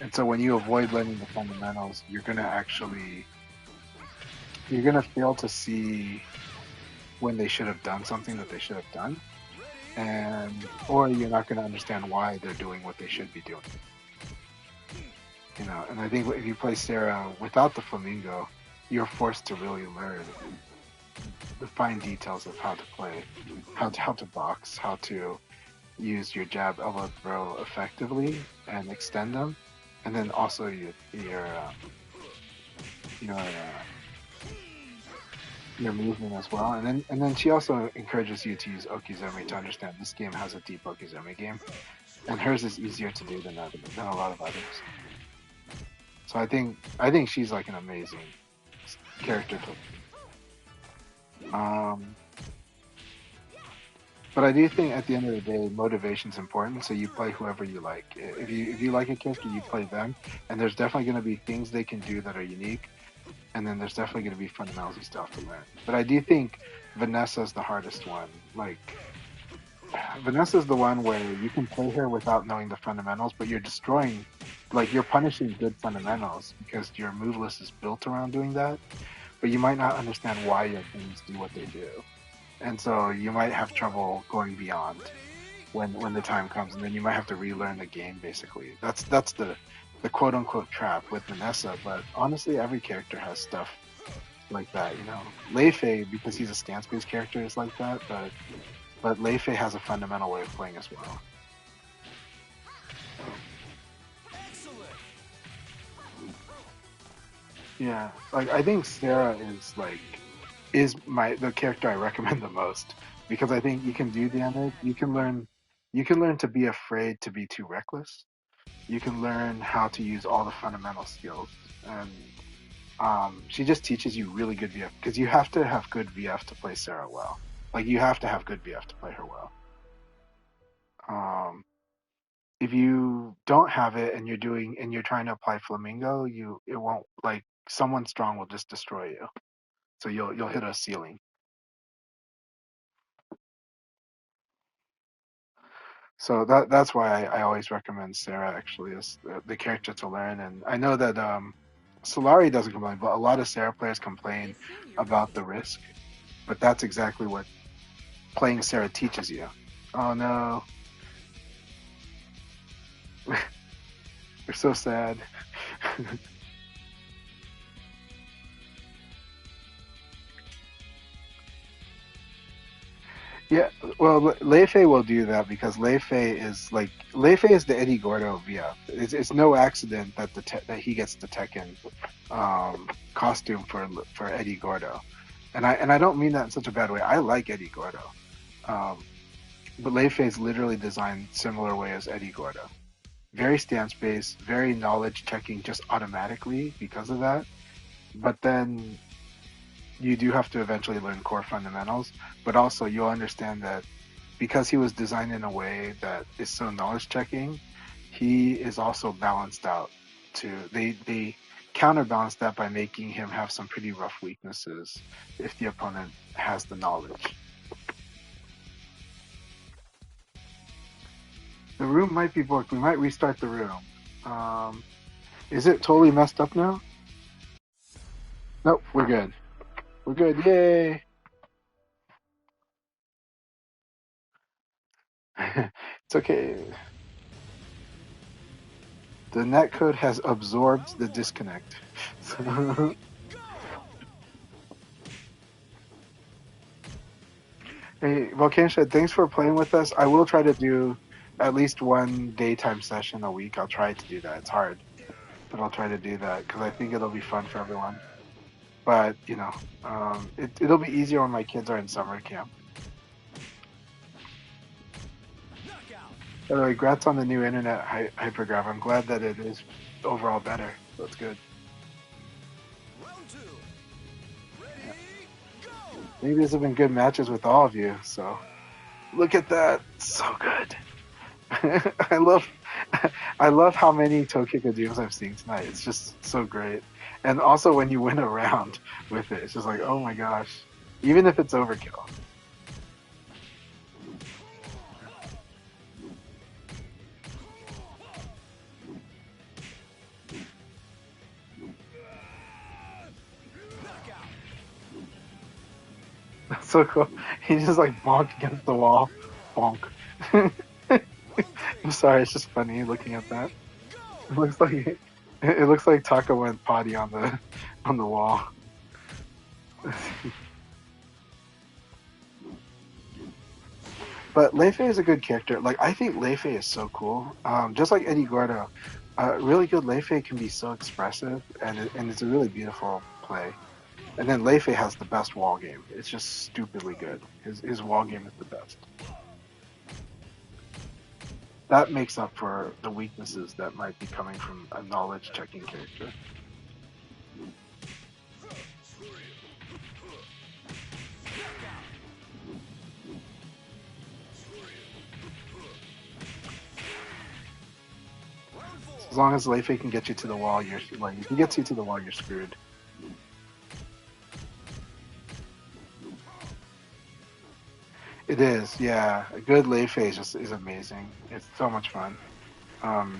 And so when you avoid learning the fundamentals, you're gonna fail to see when they should have done something that they should have done, and or you're not going to understand why they're doing what they should be doing. And I think if you play Sarah without the flamingo, you're forced to really learn the fine details of how to play, how to box, how to use your jab, elbow, throw effectively and extend them, and then also your your movement as well. And then she also encourages you to use okizeme to understand this game has a deep okizeme game, and hers is easier to do than a lot of others. So I think she's like an amazing character to but I do think at the end of the day, motivation is important. So you play whoever you like. If you like a character, you play them. And there's definitely going to be things they can do that are unique. And then there's definitely going to be fundamentals you still have to learn. But I do think Vanessa's the hardest one. Like Vanessa's the one where you can play her without knowing the fundamentals, but you're destroying, like you're punishing good fundamentals because your move list is built around doing that. But you might not understand why your things do what they do. And so you might have trouble going beyond when the time comes, and then you might have to relearn the game. Basically, that's the quote unquote trap with Vanessa. But honestly, every character has stuff like that. Lei Fei, because he's a stance based character, is like that. But Lei Fei has a fundamental way of playing as well. Yeah, like I think Sarah is the character I recommend the most because I think you can do damage. You can learn to be afraid to be too reckless. You can learn how to use all the fundamental skills, and she just teaches you really good VF because you have to have good VF to play Sarah well. Like you have to have good VF to play her well. If you don't have it and you're trying to apply Flamingo, it won't like someone strong will just destroy you. So you'll hit a ceiling. So that's why I always recommend Sarah actually as the character to learn. And I know that Solari doesn't complain, but a lot of Sarah players complain about the risk. But that's exactly what playing Sarah teaches you. Oh no, we're so sad. Yeah, well, Leifei will do that because Leifei is the Eddie Gordo VF. It's no accident that that he gets the Tekken costume for Eddie Gordo, and I don't mean that in such a bad way. I like Eddie Gordo, but Leifei is literally designed similar way as Eddie Gordo. Very stance based, very knowledge checking just automatically because of that. But then you do have to eventually learn core fundamentals, but also you'll understand that because he was designed in a way that is so knowledge checking, he is also balanced out too. They counterbalance that by making him have some pretty rough weaknesses if the opponent has the knowledge. The room might be booked. We might restart the room. Is it totally messed up now? Nope, we're good. We're good. Yay! It's okay. The netcode has absorbed the disconnect. Hey, Volcanshed, thanks for playing with us. I will try to do at least one daytime session a week. I'll try to do that. It's hard, but I'll try to do that because I think it'll be fun for everyone. But it'll be easier when my kids are in summer camp. By the way, congrats on the new internet hypergraph. I'm glad that it is overall better. That's good. Yeah. Maybe these have been good matches with all of you. So look at that, so good. I love how many Tokyo Dooms I've seen tonight. It's just so great. And also when you win a round with it, it's just like, oh my gosh. Even if it's overkill. That's so cool. He just like bonked against the wall. Bonk. I'm sorry, it's just funny looking at that. It looks like it looks like Taka went potty on the wall. But Leifei is a good character. Like I think Leifei is so cool. Just like Eddie Gordo, really good Leifei can be so expressive, and it's a really beautiful play. And then Leifei has the best wall game. It's just stupidly good. His wall game is the best. That makes up for the weaknesses that might be coming from a knowledge checking character. As long as Leifei can get you to the wall, you're like if he gets you to the wall, you're screwed. It is, yeah. A good Leifei is amazing. It's so much fun.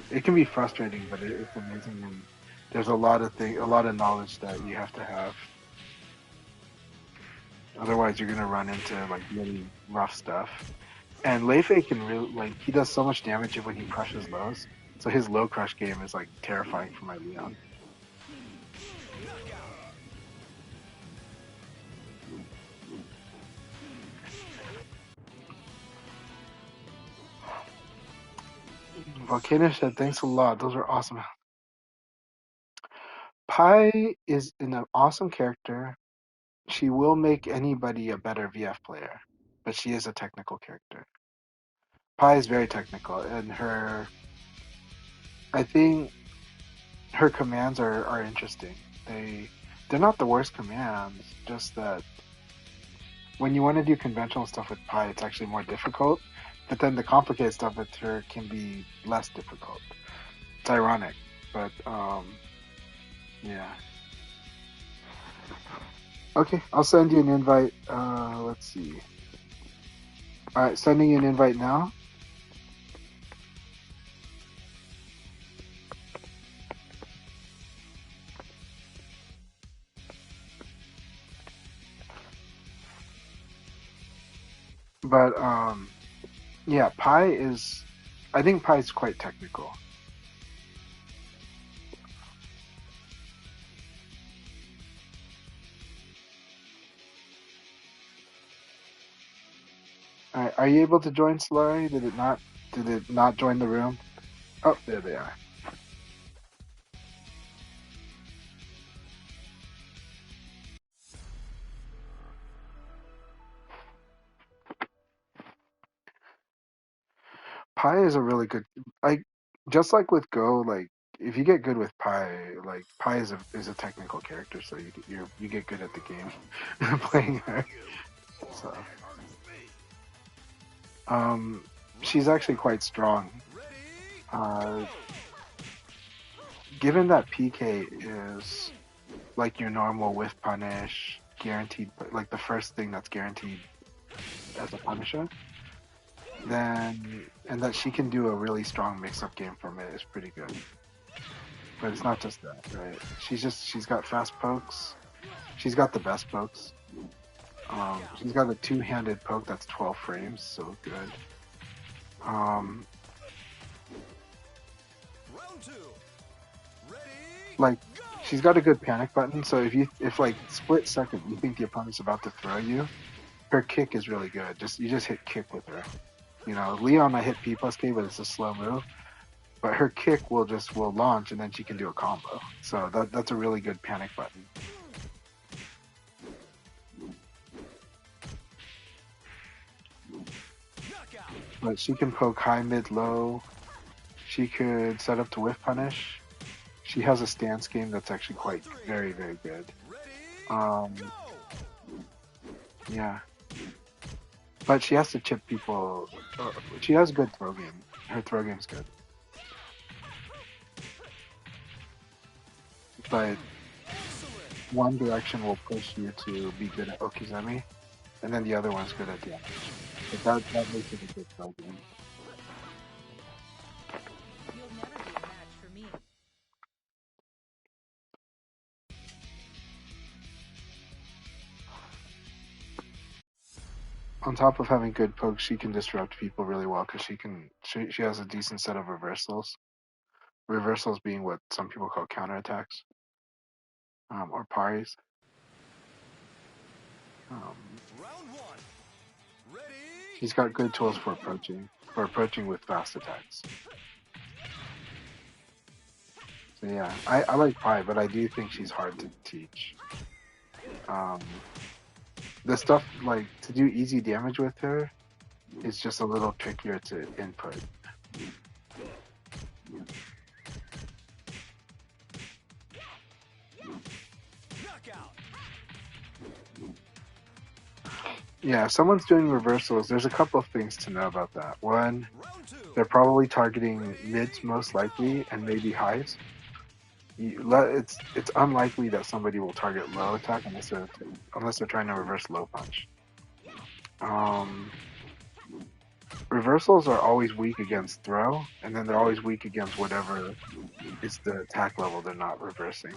It can be frustrating, but it's amazing, and there's a lot of knowledge that you have to have. Otherwise, you're gonna run into like really rough stuff. And Leifei can really like he does so much damage when he crushes lows. So his low crush game is like terrifying for my Leon. Volcano said, "Thanks a lot. Those are awesome." Pai is an awesome character. She will make anybody a better VF player, but she is a technical character. Pai is very technical, and I think her commands are interesting. They're not the worst commands, just that when you want to do conventional stuff with Pi, it's actually more difficult. But then the complicated stuff with her can be less difficult. It's ironic, but yeah. Okay, I'll send you an invite. Let's see. All right, sending you an invite now. But yeah, Pi is. I think Pi is quite technical. All right, are you able to join Slurry? Did it not? Did it not join the room? Oh, there they are. Pi is a really good. Like just like with Go, like if you get good with Pi, like Pi is a technical character, so you get good at the game playing her. So um, she's actually quite strong. Uh, given that PK is like your normal with punish, guaranteed, like the first thing that's guaranteed as a punisher, then and that she can do a really strong mix-up game from it is pretty good. But it's not just that, right? She's got fast pokes. She's got the best pokes. She's got a two-handed poke that's 12 frames, so good. Um, Round two. Ready? like she's got a good panic button. So if like split second you think the opponent's about to throw you, her kick is really good. You just hit kick with her. You know, Leon I hit P plus K, but it's a slow move. But her kick will launch and then she can do a combo. So that's a really good panic button. Knockout. But she can poke high, mid, low. She could set up to whiff punish. She has a stance game that's actually quite very, very good. Ready? Um, Go. yeah. But she has to chip people. She has good throw game. Her throw game's good. But Excellent. one direction will push you to be good at Okizeme, and then the other one's good at damage. But that makes it a good throw game. You'll never be a match for me. on top of having good pokes, she can disrupt people really well because she has a decent set of reversals. Reversals being what some people call counterattacks, or paris. Round one. Ready? She's got good tools Go! for approaching with fast attacks. So yeah, I like Pi, but I do think she's hard to teach. The stuff like to do easy damage with her is just a little trickier to input. Knockout. Yeah, if someone's doing reversals, there's a couple of things to know about that. One, Round two. they're probably targeting mids most likely and maybe highs. It's unlikely that somebody will target low attack unless they're trying to reverse low punch. Reversals are always weak against throw, and then they're always weak against whatever is the attack level they're not reversing.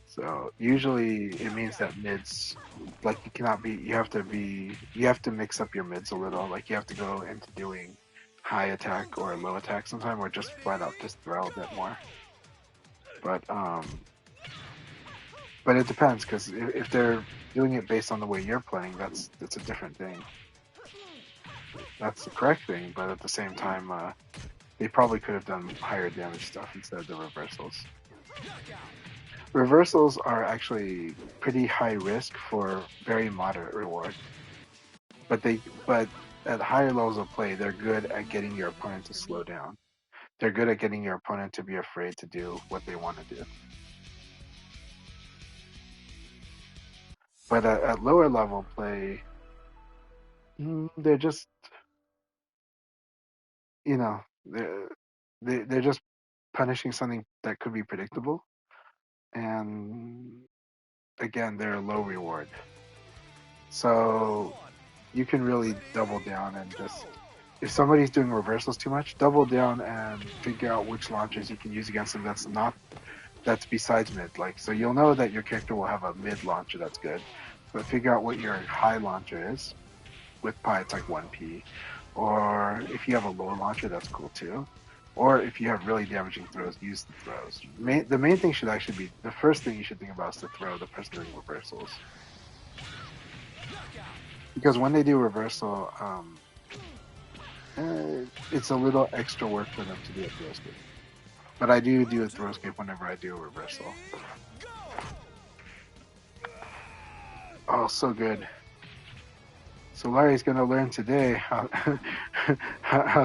So usually it means that mids, like you have to mix up your mids a little. Like you have to go into doing high attack or low attack sometime, or just flat out just throw a bit more. But it depends because if they're doing it based on the way you're playing, that's a different thing. That's the correct thing, but at the same time, they probably could have done higher damage stuff instead of the reversals. Reversals are actually pretty high risk for very moderate reward. But at higher levels of play, they're good at getting your opponent to slow down. They're good at getting your opponent to be afraid to do what they want to do. But at lower level play, they're just, they're just punishing something that could be predictable. And again, they're a low reward. So you can really double down and just, if somebody's doing reversals too much, double down and figure out which launchers you can use against them that's besides mid. Like, so you'll know that your character will have a mid launcher that's good, but figure out what your high launcher is. With Pi, it's like 1p. Or if you have a low launcher, that's cool too. Or if you have really damaging throws, use the throws. The main thing should actually be, the first thing you should think about is to throw the person doing reversals. Because when they do reversal, it's a little extra work for them to do a throw escape. But I do a throw escape whenever I do a reversal. Oh, so good. So Larry's gonna learn today how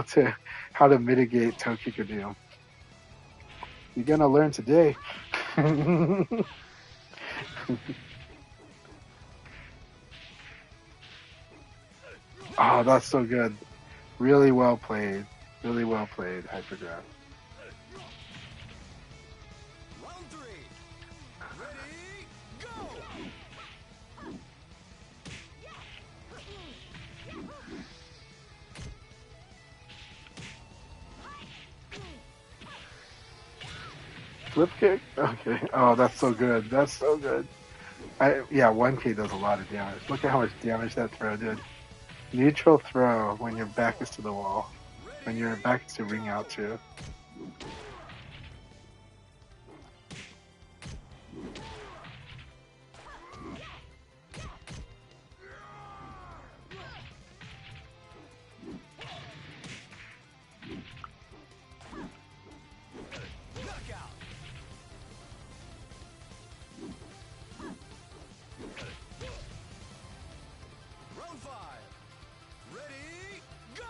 to mitigate toe kickadoo. You're gonna learn today. Oh, that's so good. Really well played. Really well played, Hypergraph. Round three. Ready? Go! Flip kick? Okay. Oh, that's so good. That's so good. 1K does a lot of damage. Look at how much damage that throw did. Neutral throw when your back is to the wall. When your back is to ring out too. Knockout. Round five. Ready? Go!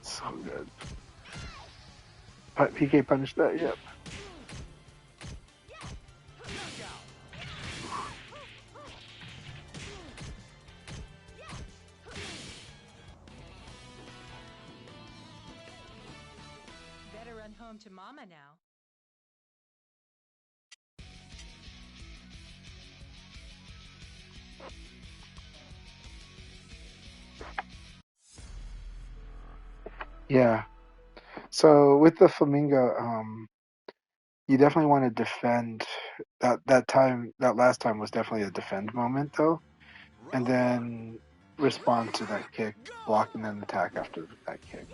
So good. PK punished that, yep. Knockout. Better run home to Mama now. Yeah. So with the flamingo, you definitely want to defend. That last time was definitely a defend moment though, and Round one. then respond to that kick, Go! block and then attack after that kick.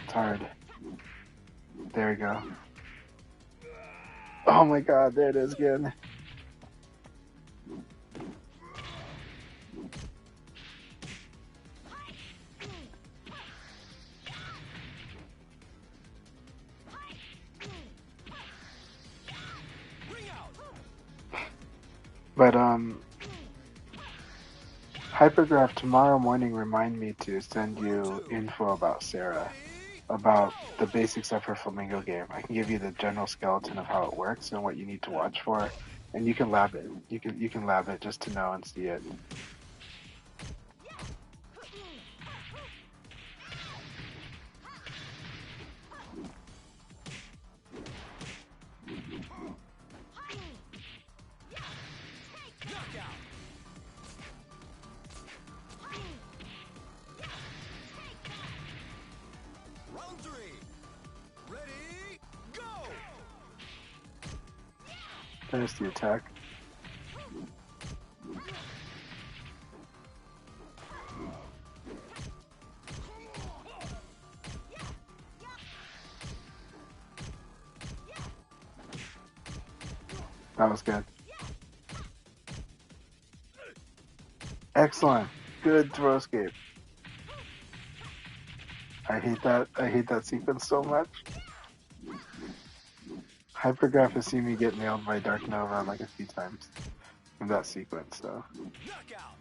It's hard. There we go. Oh my God, there it is again. Ring out! But Hypergraph, tomorrow morning remind me to send Round you two. info about Sarah, Ready? about the Go! basics of her Flamingo game. I can give you the general skeleton of how it works and what you need to watch for, and you can lab it. You can lab it just to know and see it. Knockout! Round three. Ready? Go! Finish the attack. That was good. Excellent. Good throw escape. I hate that. I hate that sequence so much. Hypergraph has seen me get nailed by Dark Nova like a few times in that sequence, so. Knockout!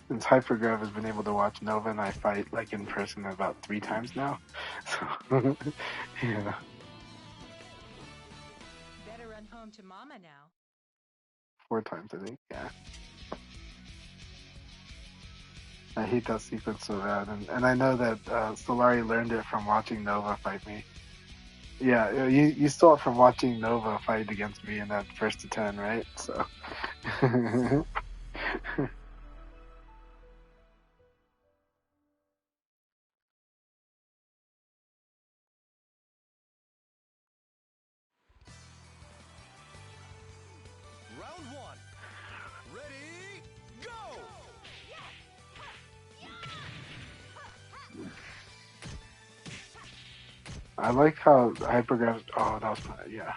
Since Hypergraph has been able to watch Nova and I fight like in person about 3 times now. So, yeah. Better run home to Mama now. 4 times, I think. Yeah. I hate that sequence so bad. And I know that Solari learned it from watching Nova fight me. Yeah, you stole it from watching Nova fight against me in that first to 10, right? So. Round one. Ready? Go! I like how Hypergraph. Oh, that was my. Yeah.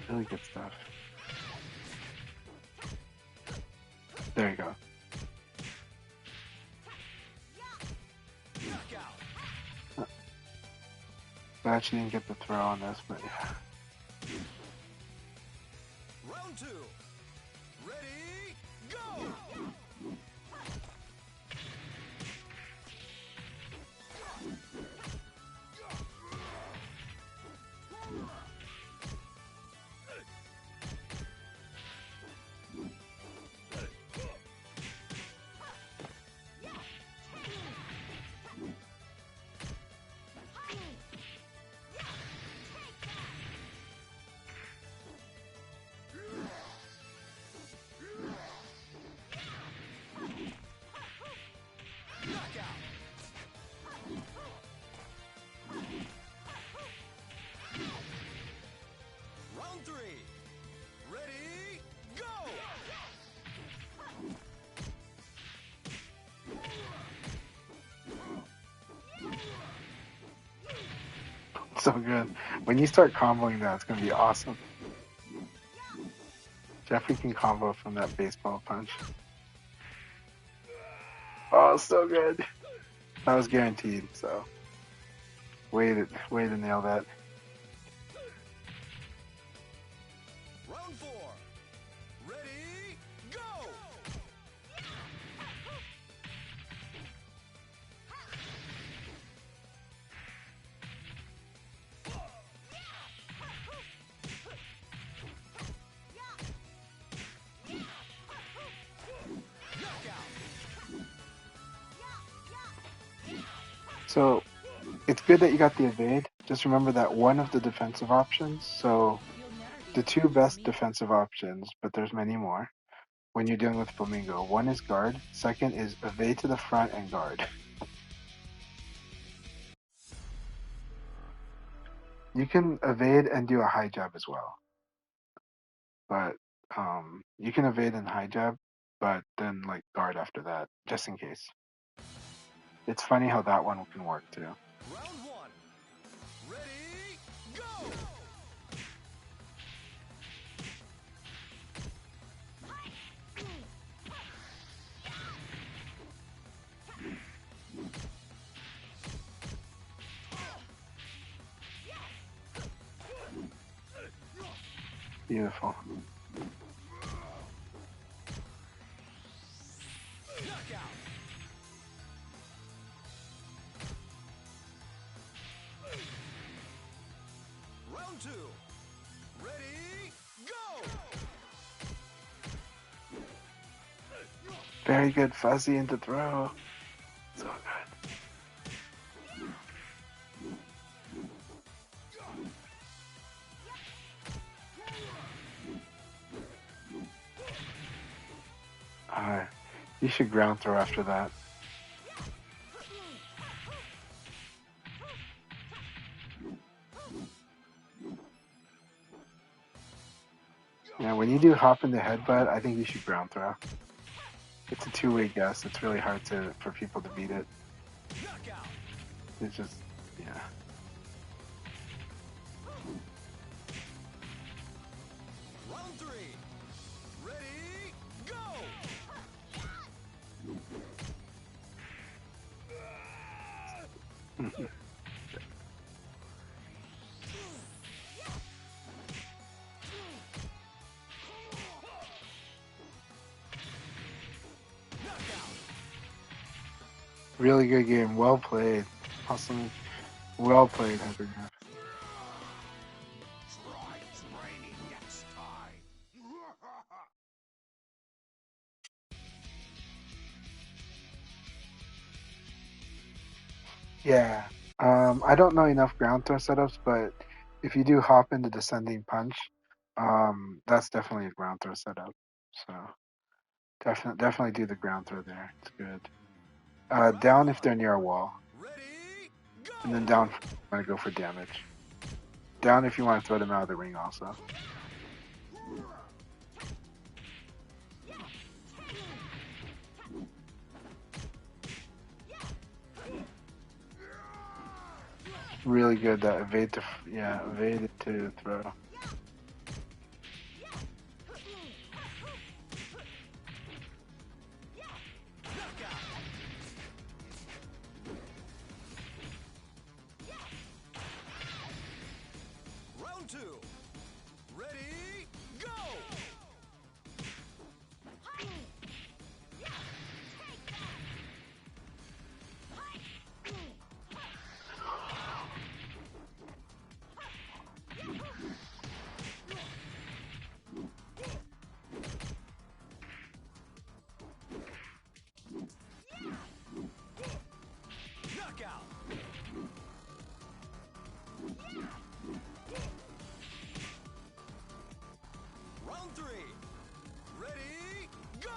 Really good stuff. There you go. Knockout! I actually didn't get the throw on this, but yeah. Round two. Ready? Go! Knockout! Round three. Ready? Go! So good. When you start comboing that, it's gonna be awesome. Jeffrey can combo from that baseball punch. Oh, so good. That was guaranteed, so way to nail that. Round four. Ready? Go! Knockout! So it's good that you got the evade. Just remember that one of the defensive options. So You'll never be the as two strong as best me. defensive options, but there's many more, when you're dealing with Flamingo. One is guard. Second is evade to the front and guard. You can evade and do a high jab as well. But you can evade and high jab, but then like guard after that, just in case. It's funny how that one can work too. Round one. Ready, go! Beautiful. Knockout. Round two. Ready, go! Very good fuzzy into throw. So good. You should ground throw after that. Yeah, when you do hop into headbutt, I think you should ground throw. It's a two-way guess. It's really hard for people to beat it. Knockout. It's just, yeah. Round three. Ready, go! Knockout. Really good game. Well played. Awesome. Well played, Hypergraph. Try training next time. Yeah. I don't know enough ground throw setups, but if you do hop into descending punch, that's definitely a ground throw setup. So definitely do the ground throw there. It's good. Down if they're near a wall, Ready, go! and then down if you want to go for damage. Down if you want to throw them out of the ring also. Really good that evade to evade to throw. Round two. Ready, go! Knockout. Round three. Ready, go!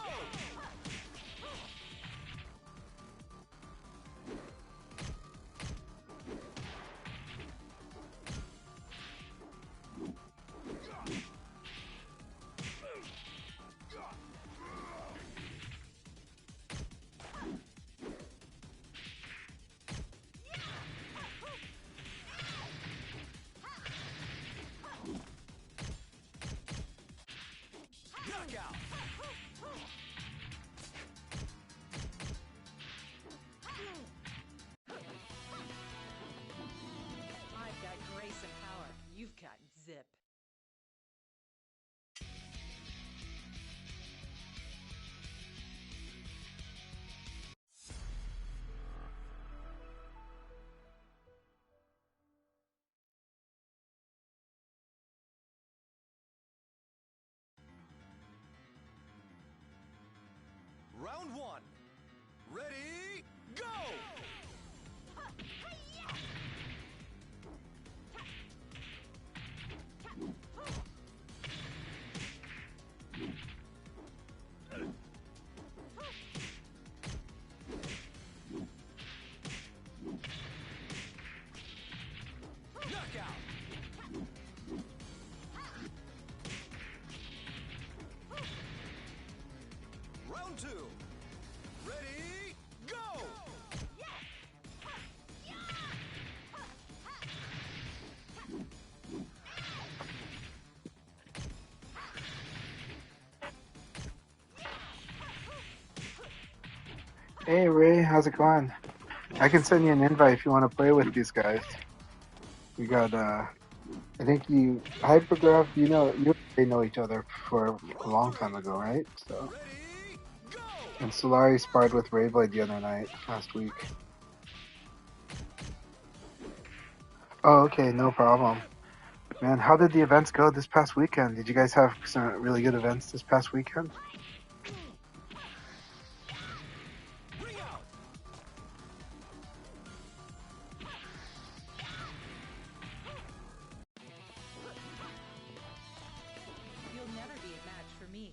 Knockout. Round 2. Ready, go! Hey Ray, how's it going? I can send you an invite if you want to play with these guys. We got I think you Hypergraph, you and Ray know each other for a long time ago, right? So Ready, go! and Solari sparred with Rayblade the other night, last week. Oh, okay, no problem. Man, how did the events go this past weekend? Did you guys have some really good events this past weekend? Ring out! You'll never be a match for me.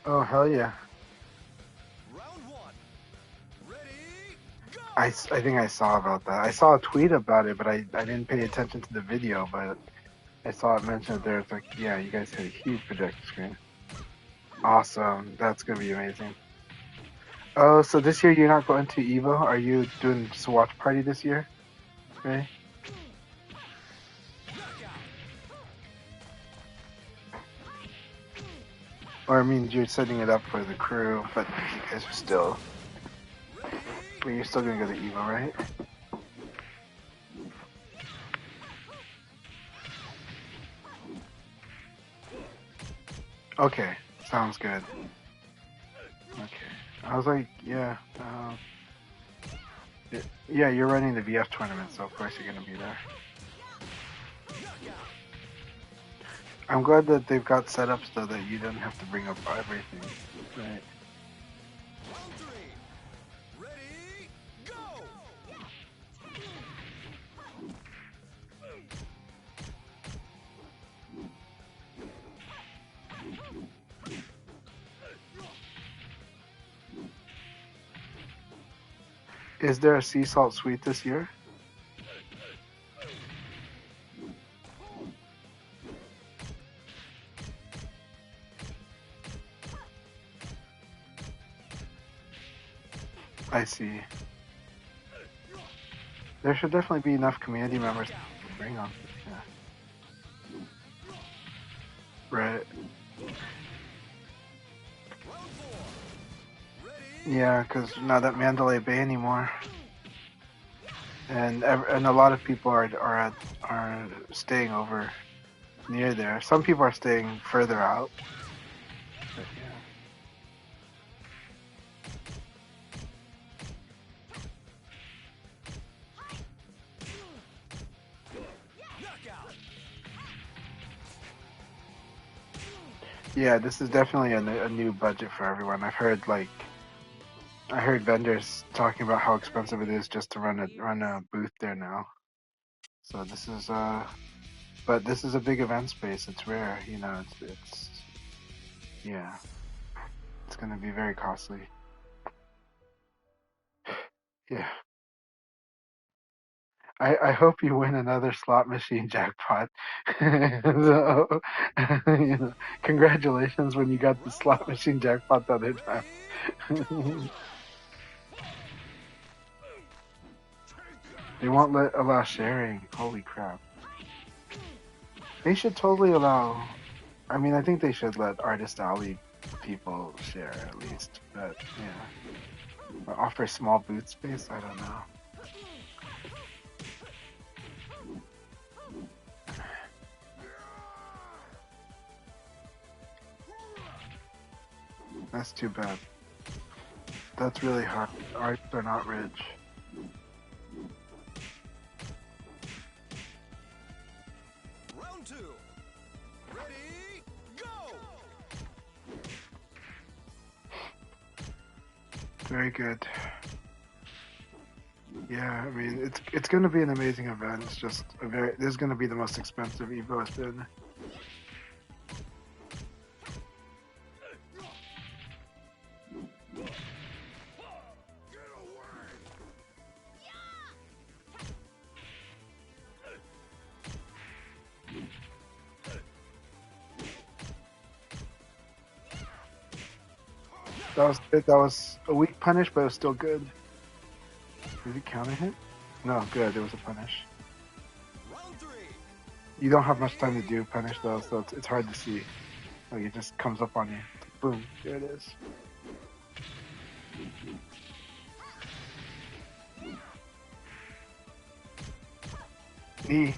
Oh, hell yeah. Round 1. Ready, go! I think I saw about that. I saw a tweet about it, but I didn't pay attention to the video, but I saw it mentioned there. It's like, yeah, you guys had a huge projector screen. Awesome. That's going to be amazing. Oh, so this year you're not going to Evo? Are you doing just a watch party this year? Right? Knockout! Or I mean, you're setting it up for the crew, but you guys are still, Ready, but you're still going to go to Evo, right? Okay. Sounds good. Okay. I was like, yeah. Yeah, you're running the VF tournament, so of course you're going to be there. knockout! I'm glad that they've got setups though that you don't have to bring up everything. Right. Round 3. Ready, go! Is there a sea salt suite this year? I see. There should definitely be enough community members to bring on. Yeah. Right. Round 4. Ready, Yeah, because not at Mandalay Bay anymore, and a lot of people are staying over near there. Some people are staying further out. But yeah. knockout! Yeah, this is definitely a new budget for everyone. I heard vendors talking about how expensive it is just to run a booth there now. So this is but this is a big event space. It's rare, it's yeah, it's gonna be very costly. Yeah. I hope you win another slot machine jackpot. So, congratulations when you got the slot machine jackpot the other time. They won't allow sharing. Holy crap. They should totally allow. I mean, I think they should let Artist Alley people share at least. But yeah, or offer small booth space. I don't know. That's too bad. That's really hard. Artists are not rich. Round 2. Ready, go! Very good. Yeah, I mean it's going to be an amazing event. It's just this is going to be the most expensive Evo has been. That was good. That was a weak punish, but it was still good. Did it counter hit? No, good. It was a punish. Round 3. You don't have much time to do punish though, so it's hard to see. Like it just comes up on you. Boom. There it is. Knee.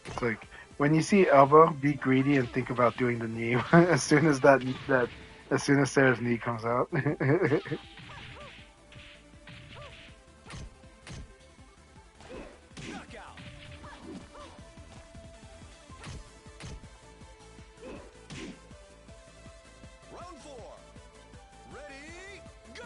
It's like when you see elbow, be greedy and think about doing the knee as soon as as soon as Sarah's knee comes out. Knockout. Round 4. Ready, go!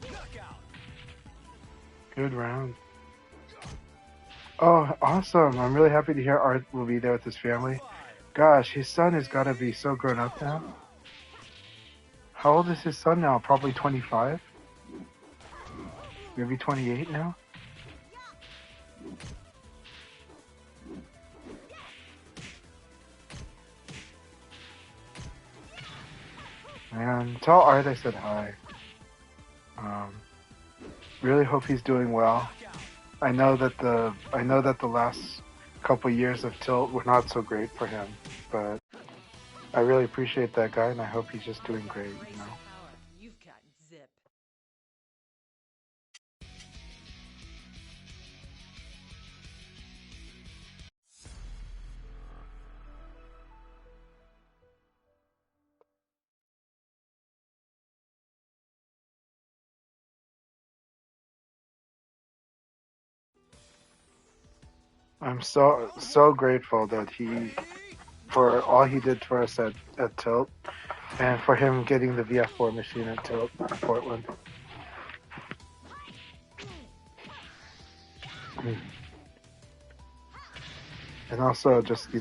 Knockout. Good round. Oh, awesome. I'm really happy to hear Art will be there with his family. 5. Gosh, his son has got to be so grown up now. How old is his son now? Probably 25? Maybe 28 now? Man, tell Art I said hi. Really hope he's doing well. I know that the last couple years of Tilt were not so great for him, but I really appreciate that guy, and I hope he's just doing great. You know. Power. You've got zip. I'm so grateful that for all he did for us at Tilt, and for him getting the VF4 machine at Tilt in Portland. And also just we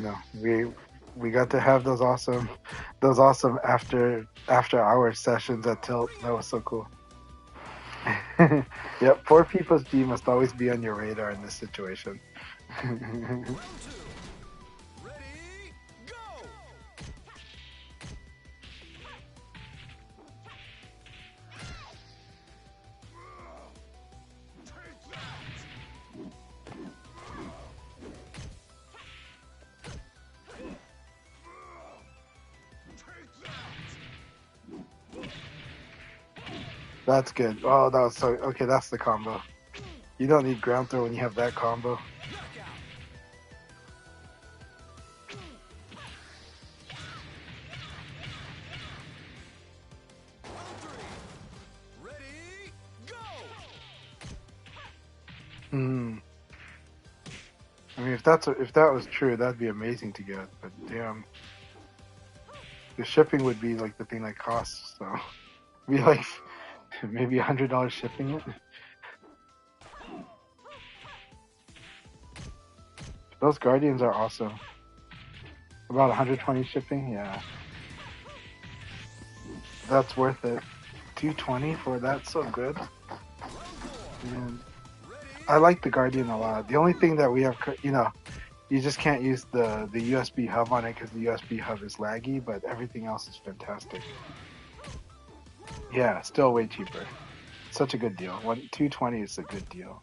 got to have those awesome after hour sessions at Tilt. That was so cool. Yep, 4People's G must always be on your radar in this situation. Round 2. Ready, go! Take that! Take that! That's good. Oh, that was so okay. That's the combo. You don't need ground throw when you have that combo. Knockout. Round 3. Ready, go! Hmm. I mean, if that was true, that'd be amazing to get. But damn, the shipping would be like the thing that costs. So, be like maybe $100 shipping it. Those Guardians are awesome. About 120 shipping, yeah. That's worth it. 220 for that, so good. And I like the Guardian a lot. The only thing that we have, you just can't use the USB hub on it because the USB hub is laggy, but everything else is fantastic. Yeah, still way cheaper. Such a good deal. 220 is a good deal.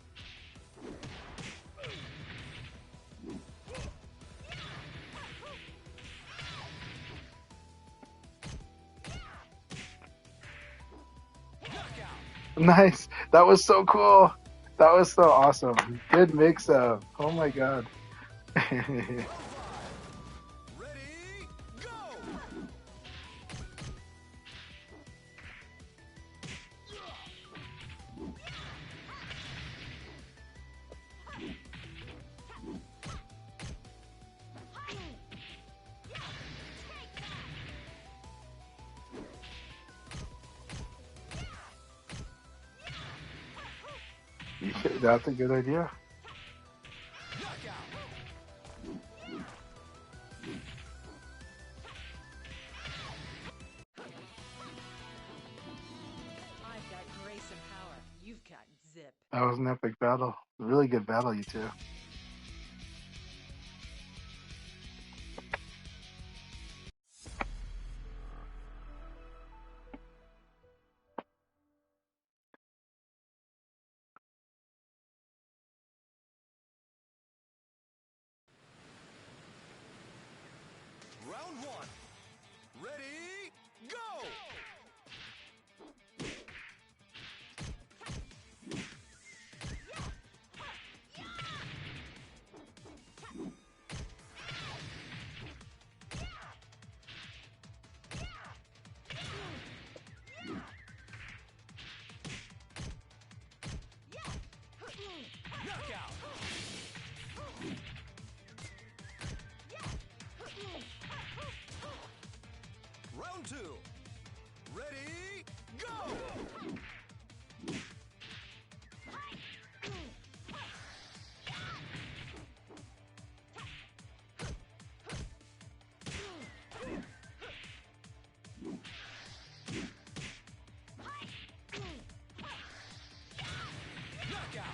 Nice. That was so cool. That was so awesome. Good mix up. Oh my god. Ready, go! That's a good idea. Knockout! I've got grace and power. You've got zip. That was an epic battle. Really good battle, you two. Round one. Ready, go! Knockout! Round two. Ready, go! Knockout!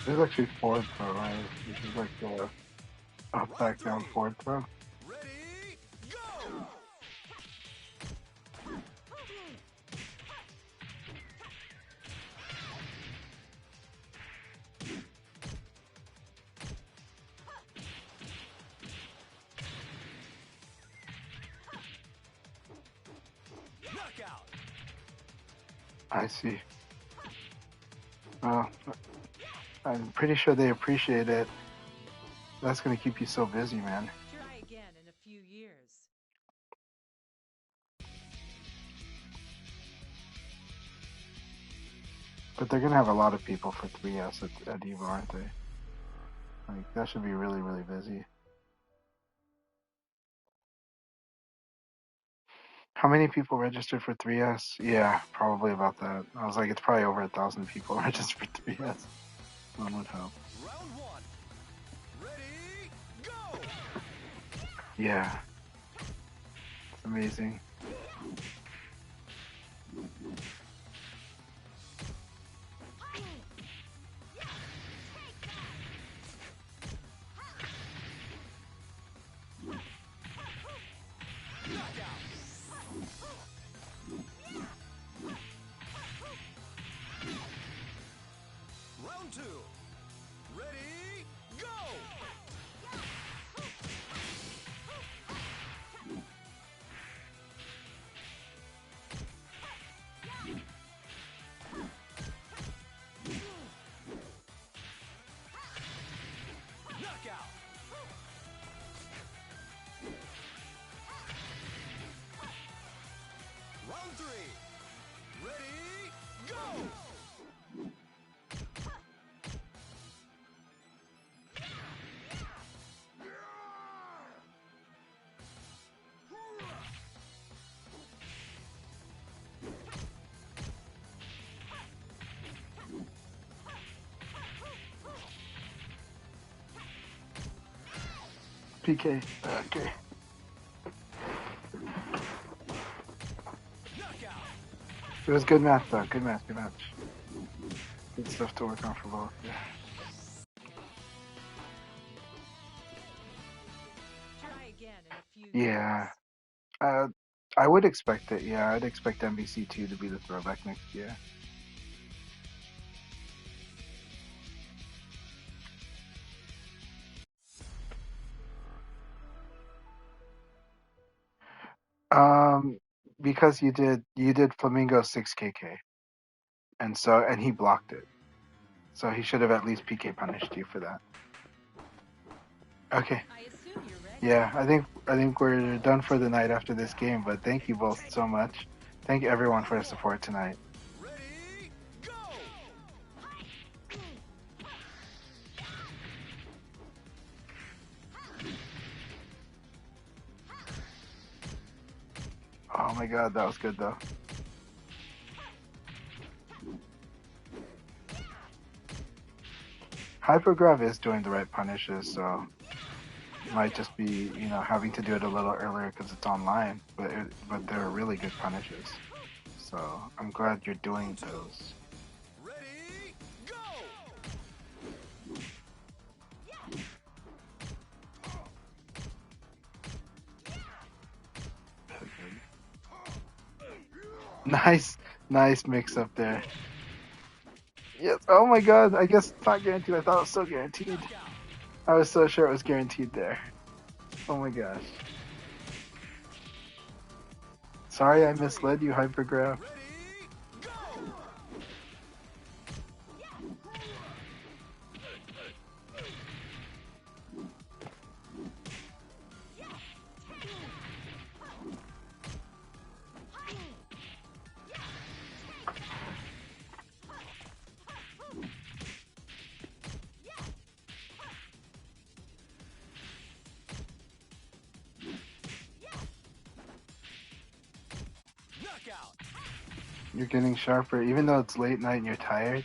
This is actually forward throw, right? This is like the up, back, down, forward throw. Ready, go! Knockout! I see. Well, I'm pretty sure they appreciate it. That's gonna keep you so busy, man. Try again in a few years. But they're gonna have a lot of people for 3S at EVO, aren't they? Like that should be really, really busy. How many people registered for 3S? Yeah, probably about that. I was like, it's probably over 1,000 people registered for 3S. One would hope. Round one. Ready, go! Yeah, it's amazing. Round two. Ready, go! Knockout! Round three. Ready, go! PK. Okay. Knockout! It was good match though. Good match. Good match. Good stuff to work on for both. Yeah. Try again in a few Yeah. years. Uh, I would expect it. Yeah, I'd expect MVC2 to be the throwback next year. Um, because you did Flamingo 6KK, and he blocked it. So he should have at least PK punished you for that. Okay. I assume you're ready. Yeah, I think we're done for the night after this game, but thank you both so much. Thank everyone for the support tonight. Ready, go! Oh my god, that was good though. Hypergrav is doing the right punishes, so might just be, having to do it a little earlier because it's online, but they're really good punishes. So I'm glad you're doing those. Ready, go! Nice mix up there. Yes. Oh my god, I guess it's not guaranteed. I thought it was so guaranteed. I was so sure it was guaranteed there. Oh my gosh. Sorry I misled you, Hypergraph. Ready, go! Knockout! You're getting sharper. Even though it's late night and you're tired,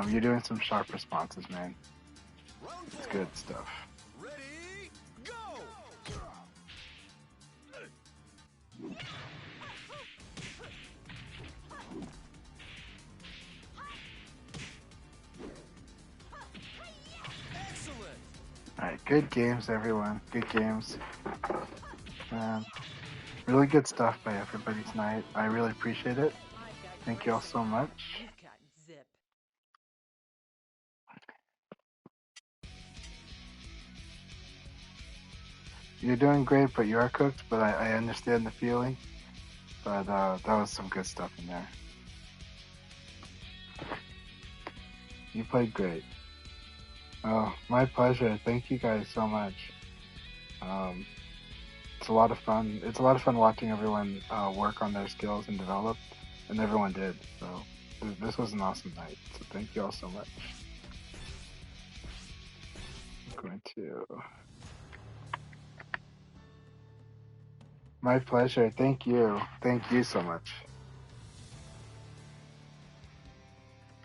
you're doing some sharp responses, man. Round It's 4. good stuff. Ready, go! Excellent! Alright, good games, everyone. Good games. Really good stuff by everybody tonight. I really appreciate it. I've got Thank you all grace, so much. You've got zip. You're doing great, but you are cooked, but I understand the feeling. But that was some good stuff in there. You played great. Oh, my pleasure. Thank you guys so much. It's a lot of fun. It's a lot of fun watching everyone work on their skills and develop, and everyone did. So this was an awesome night. So thank you all so much. I'm going to. My pleasure. Thank you. Thank you so much.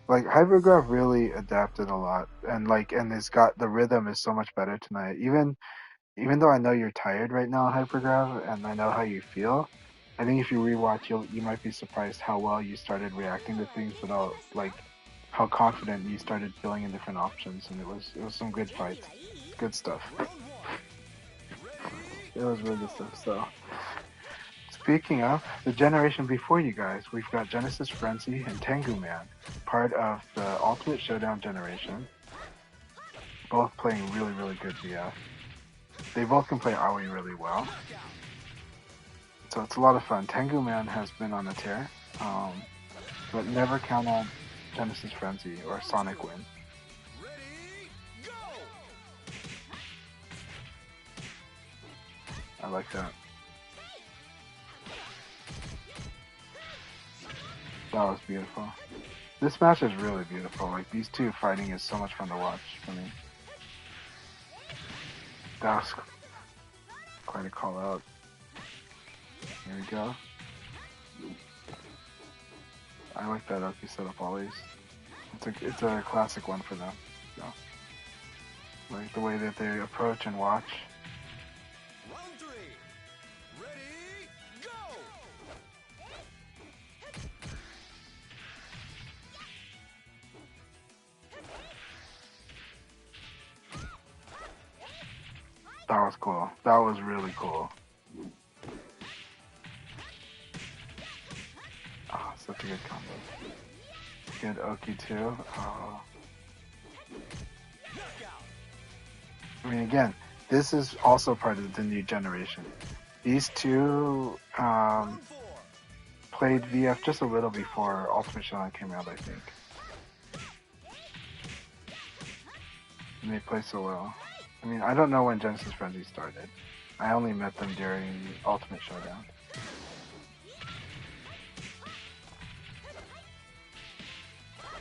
Like Hypergraph really adapted a lot, and it's got the rhythm is so much better tonight. Even though I know you're tired right now, Hypergraph, and I know how you feel, I think if you rewatch, you might be surprised how well you started reacting to things without how confident you started filling in different options, and it was some good fights, good stuff. Round 1. It was really good stuff. So, speaking of the generation before you guys, we've got Genesis Frenzy and Tengu Man, part of the Ultimate Showdown generation. Both playing really good VF. They both can play Aoi really well. So it's a lot of fun. Tengu Man has been on a tear, but never count on Genesis Frenzy or Sonic Win. Ready, go! I like that. That was beautiful. This match is really beautiful. Like, these two fighting is so much fun to watch for me. That was quite a call out. Here we go. I like that Oki setup always. It's a classic one for them. So, like the way that they approach and watch. Round 3. Ready, go! That was cool. That was really cool. Oh, such a good combo. Good Oki too. Oh. I mean, again, this is also part of the new generation. These two, Round 4. played VF just a little before Ultimate Showdown came out, I think. And they play so well. I mean, I don't know when Genesis Frenzy started. I only met them during Ultimate Showdown.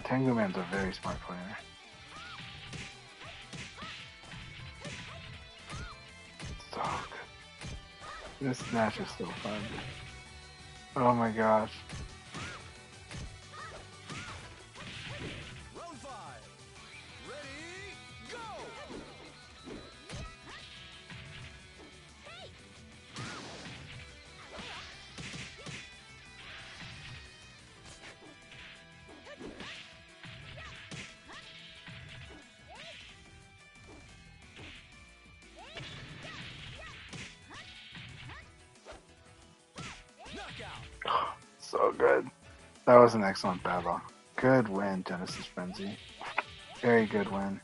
Tengu Man's a very smart player. So good. This match is so fun. Oh my gosh. Round 5. Ready, go! Knockout! So good. That was an excellent battle. Good win, Genesis Frenzy. Very good win.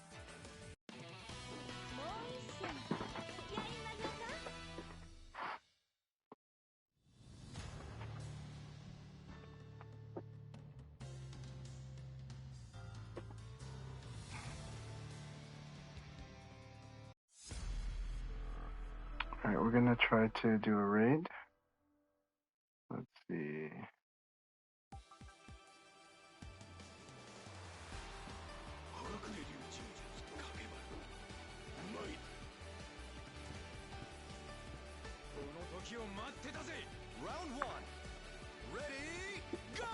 Alright, we're gonna try to do a raid. Let's see. Round 1. Ready, go!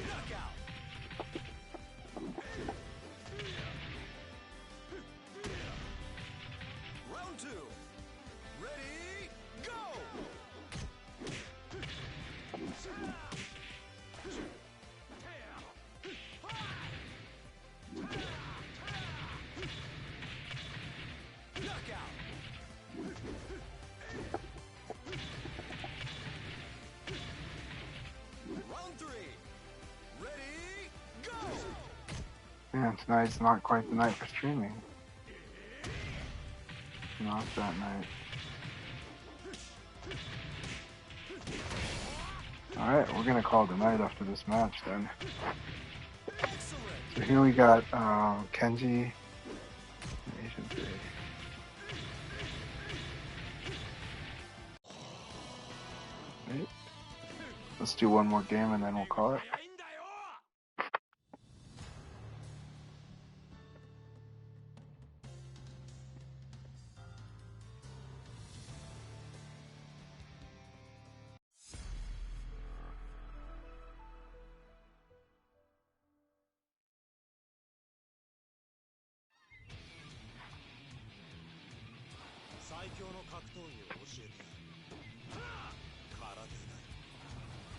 Knockout! Round 2. Ready, go! Knockout! Round 3. Ready, go! Man, tonight's not quite the night for streaming. Not that night. Alright, we're gonna call it a night after this match then. Excellent! So here we got Kenji. Asian 3. Right. Let's do one more game and then we'll call it.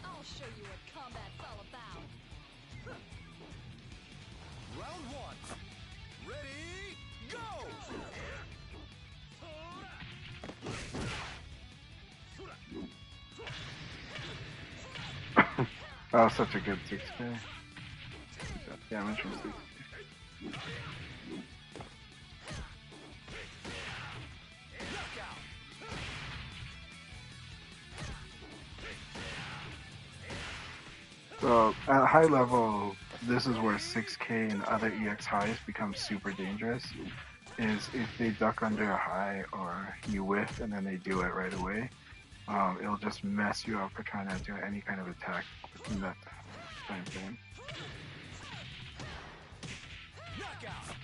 I'll show you what combat's all about. Round 1. Ready, go! That was such a good 6K. Damage from 6K. Knockout! So at high level, this is where 6K and other EX highs become super dangerous. Is if they duck under a high or you whiff and then they do it right away, it'll just mess you up for trying to do any kind of attack within that time frame. Knockout!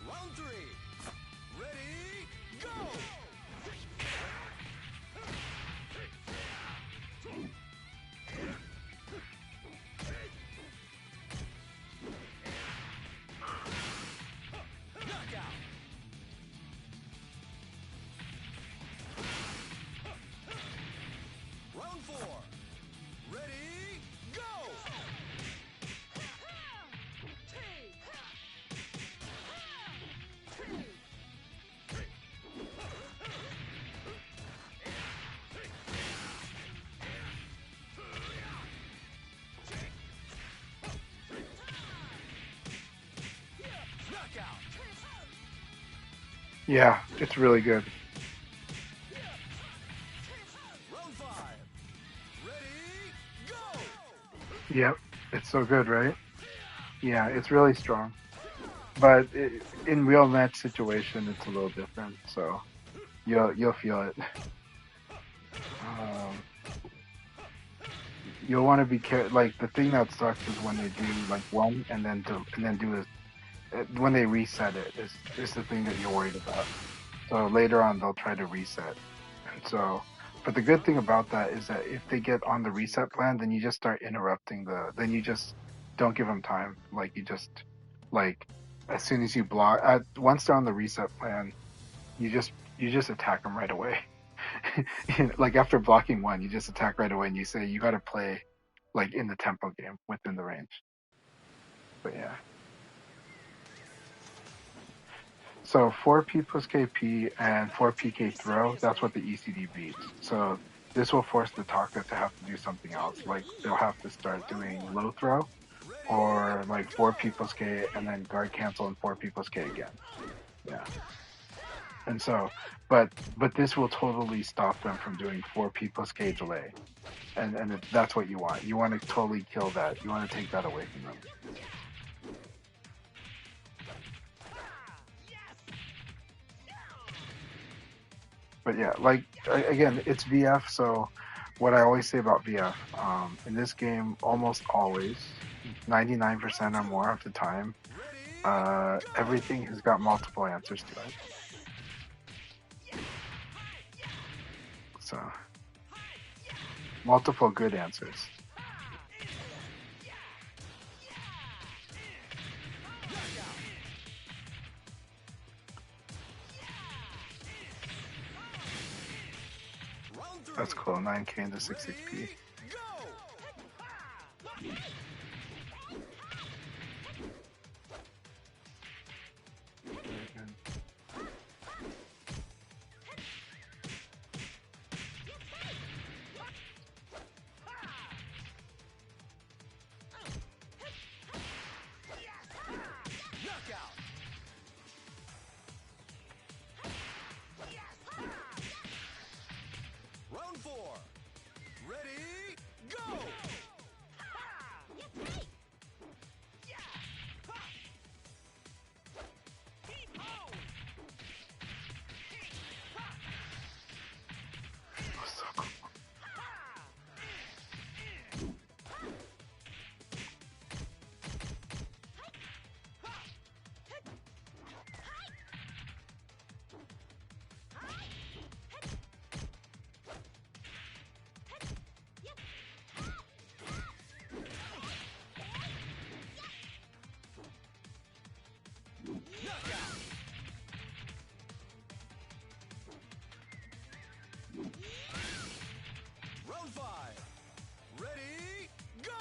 Round 3. Ready, go! Knockout! Yeah, it's really good. Round 5. Ready, go! Yep, it's so good, right? Yeah, it's really strong. But in real match situation, it's a little different. So you'll feel it. Um, you'll want to be like the thing that sucks is when they do like one and then do when they reset it is the thing that you're worried about. So later on they'll try to reset. And so, but the good thing about that is that if they get on the reset plan, then you just start interrupting then you just don't give them time. Like you just like as soon as you block, once they're on the reset plan, you just attack them right away. Like after blocking one, you just attack right away and you say you got to play like in the tempo game within the range. But yeah. So 4P plus KP and 4PK throw, that's what the ECD beats. So this will force the Taka to have to do something else. Like they'll have to start doing low throw or like 4P plus K and then guard cancel and 4P plus K again. Yeah. And so, but this will totally stop them from doing 4P plus K delay. And that's what you want. You want to totally kill that. You want to take that away from them. But yeah, like again, it's VF. So what I always say about VF, in this game, almost always, 99% or more of the time, everything has got multiple answers to it. So multiple good answers. Round 3. That's cool. 9K into 6HP. Go! Knockout! Round 4. Ready, go! So cool. Knockout! Round 5. Ready, go!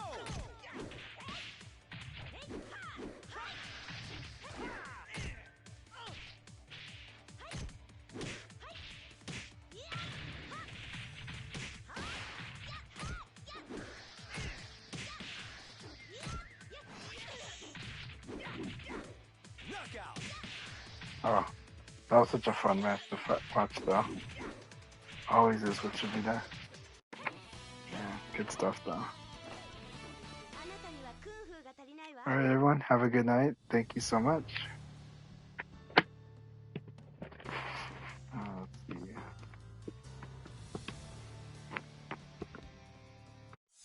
Knockout! Oh, that was such a fun match to watch, though. Always is what should be there. Yeah, good stuff, though. All right, everyone, have a good night. Thank you so much.